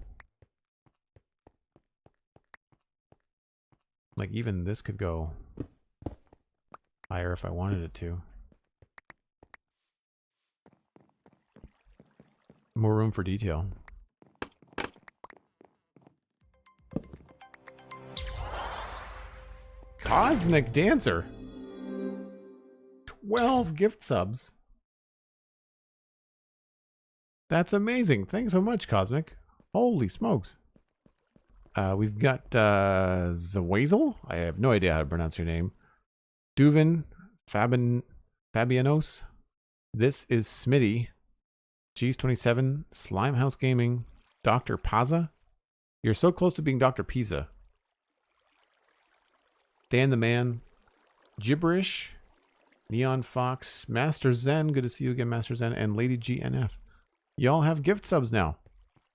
Like even this could go higher if I wanted it to. More room for detail. Cosmic Dancer. 12 gift subs. That's amazing. Thanks so much, Cosmic. Holy smokes. We've got Zawazel. I have no idea how to pronounce your name. Duvin, Fabianos. This is Smitty. G's27, Slimehouse Gaming, Dr. Paza. You're so close to being Dr. Pizza. Dan the Man, Gibberish, Neon Fox, Master Zen. Good to see you again, Master Zen, and Lady GNF. Y'all have gift subs now.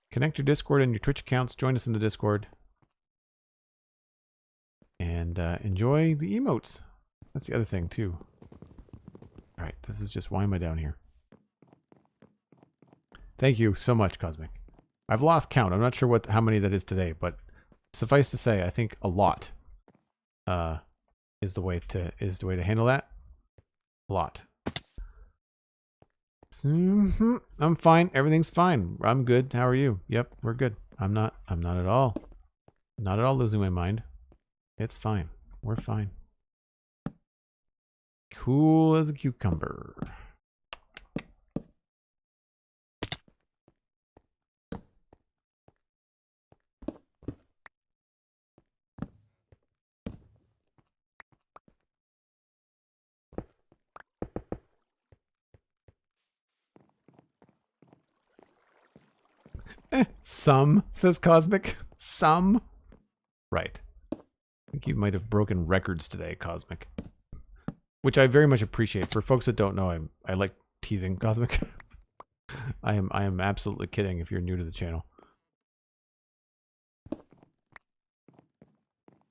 Connect your Discord and your Twitch accounts. Join us in the Discord. And enjoy the emotes. That's the other thing, too. All right, this is just, why am I down here? Thank you so much, Cosmic. I've lost count. I'm not sure how many that is today, but suffice to say, I think a lot is the way to handle that. A lot. I'm fine. Everything's fine. I'm good. How are you? Yep, we're good. I'm not at all losing my mind. It's fine. We're fine. Cool as a cucumber. Some, says Cosmic. Some. Right. I think you might have broken records today, Cosmic. Which I very much appreciate. For folks that don't know, I like teasing Cosmic. I am absolutely kidding if you're new to the channel.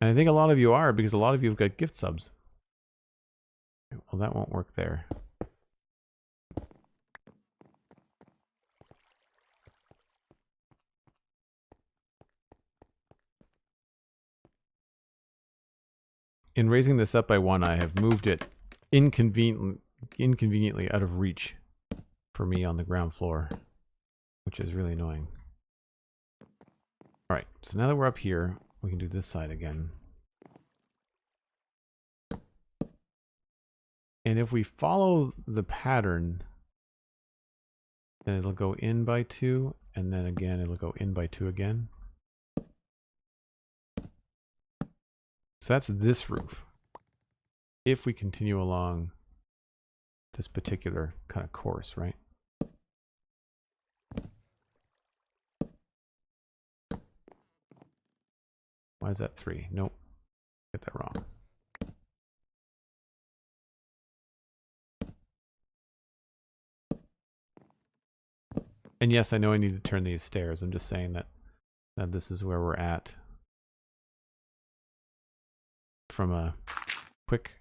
And I think a lot of you are, because a lot of you have got gift subs. Well, that won't work there. In raising this up by one, I have moved it inconveniently out of reach for me on the ground floor, which is really annoying. All right, so now that we're up here, we can do this side again. And if we follow the pattern, then it'll go in by 2, and then again, it'll go in by 2 again. So that's this roof. If we continue along this particular kind of course, right? Why is that 3? Nope. Get that wrong. And yes, I know I need to turn these stairs. I'm just saying that this is where we're at from a quick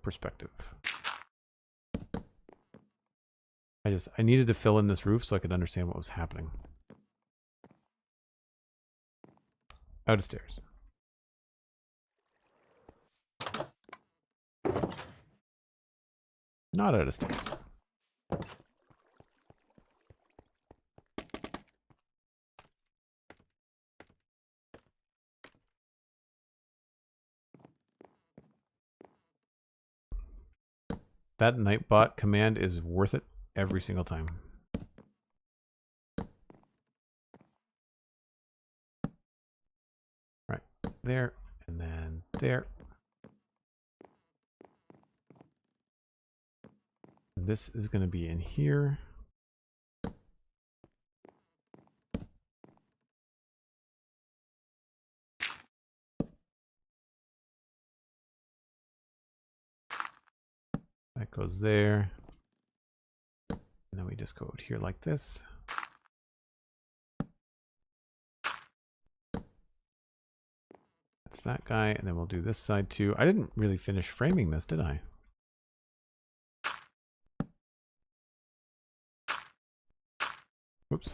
perspective. I needed to fill in this roof so I could understand what was happening. Out of stairs. Not out of stairs. That Nightbot command is worth it every single time. Right there, and then there. This is going to be in here. That goes there. And then we just go out here like this. That's that guy. And then we'll do this side too. I didn't really finish framing this, did I? Whoops.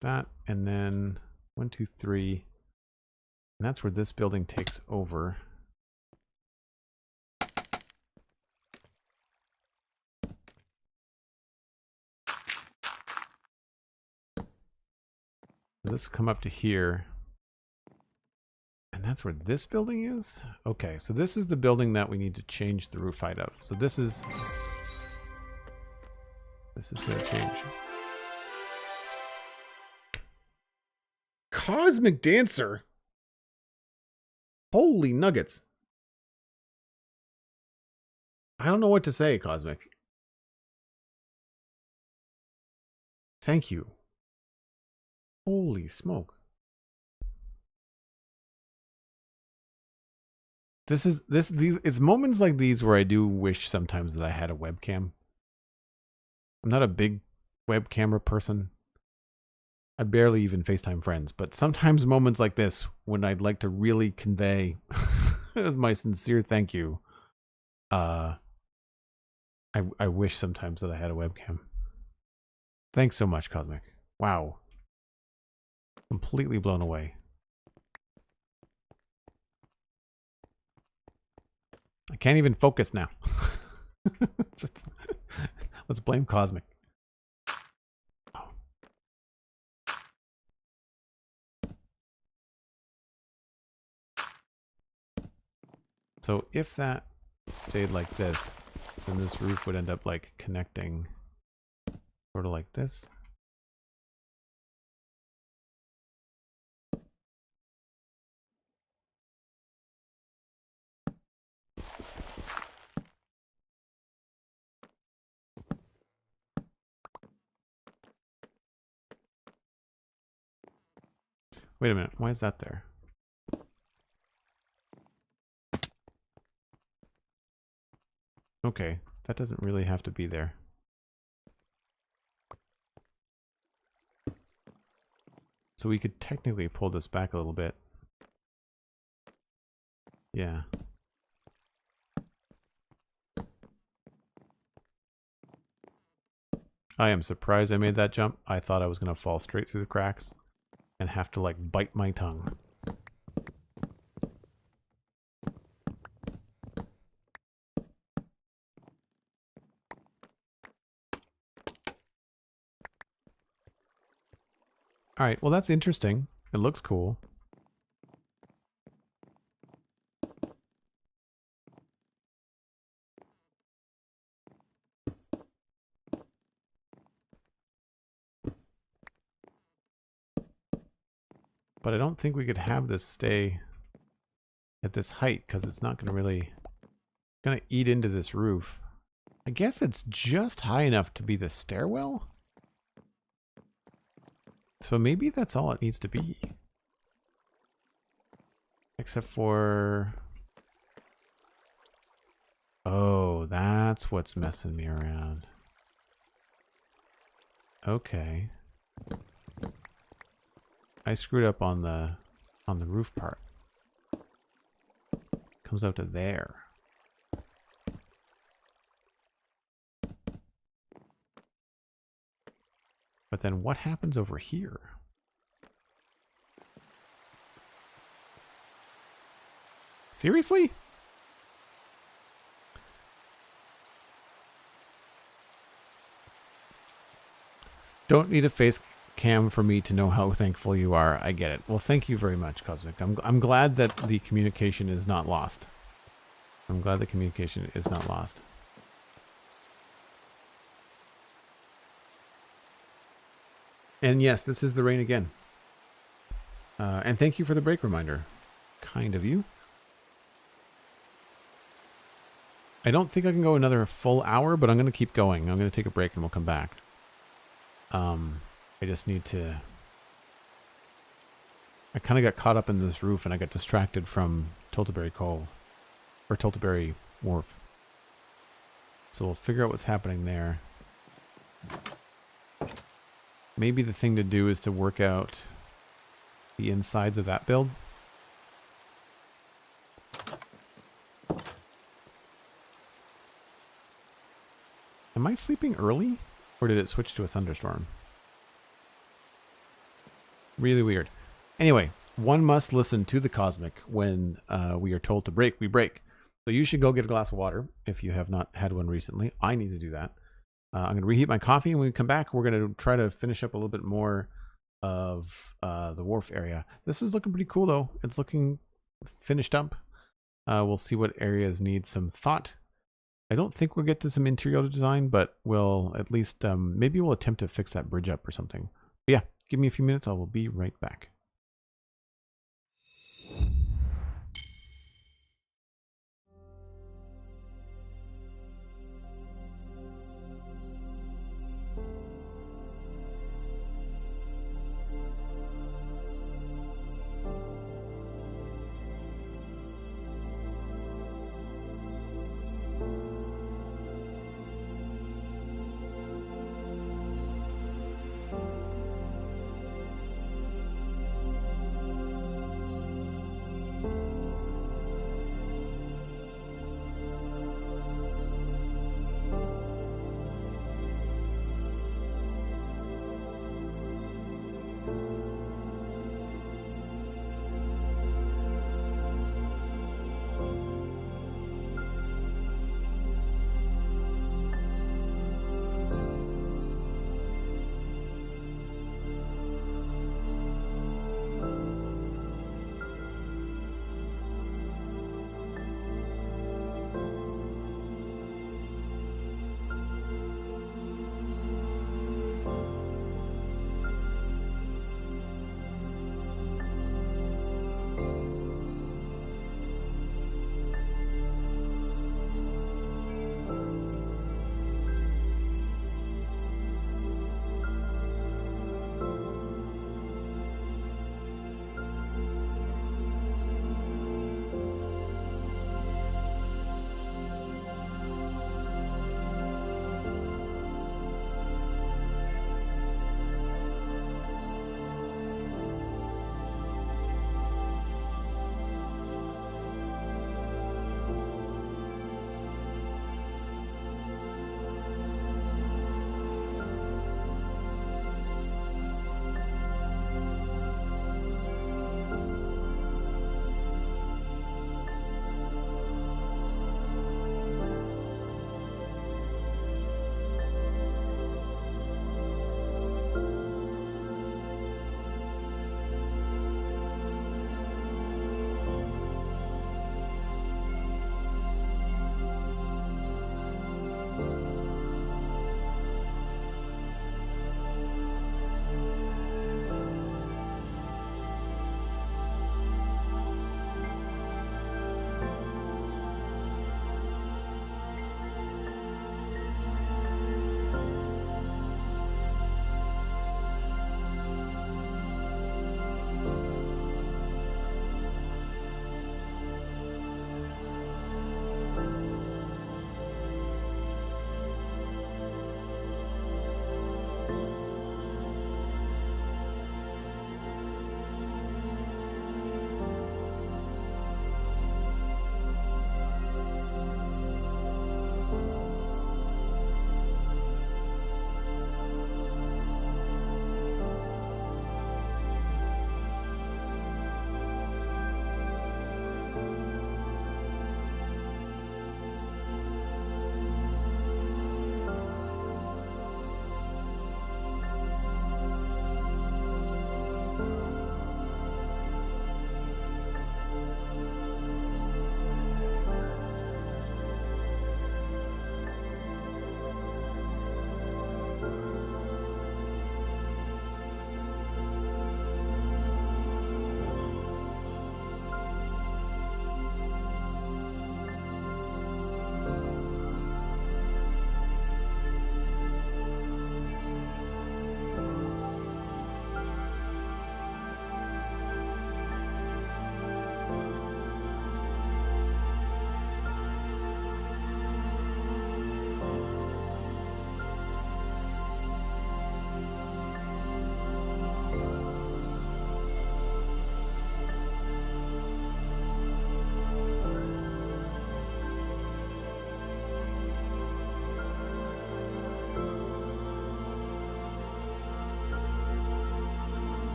That, and then 1, 2, 3. And that's where this building takes over. So this come up to here. And that's where this building is? Okay, so this is the building that we need to change the roof height of. So this is going to change. Cosmic Dancer. Holy nuggets. I don't know what to say, Cosmic. Thank you. Holy smoke. It's moments like these where I do wish sometimes that I had a webcam. I'm not a big web camera person. I barely even FaceTime friends, but sometimes moments like this when I'd like to really convey as my sincere thank you. I wish sometimes that I had a webcam. Thanks so much, Cosmic. Wow. Completely blown away. I can't even focus now. Let's blame Cosmic. So if that stayed like this, then this roof would end up like connecting sort of like this. Wait a minute, why is that there? Okay, that doesn't really have to be there. So we could technically pull this back a little bit. Yeah. I am surprised I made that jump. I thought I was going to fall straight through the cracks and have to like bite my tongue. All right, well, that's interesting. It looks cool. But I don't think we could have this stay at this height because it's not going to really eat into this roof. I guess it's just high enough to be the stairwell. So maybe that's all it needs to be. Except for... Oh, that's what's messing me around. Okay. I screwed up on the roof part. Comes out to there. But then what happens over here? Seriously? Don't need a face cam for me to know how thankful you are. I get it. Well, thank you very much, Cosmic. I'm glad that the communication is not lost. I'm glad the communication is not lost. And yes, this is the rain again. And thank you for the break reminder. Kind of you. I don't think I can go another full hour, but I'm going to keep going. I'm going to take a break and we'll come back. I just need to... I kind of got caught up in this roof and I got distracted from Toltobury Cove. Or Toltobury Wharf. So we'll figure out what's happening there. Maybe the thing to do is to work out the insides of that build. Am I sleeping early? Or did it switch to a thunderstorm? Really weird. Anyway, one must listen to the Cosmic when we are told to break, we break. So you should go get a glass of water if you have not had one recently. I need to do that. I'm going to reheat my coffee, and when we come back, we're going to try to finish up a little bit more of the wharf area. This is looking pretty cool, though. It's looking finished up. We'll see what areas need some thought. I don't think we'll get to some interior design, but we'll at least, maybe we'll attempt to fix that bridge up or something. But yeah, give me a few minutes. I will be right back.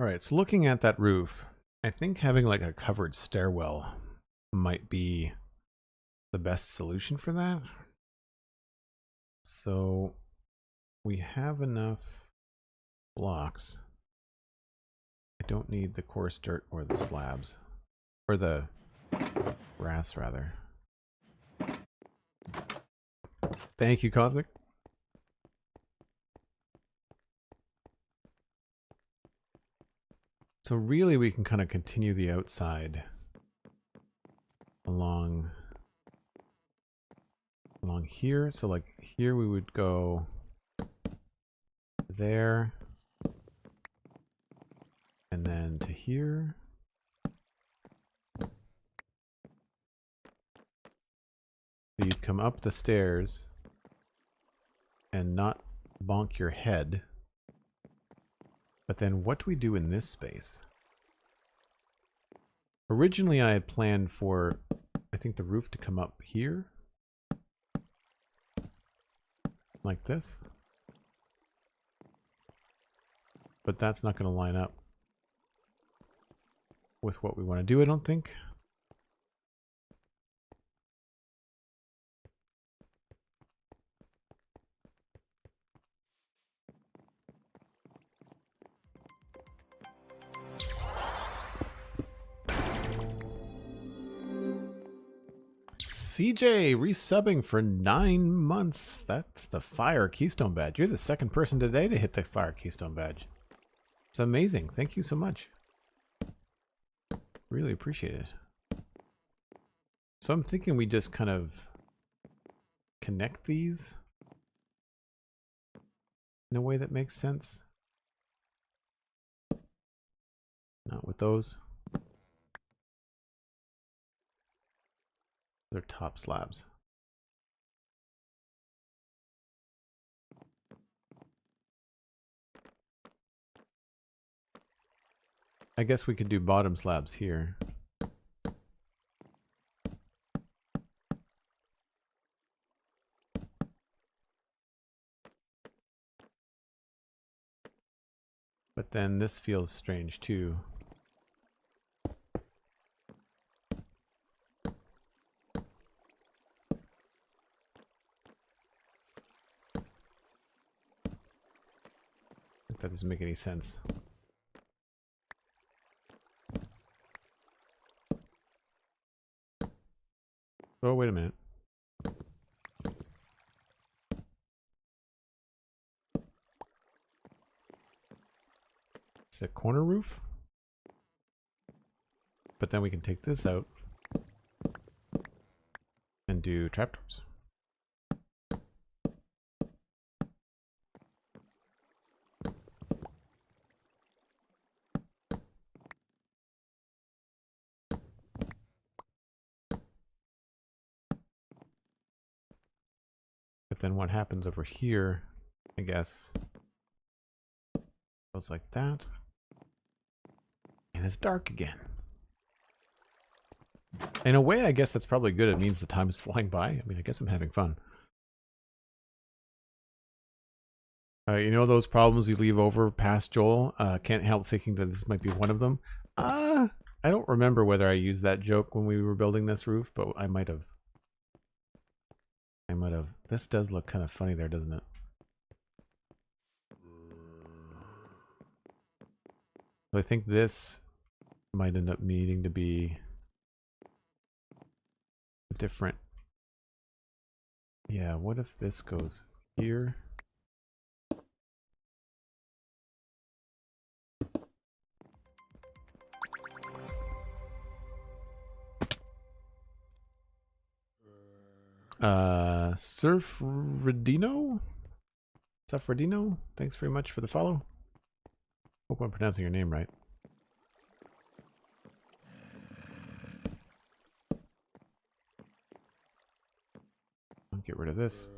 All right, so looking at that roof, I think having like a covered stairwell might be the best solution for that. So we have enough blocks. I don't need the coarse dirt or the slabs. Or the brass, rather. Thank you, Cosmic. So really we can kind of continue the outside along here. So like here we would go there and then to here. So you'd come up the stairs and not bonk your head. But then what do we do in this space? Originally I had planned for, I think, the roof to come up here. Like this. But that's not going to line up with what we want to do, I don't think. CJ resubbing for 9 months. That's the Fire Keystone badge. You're the second person today to hit the Fire Keystone badge. It's amazing. Thank you so much. Really appreciate it. So I'm thinking we just kind of connect these in a way that makes sense. Not with those. They're top slabs. I guess we could do bottom slabs here. But then this feels strange too. That doesn't make any sense. Oh, wait a minute. It's a corner roof. But then we can take this out and do trapdoors. But then what happens over here, I guess, goes like that. And it's dark again. In a way, I guess that's probably good. It means the time is flying by. I mean, I guess I'm having fun. You know those problems you leave over past Joel? Can't help thinking that this might be one of them. I don't remember whether I used that joke when we were building this roof, but I might have. This does look kind of funny there, doesn't it? So I think this might end up needing to be different. Yeah, what if this goes here? Surfredino? Thanks very much for the follow. Hope I'm pronouncing your name right. I'll get rid of this.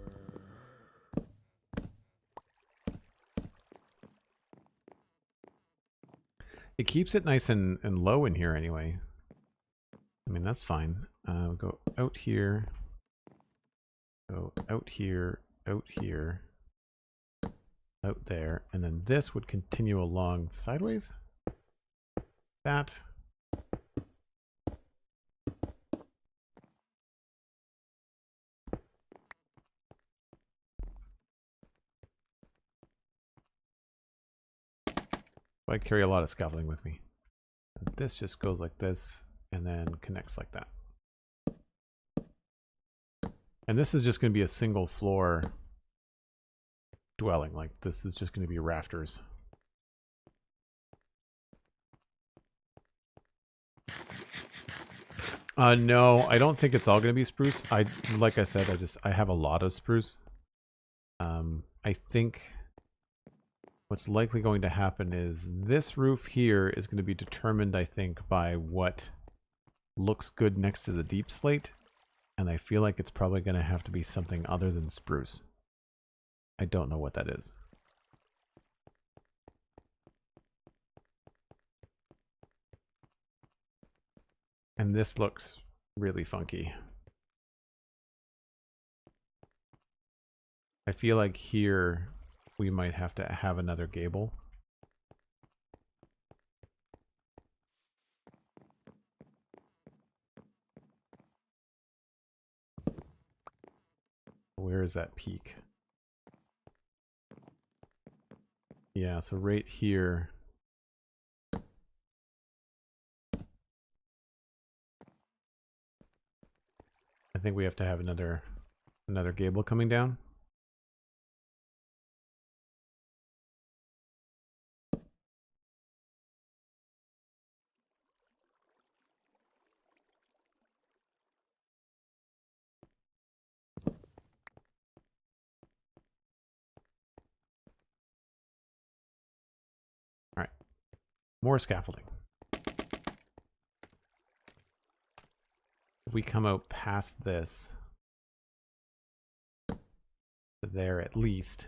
It keeps it nice and low in here anyway. I mean, that's fine. We'll go out here. Go out here, out here, out there, and then this would continue along sideways. that. I carry a lot of scaffolding with me. This just goes like this and then connects like that. And this is just going to be a single floor dwelling. Like this is just going to be rafters. No, I don't think it's all going to be spruce. Like I said, I have a lot of spruce. I think what's likely going to happen is this roof here is going to be determined, I think, by what looks good next to the deep slate. And I feel like it's probably going to have to be something other than spruce. I don't know what that is. And this looks really funky. I feel like here we might have to have another gable. Where is that peak? Yeah, so right here. I think we have to have another gable coming down. All right, more scaffolding. If we come out past this, to there at least,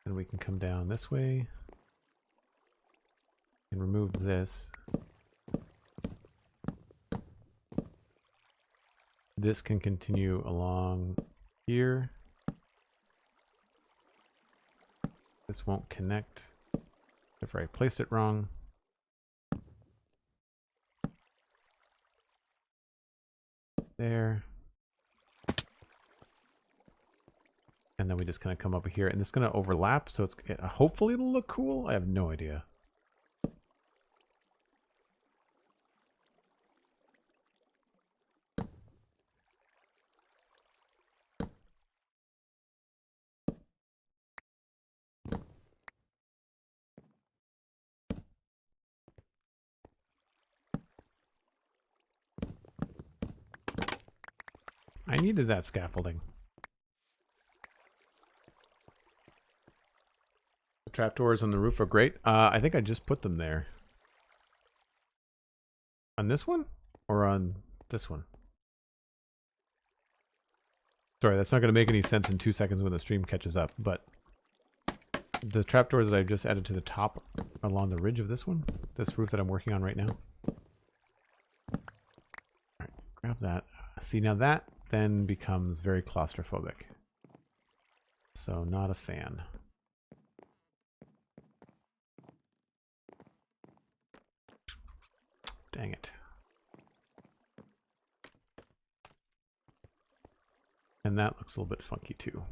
then we can come down this way and remove this. This can continue along here. This won't connect if I placed it wrong. There. And then we just kind of come over here, and it's going to overlap, so it's hopefully it'll look cool. I have no idea. I needed that scaffolding. The trapdoors on the roof are great. I think I just put them there. On this one? Or on this one? Sorry, that's not going to make any sense in 2 seconds when the stream catches up, but the trapdoors that I've just added to the top along the ridge of this one, this roof that I'm working on right now. Alright, grab that. See, now that then becomes very claustrophobic. So, not a fan. Dang it. And that looks a little bit funky too.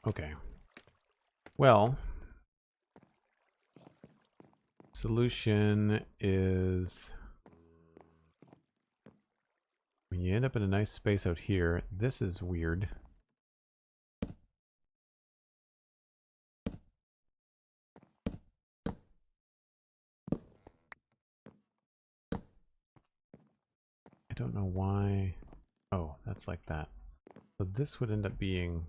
Okay. Well, solution is when you end up in a nice space out here, this is weird. I don't know why. Oh, that's like that. So this would end up being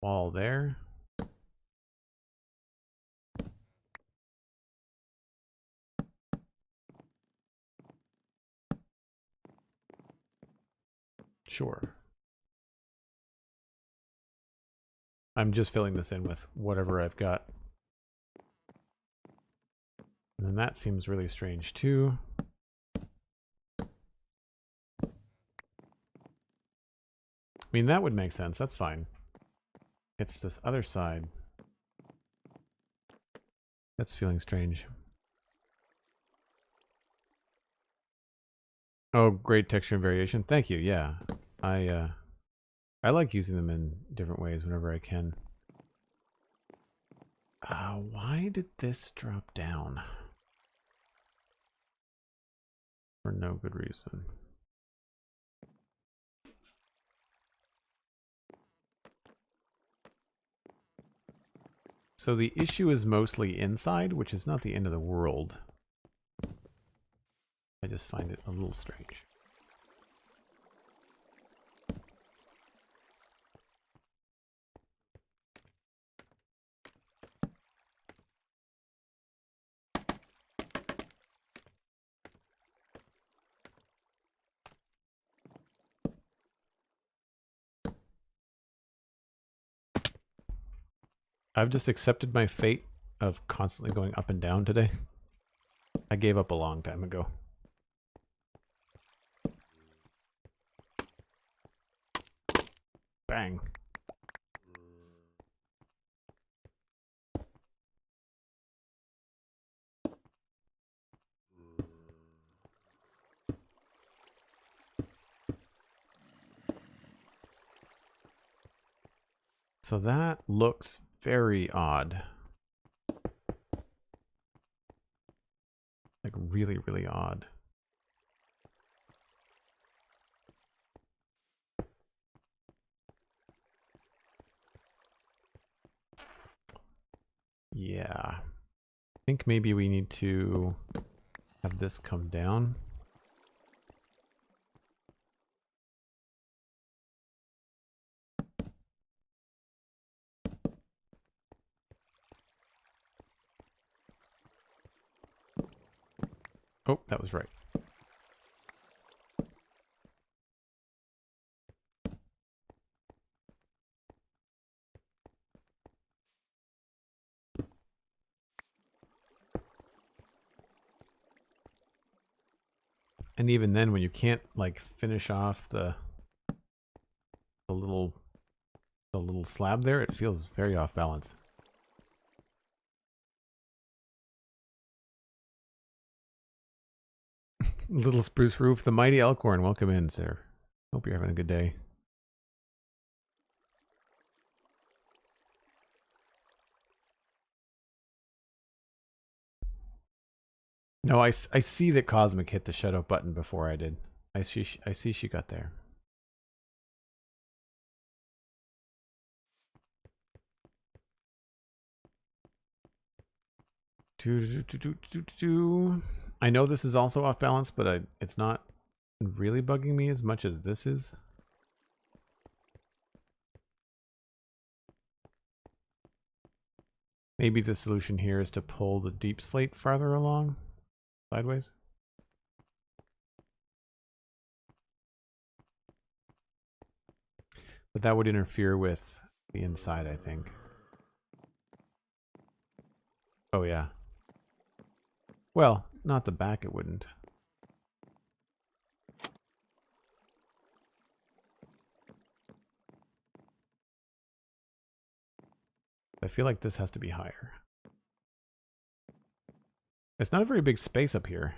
wall there. Sure. I'm just filling this in with whatever I've got. And then that seems really strange too. mean, that would make sense. That's fine. It's this other side that's feeling strange. Oh, great texture and variation. Thank you. Yeah. I like using them in different ways whenever I can. Why did this drop down? For no good reason. So the issue is mostly inside, which is not the end of the world. I just find it a little strange. I've just accepted my fate of constantly going up and down today. I gave up a long time ago. Bang. So that looks very odd. Like really, really odd. Yeah. I think maybe we need to have this come down. Oh, that was right. And even then, when you can't like finish off the little slab there, it feels very off balance. Little spruce roof, the mighty Elkhorn. Welcome in, sir. Hope you're having a good day. No, I see that Cosmic hit the shut up button before I did. I see she got there. I know this is also off balance, but it's not really bugging me as much as this is. Maybe the solution here is to pull the deep slate farther along, sideways. But that would interfere with the inside, I think. Oh yeah. Well, not the back, it wouldn't. I feel like this has to be higher. It's not a very big space up here.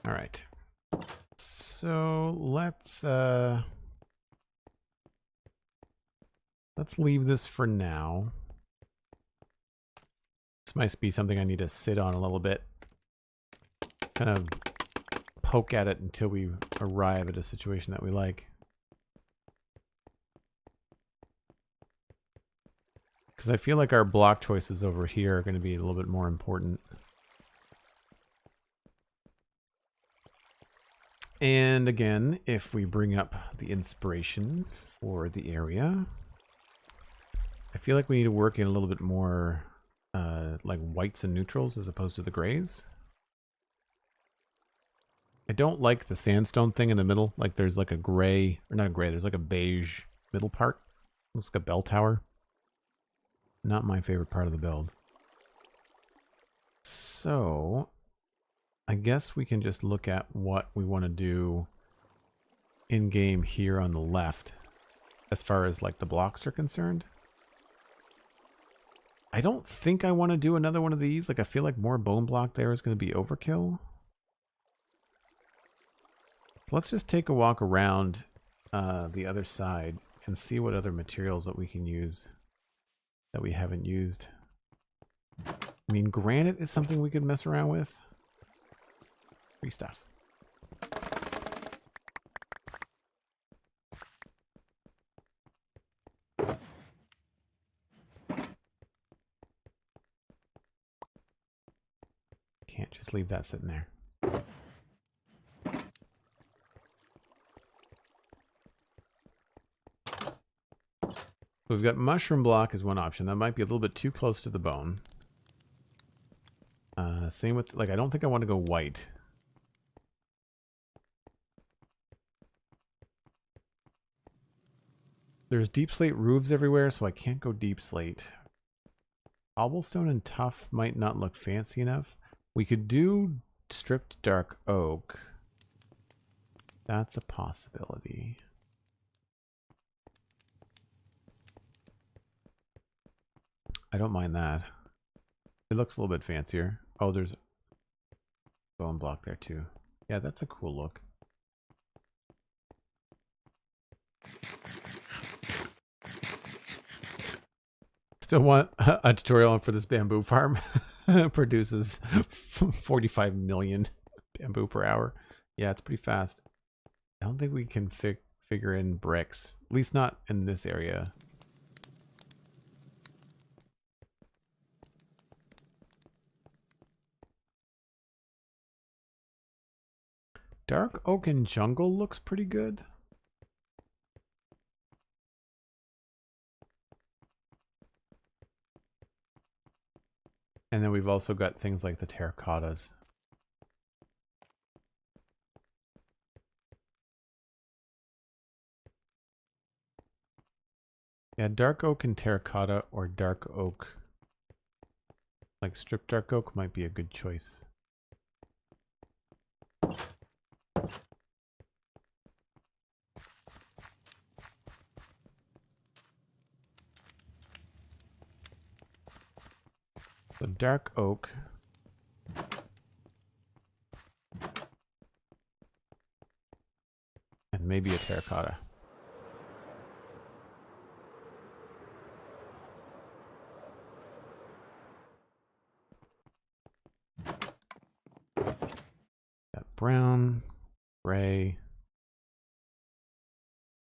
All right. So let's leave this for now. This might be something I need to sit on a little bit. Kind of poke at it until we arrive at a situation that we like. Because I feel like our block choices over here are going to be a little bit more important. And again, if we bring up the inspiration for the area, I feel like we need to work in a little bit more like whites and neutrals as opposed to the grays. I don't like the sandstone thing in the middle. Like there's like a gray, or not a gray, there's like a beige middle part. Looks like a bell tower. Not my favorite part of the build. So, I guess we can just look at what we want to do in-game here on the left. As far as like the blocks are concerned. I don't think I want to do another one of these. Like I feel like more bone block there is going to be overkill. Let's just take a walk around the other side and see what other materials that we can use that we haven't used. I mean, granite is something we could mess around with. Free stuff. Can't just leave that sitting there. So we've got mushroom block as one option. That might be a little bit too close to the bone. Same with, like, I don't think I want to go white. There's deep slate roofs everywhere, so I can't go deep slate. Cobblestone and tough might not look fancy enough. We could do stripped dark oak. That's a possibility. I don't mind that. It looks a little bit fancier. Oh, there's bone block there too. Yeah, that's a cool look. Still want a tutorial for this bamboo farm. Produces 45 million bamboo per hour. Yeah, it's pretty fast. I don't think we can figure in bricks. At least not in this area. Dark oak and jungle looks pretty good. And then we've also got things like the terracottas. Yeah, dark oak and terracotta or dark oak. Like stripped dark oak might be a good choice. So dark oak. And maybe a terracotta. Got brown, gray,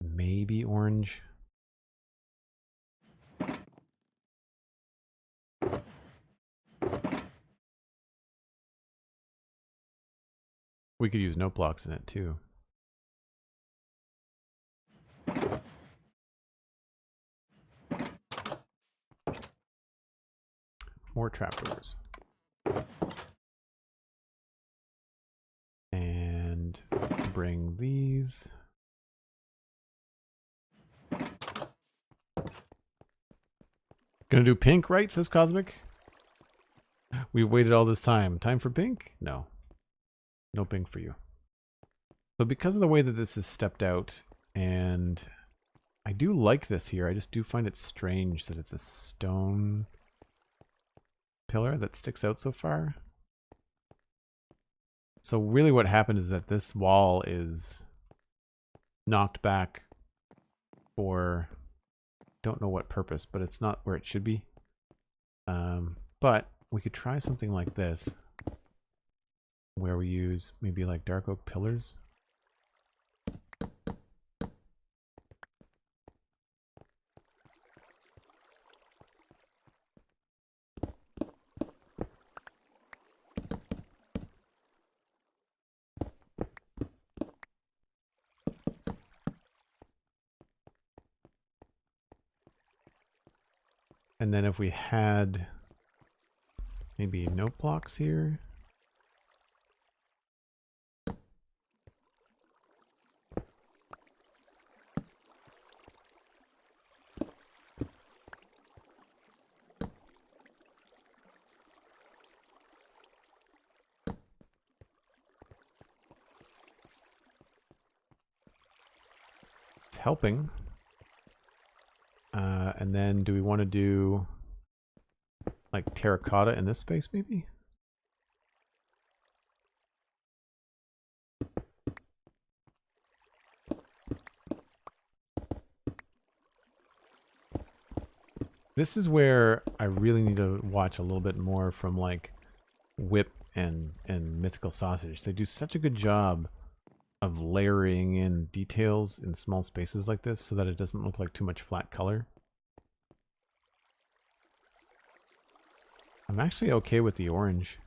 maybe orange. We could use note blocks in it too. More trapdoors. And bring these. Gonna do pink, right? Says Cosmic. We waited all this time. Time for pink? No. No pink for you. So because of the way that this is stepped out, and I do like this here, I just do find it strange that it's a stone pillar that sticks out so far. So really what happened is that this wall is knocked back for don't know what purpose, but it's not where it should be. But we could try something like this where we use maybe like dark oak pillars. And then if we had maybe note blocks here. helping. And then do we want to do like terracotta in this space maybe? This is where I really need to watch a little bit more from like Whip and Mythical Sausage. They do such a good job of layering in details in small spaces like this so that it doesn't look like too much flat color. I'm actually okay with the orange.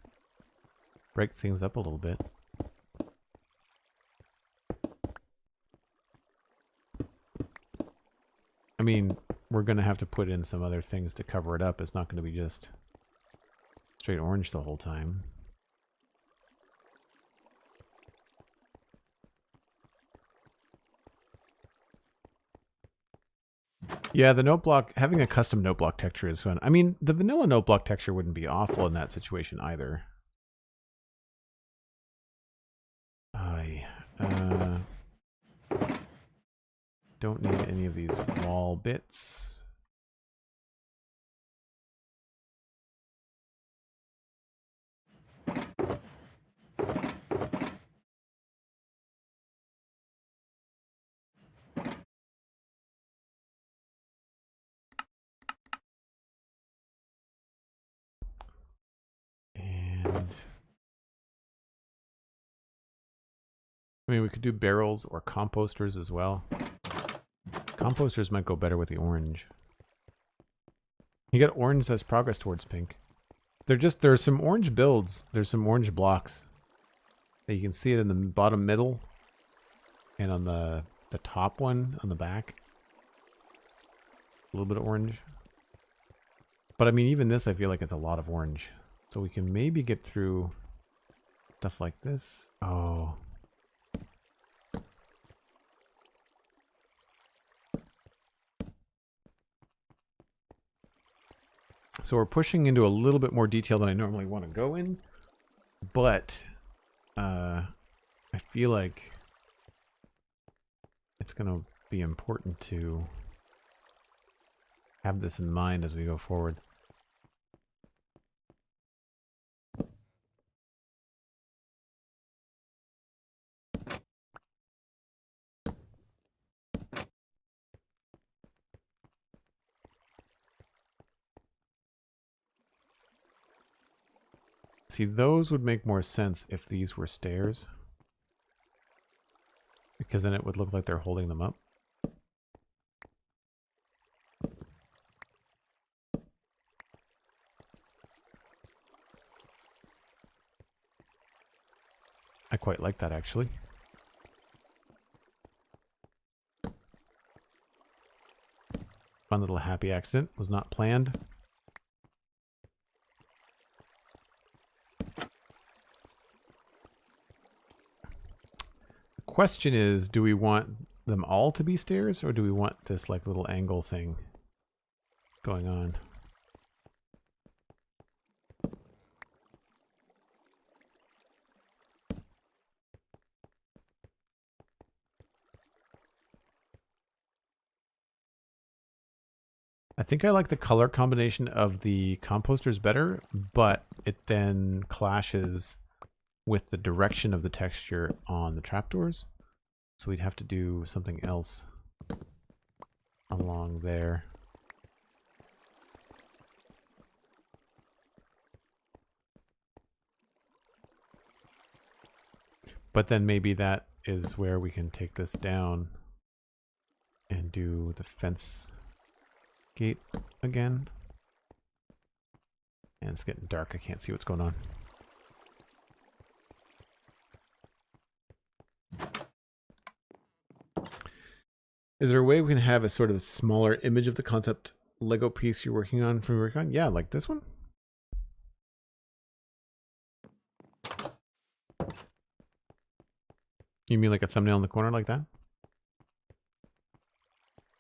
Break things up a little bit. I mean, we're going to have to put in some other things to cover it up. It's not going to be just straight orange the whole time. Yeah, the note block, having a custom note block texture is fun. I mean, the vanilla note block texture wouldn't be awful in that situation either. I don't need any of these wall bits. And I mean, we could do barrels or composters as well. Composters might go better with the orange. You got orange that's progress towards pink. There's some orange builds. There's some orange blocks. You can see it in the bottom middle and on the top one on the back. A little bit of orange. But I mean, even this, I feel like it's a lot of orange. So we can maybe get through stuff like this. Oh. So we're pushing into a little bit more detail than I normally want to go in. But I feel like it's going to be important to have this in mind as we go forward. See, those would make more sense if these were stairs. Because then it would look like they're holding them up. I quite like that, actually. Fun little happy accident. Was not planned. The question is, do we want them all to be stairs, or do we want this like little angle thing going on? I think I like the color combination of the composters better, but it then clashes with the direction of the texture on the trapdoors. So we'd have to do something else along there. But then maybe that is where we can take this down and do the fence gate again. And it's getting dark. I can't see what's going on. Is there a way we can have a sort of smaller image of the concept Lego piece you're working on from work on? Yeah, like this one. You mean like a thumbnail in the corner like that?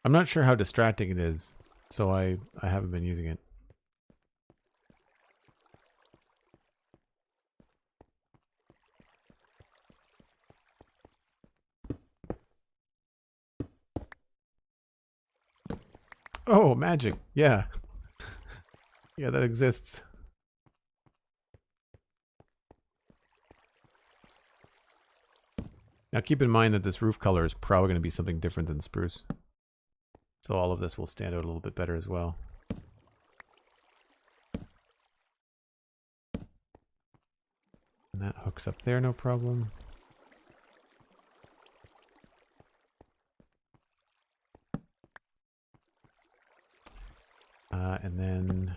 I'm not sure how distracting it is, so I haven't been using it. Oh, magic. Yeah. Yeah, that exists. Now keep in mind that this roof color is probably going to be something different than spruce. So all of this will stand out a little bit better as well. And that hooks up there, no problem. And then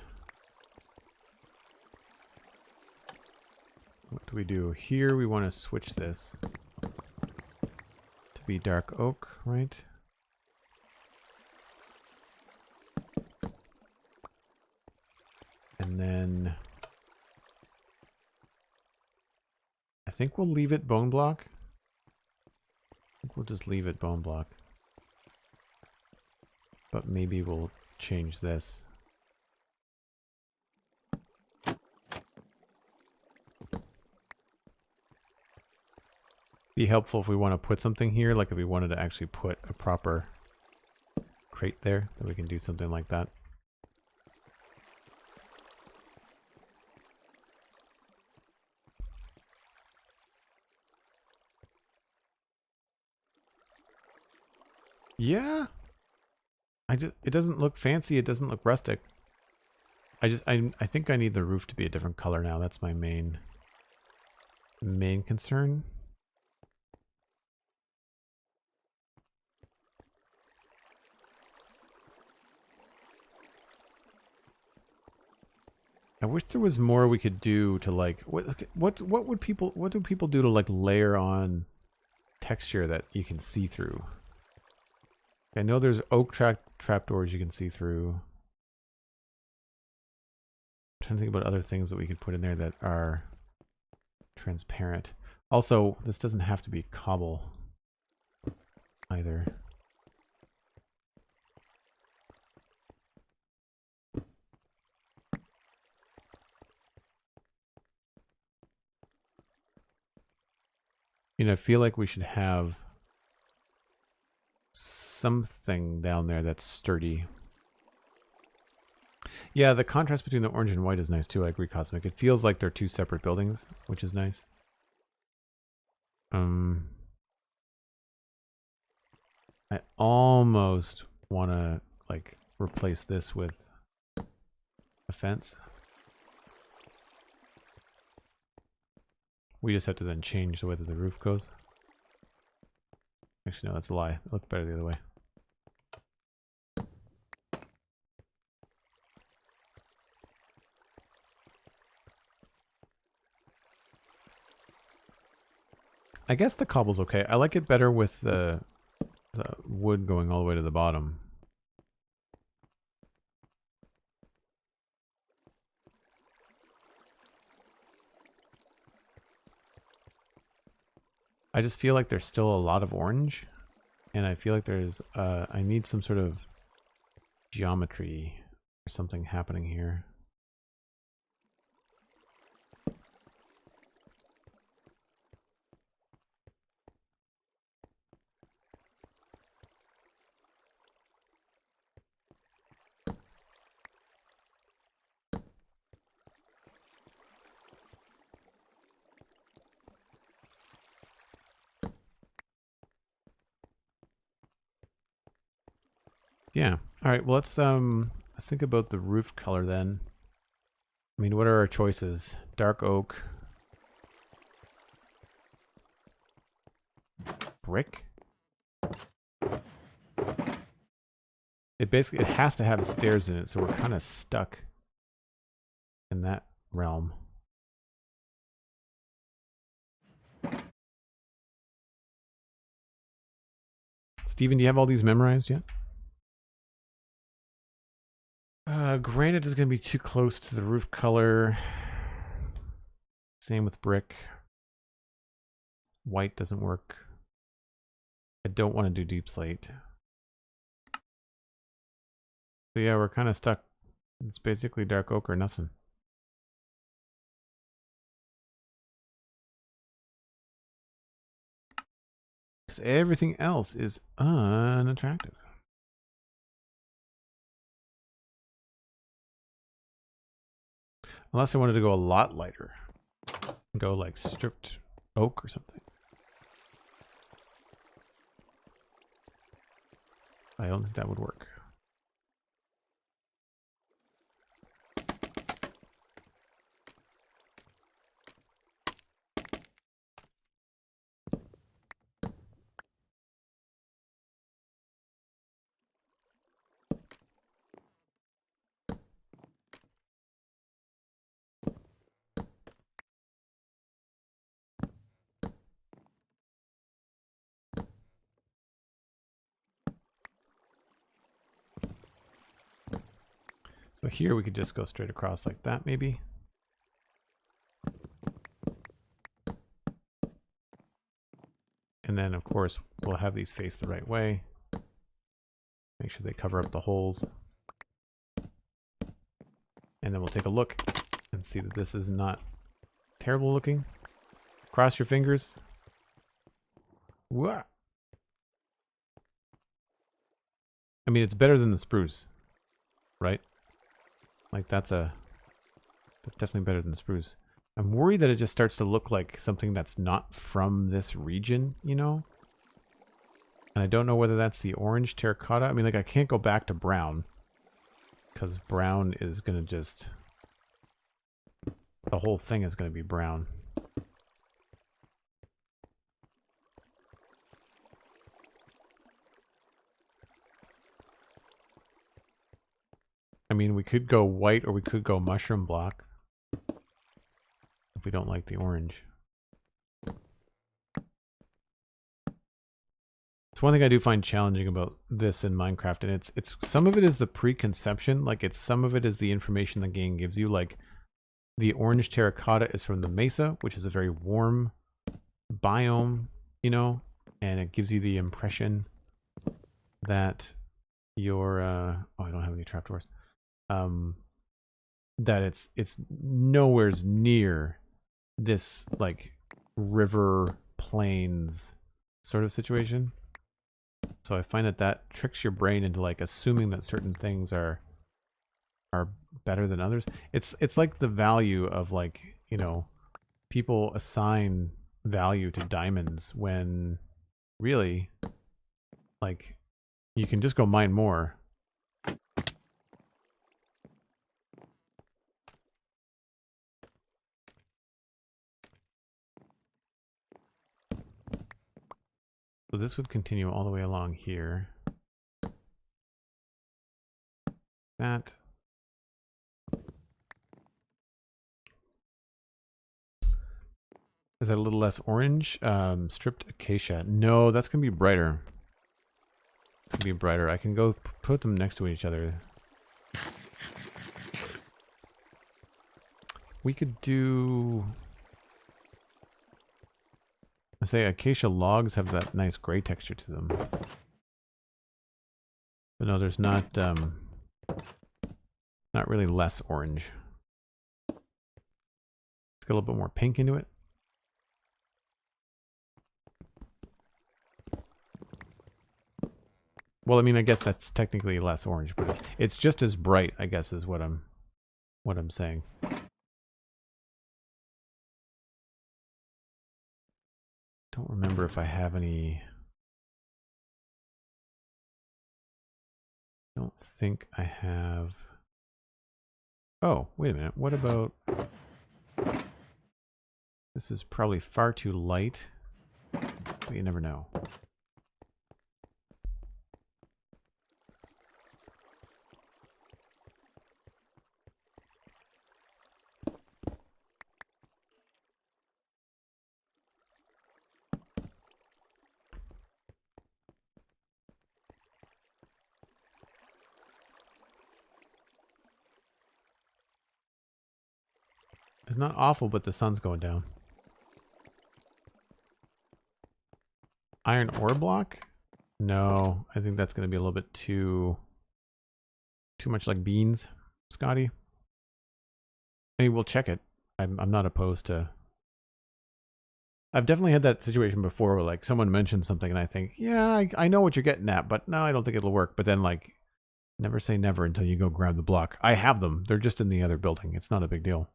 what do we do? Here we want to switch this to be dark oak, right? And then I think we'll leave it bone block. I think we'll just leave it bone block. But maybe we'll change this. Be helpful if we want to put something here, like if we wanted to actually put a proper crate there, that we can do something like that. Yeah. It doesn't look fancy, it doesn't look rustic. I think I need the roof to be a different color now. That's my main concern. I wish there was more we could do to like what do people do to like layer on texture that you can see through? I know there's oak trapdoors you can see through. I'm trying to think about other things that we could put in there that are transparent. Also, this doesn't have to be cobble either. You know, I feel like we should have something down there that's sturdy. Yeah, the contrast between the orange and white is nice too. I agree, Cosmic. It feels like they're two separate buildings, which is nice. I almost want to like replace this with a fence. We just have to then change the way that the roof goes. Actually, no, that's a lie. It looked better the other way. I guess the cobble's okay. I like it better with the wood going all the way to the bottom. I just feel like there's still a lot of orange, and I feel like there's I need some sort of geometry or something happening here. Yeah. All right. Well, let's think about the roof color then. I mean, what are our choices? Dark oak, brick. It has to have stairs in it, so we're kind of stuck in that realm. Steven, do you have all these memorized yet? Granite is going to be too close to the roof color. Same with brick. White doesn't work. I don't want to do deep slate. So yeah, we're kind of stuck. It's basically dark oak or nothing. Because everything else is unattractive. Unless I wanted to go a lot lighter. Go like stripped oak or something. I don't think that would work. So here we could just go straight across like that, maybe. And then, of course, we'll have these face the right way. Make sure they cover up the holes. And then we'll take a look and see that this is not terrible looking. Cross your fingers. Whoa. I mean, it's better than the spruce, right? Like that's definitely better than the spruce. I'm worried that it just starts to look like something that's not from this region, you know? And I don't know whether that's the orange terracotta. I mean, like I can't go back to brown because brown is going to just, the whole thing is going to be brown. I mean, we could go white or we could go mushroom block if we don't like the orange. It's one thing I do find challenging about this in Minecraft, and it's some of it is the preconception, like some of it is the information the game gives you, like the orange terracotta is from the mesa, which is a very warm biome, you know, and it gives you the impression that you're oh, I don't have any trapdoors. That it's nowhere near this like river plains sort of situation. So I find that tricks your brain into like assuming that certain things are better than others. It's like the value of like, you know, people assign value to diamonds when really like you can just go mine more. So this would continue all the way along here. That. Is that a little less orange? Stripped acacia. No, that's going to be brighter. It's going to be brighter. I can go put them next to each other. We could do... I say acacia logs have that nice gray texture to them. But no, there's not really less orange. Let's get a little bit more pink into it. Well, I mean, I guess that's technically less orange, but it's just as bright, I guess, is what I'm saying. Don't remember if I have any. Don't think I have. Oh, wait a minute. What about... This is probably far too light, but you never know. It's not awful, but the sun's going down. Iron ore block? No, I think that's going to be a little bit too much like beans, Scotty. I mean, we'll check it. I'm not opposed to... I've definitely had that situation before where like someone mentions something and I think, yeah, I know what you're getting at, but no, I don't think it'll work. But then like, never say never until you go grab the block. I have them. They're just in the other building. It's not a big deal.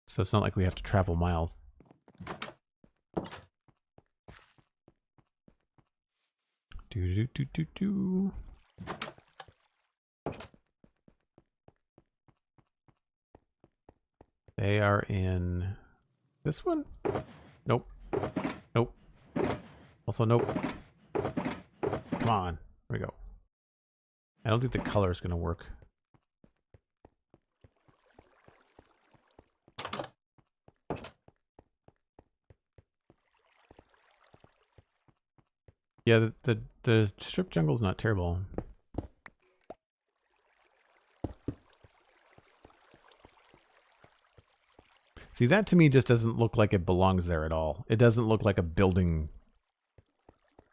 So it's not like we have to travel miles. Do do do do do. They are in this one? Nope. Nope. Also nope. Come on. Here we go. I don't think the color is going to work. Yeah, the strip jungle is not terrible. See, that to me just doesn't look like it belongs there at all. It doesn't look like a building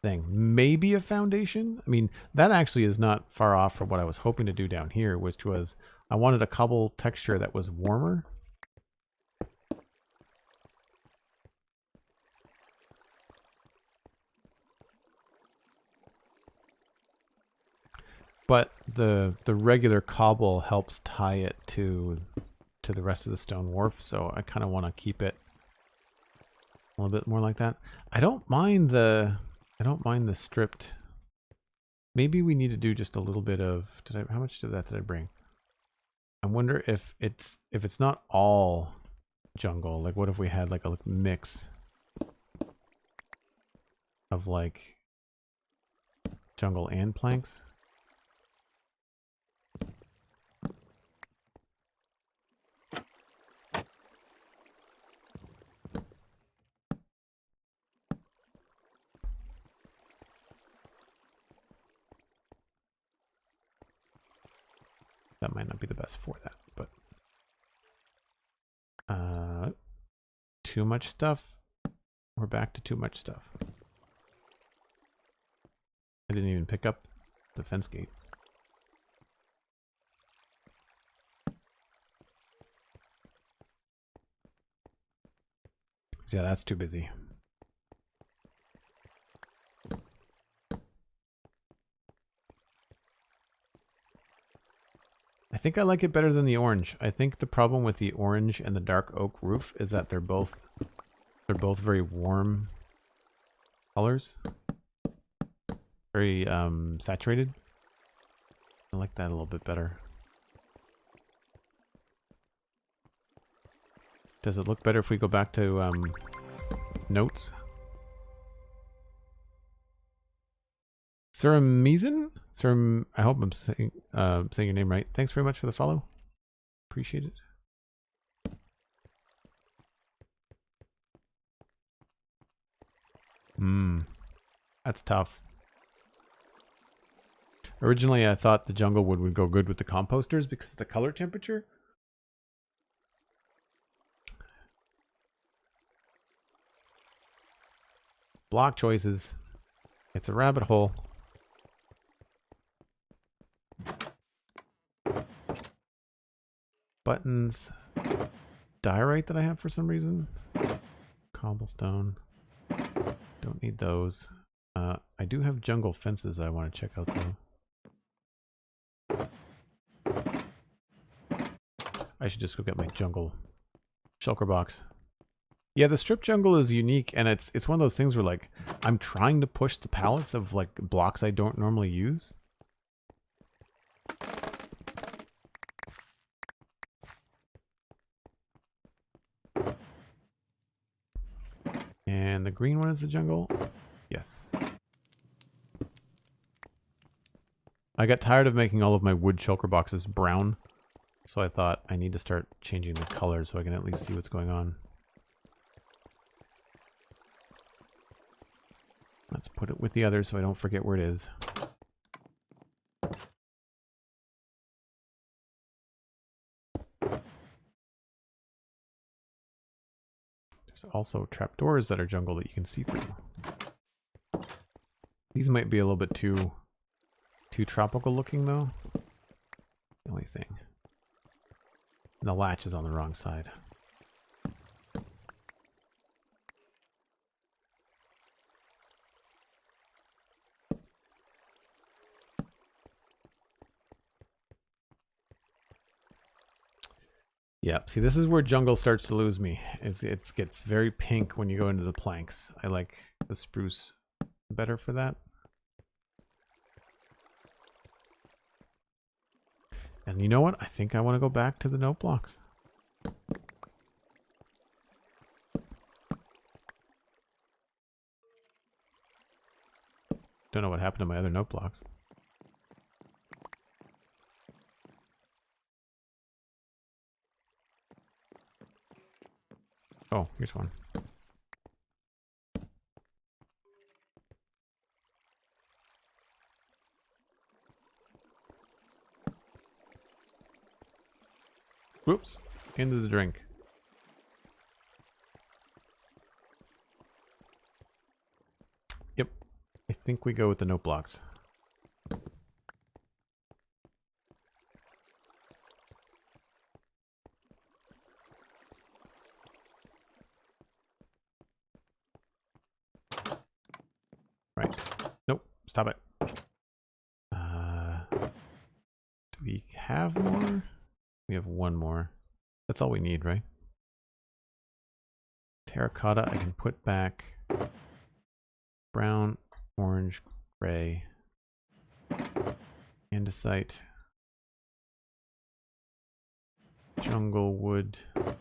thing. Maybe a foundation? I mean, that actually is not far off from what I was hoping to do down here, which was I wanted a cobble texture that was warmer. But the regular cobble helps tie it to the rest of the stone wharf, so I kind of want to keep it a little bit more like that. I don't mind the stripped. Maybe we need to do just a little bit of how much of that did I bring? I wonder if it's not all jungle. Like what if we had like a mix of like jungle and planks? That might not be the best for that, but too much stuff. We're back to too much stuff. I didn't even pick up the fence gate. Yeah, that's too busy. I think I like it better than the orange. I think the problem with the orange and the dark oak roof is that they're both very warm colors. Very saturated. I like that a little bit better. Does it look better if we go back to notes? Suramizan? I hope I'm saying your name right. Thanks very much for the follow. Appreciate it. That's tough. Originally, I thought the jungle wood would go good with the composters because of the color temperature. Block choices. It's a rabbit hole. Buttons. Diorite that I have for some reason. Cobblestone. Don't need those. I do have jungle fences I want to check out though. I should just go get my jungle shulker box. Yeah, the strip jungle is unique, and it's one of those things where like I'm trying to push the palettes of like blocks I don't normally use. And the green one is the jungle. Yes. I got tired of making all of my wood shulker boxes brown, so I thought I need to start changing the color so I can at least see what's going on. Let's put it with the others so I don't forget where it is. There's also trapdoors that are jungle that you can see through. These might be a little bit too tropical looking though. The only thing. And the latch is on the wrong side. Yeah, see, this is where jungle starts to lose me. It gets very pink when you go into the planks. I like the spruce better for that. And you know what? I think I want to go back to the note blocks. Don't know what happened to my other note blocks. Oh, here's one. Whoops. Into the drink. Yep. I think we go with the note blocks. Right. Nope. Stop it. Do we have more? We have one more. That's all we need, right? Terracotta I can put back. Brown, orange, gray. Andesite. Jungle wood. I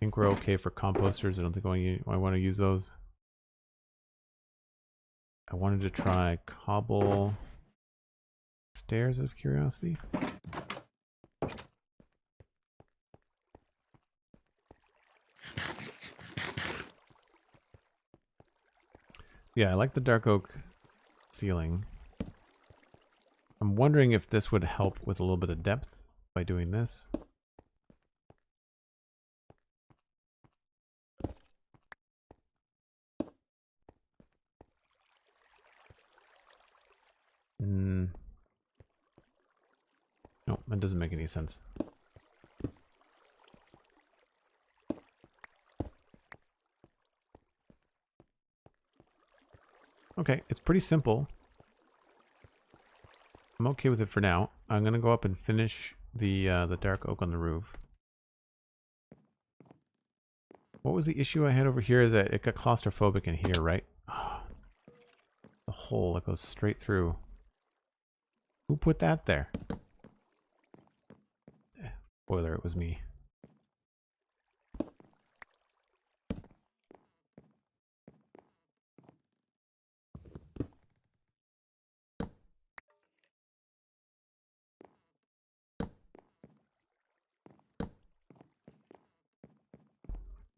think we're okay for composters. I don't think I want to use those. I wanted to try cobble stairs out of curiosity. Yeah, I like the dark oak ceiling. I'm wondering if this would help with a little bit of depth by doing this. No, that doesn't make any sense. Okay, it's pretty simple. I'm okay with it for now. I'm gonna go up and finish the dark oak on the roof. What was the issue I had over here? Is that it got claustrophobic in here, right? Oh, the hole that goes straight through. Who put that there? Spoiler, it was me.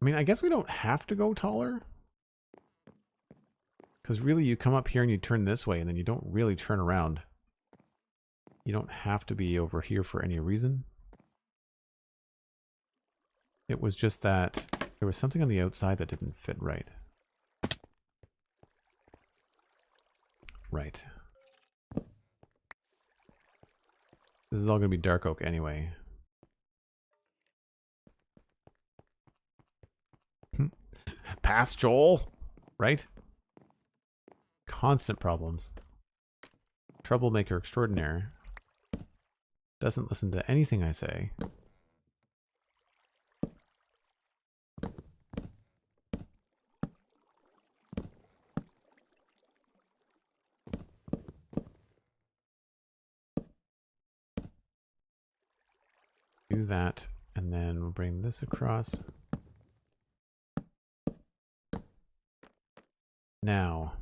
I mean, I guess we don't have to go taller. Because really, you come up here and you turn this way, and then you don't really turn around. You don't have to be over here for any reason. It was just that there was something on the outside that didn't fit right. Right. This is all going to be dark oak anyway. Pass, Joel! Right? Constant problems. Troublemaker extraordinaire. Doesn't listen to anything I say. Do that, and then we'll bring this across. Now,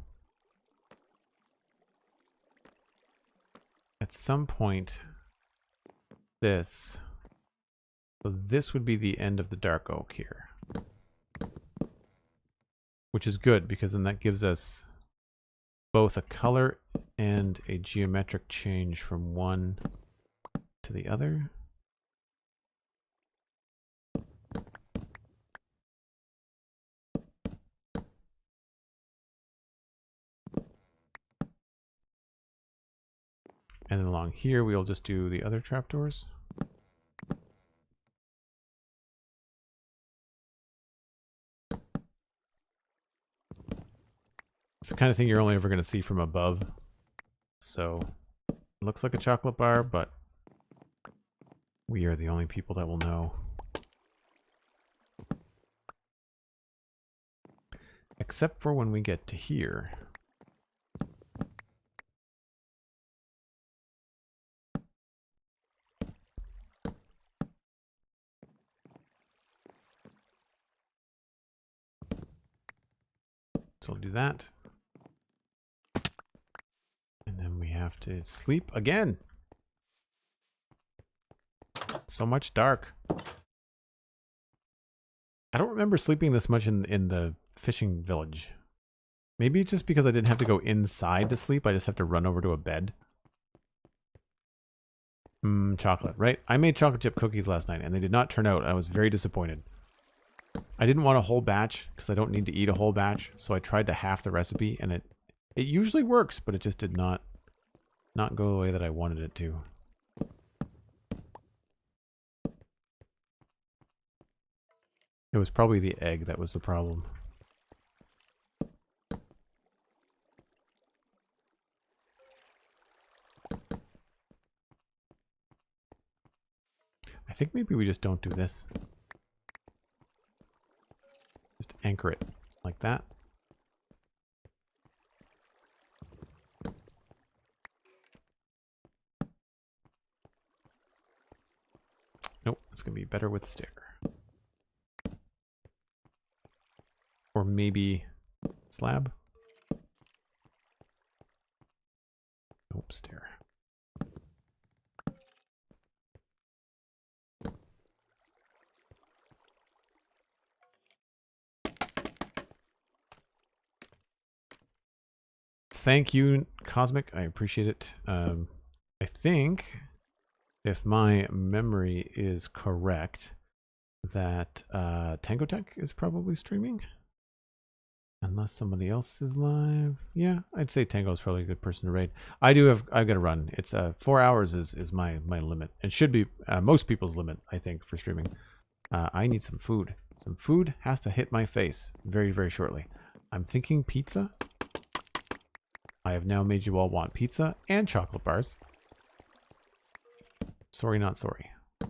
at some point, so this would be the end of the dark oak here. Which is good, because then that gives us both a color and a geometric change from one to the other. And then along here, we'll just do the other trapdoors. It's the kind of thing you're only ever going to see from above. so it looks like a chocolate bar, but we are the only people that will know. Except for when we get to here. So we'll do that. And then we have to sleep again. So much dark. I don't remember sleeping this much in the fishing village. Maybe it's just because I didn't have to go inside to sleep. I just have to run over to a bed. Chocolate, right? I made chocolate chip cookies last night and they did not turn out. I was very disappointed. I didn't want a whole batch because I don't need to eat a whole batch. So I tried to half the recipe and it usually works, but it just did not go the way that I wanted it to. It was probably the egg that was the problem. I think maybe we just don't do this. Just anchor it like that. Nope, it's going to be better with the stair. Or maybe slab. Nope, stair. Thank you, Cosmic. I appreciate it. I think, if my memory is correct, that Tango Tech is probably streaming. Unless somebody else is live. Yeah, I'd say Tango is probably a good person to raid. I've got to run. It's 4 hours is my limit. It should be most people's limit, I think, for streaming. I need some food. Some food has to hit my face very, very shortly. I'm thinking pizza. I have now made you all want pizza and chocolate bars. Sorry, not sorry. Do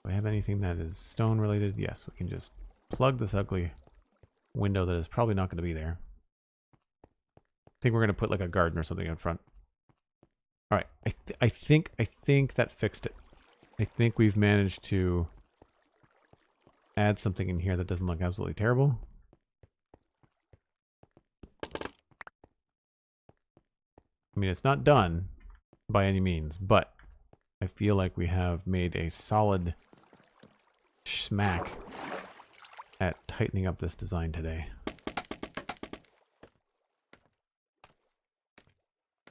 I have anything that is stone related? Yes, we can just plug this ugly window that is probably not going to be there. I think we're going to put like a garden or something in front. All right, I think that fixed it. I think we've managed to add something in here that doesn't look absolutely terrible. I mean, it's not done by any means, but I feel like we have made a solid smack at tightening up this design today.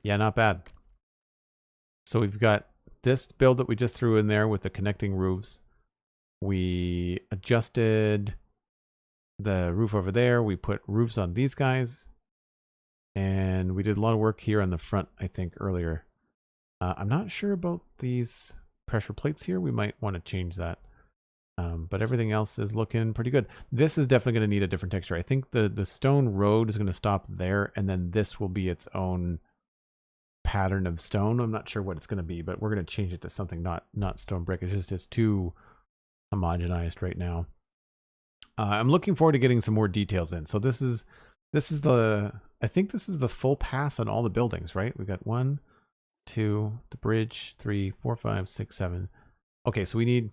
Yeah, not bad. So we've got this build that we just threw in there with the connecting roofs. We adjusted the roof over there. We put roofs on these guys. And we did a lot of work here on the front, I think, earlier. I'm not sure about these pressure plates here. We might want to change that. But everything else is looking pretty good. This is definitely going to need a different texture. I think the stone road is going to stop there, and then this will be its own pattern of stone. I'm not sure what it's going to be, but we're going to change it to something not stone brick. It's too homogenized right now. I'm looking forward to getting some more details in. So this is I think this is the full pass on all the buildings, right? We've got 1, 2, the bridge, 3, 4, 5, 6, 7. Okay, so we need...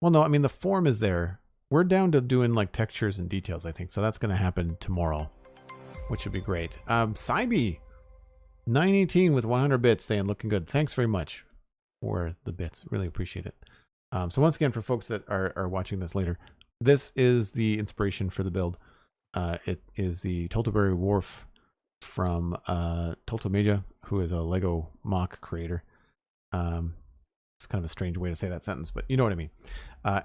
Well, no, I mean, the form is there. We're down to doing, like, textures and details, I think. So that's going to happen tomorrow, which would be great. Cybe, 918 with 100 bits saying, looking good. Thanks very much for the bits. Really appreciate it. So once again, for folks that are watching this later, this is the inspiration for the build. It is the Toltobury Wharf from Toltomeja, who is a Lego mock creator. It's kind of a strange way to say that sentence, but you know what I mean.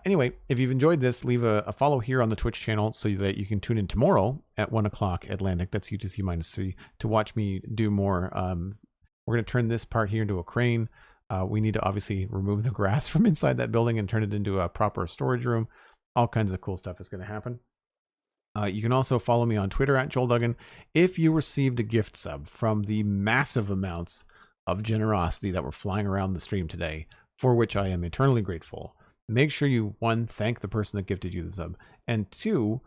Anyway, if you've enjoyed this, leave a follow here on the Twitch channel so that you can tune in tomorrow at 1 o'clock Atlantic. That's UTC-3 to watch me do more. We're going to turn this part here into a crane. We need to obviously remove the grass from inside that building and turn it into a proper storage room. All kinds of cool stuff is going to happen. You can also follow me on Twitter at Joel Duggan. If you received a gift sub from the massive amounts of generosity that were flying around the stream today, for which I am eternally grateful, make sure you, one, thank the person that gifted you the sub, and two,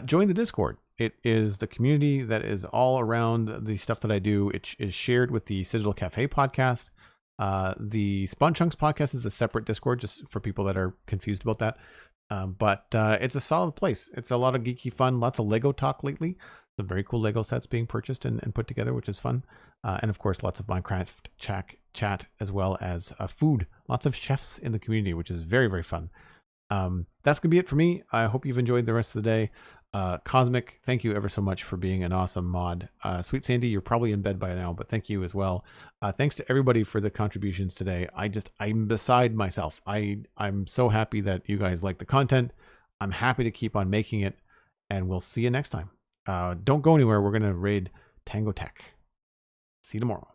join the Discord. It is the community that is all around the stuff that I do. It is shared with the Citadel Cafe podcast. The Spawn Chunks podcast is a separate Discord, just for people that are confused about that. But it's a solid place. It's a lot of geeky fun, lots of Lego talk lately. Some very cool Lego sets being purchased and put together, which is fun. And of course, lots of Minecraft chat as well as food. Lots of chefs in the community, which is very, very fun. That's going to be it for me. I hope you've enjoyed the rest of the day. Cosmic, thank you ever so much for being an awesome mod. Sweet Sandy, you're probably in bed by now, but thank you as well. Thanks to everybody for the contributions today. I'm beside myself. I'm so happy that you guys like the content. I'm happy to keep on making it, and we'll see you next time. Don't go anywhere. We're going to raid Tango Tech. See you tomorrow.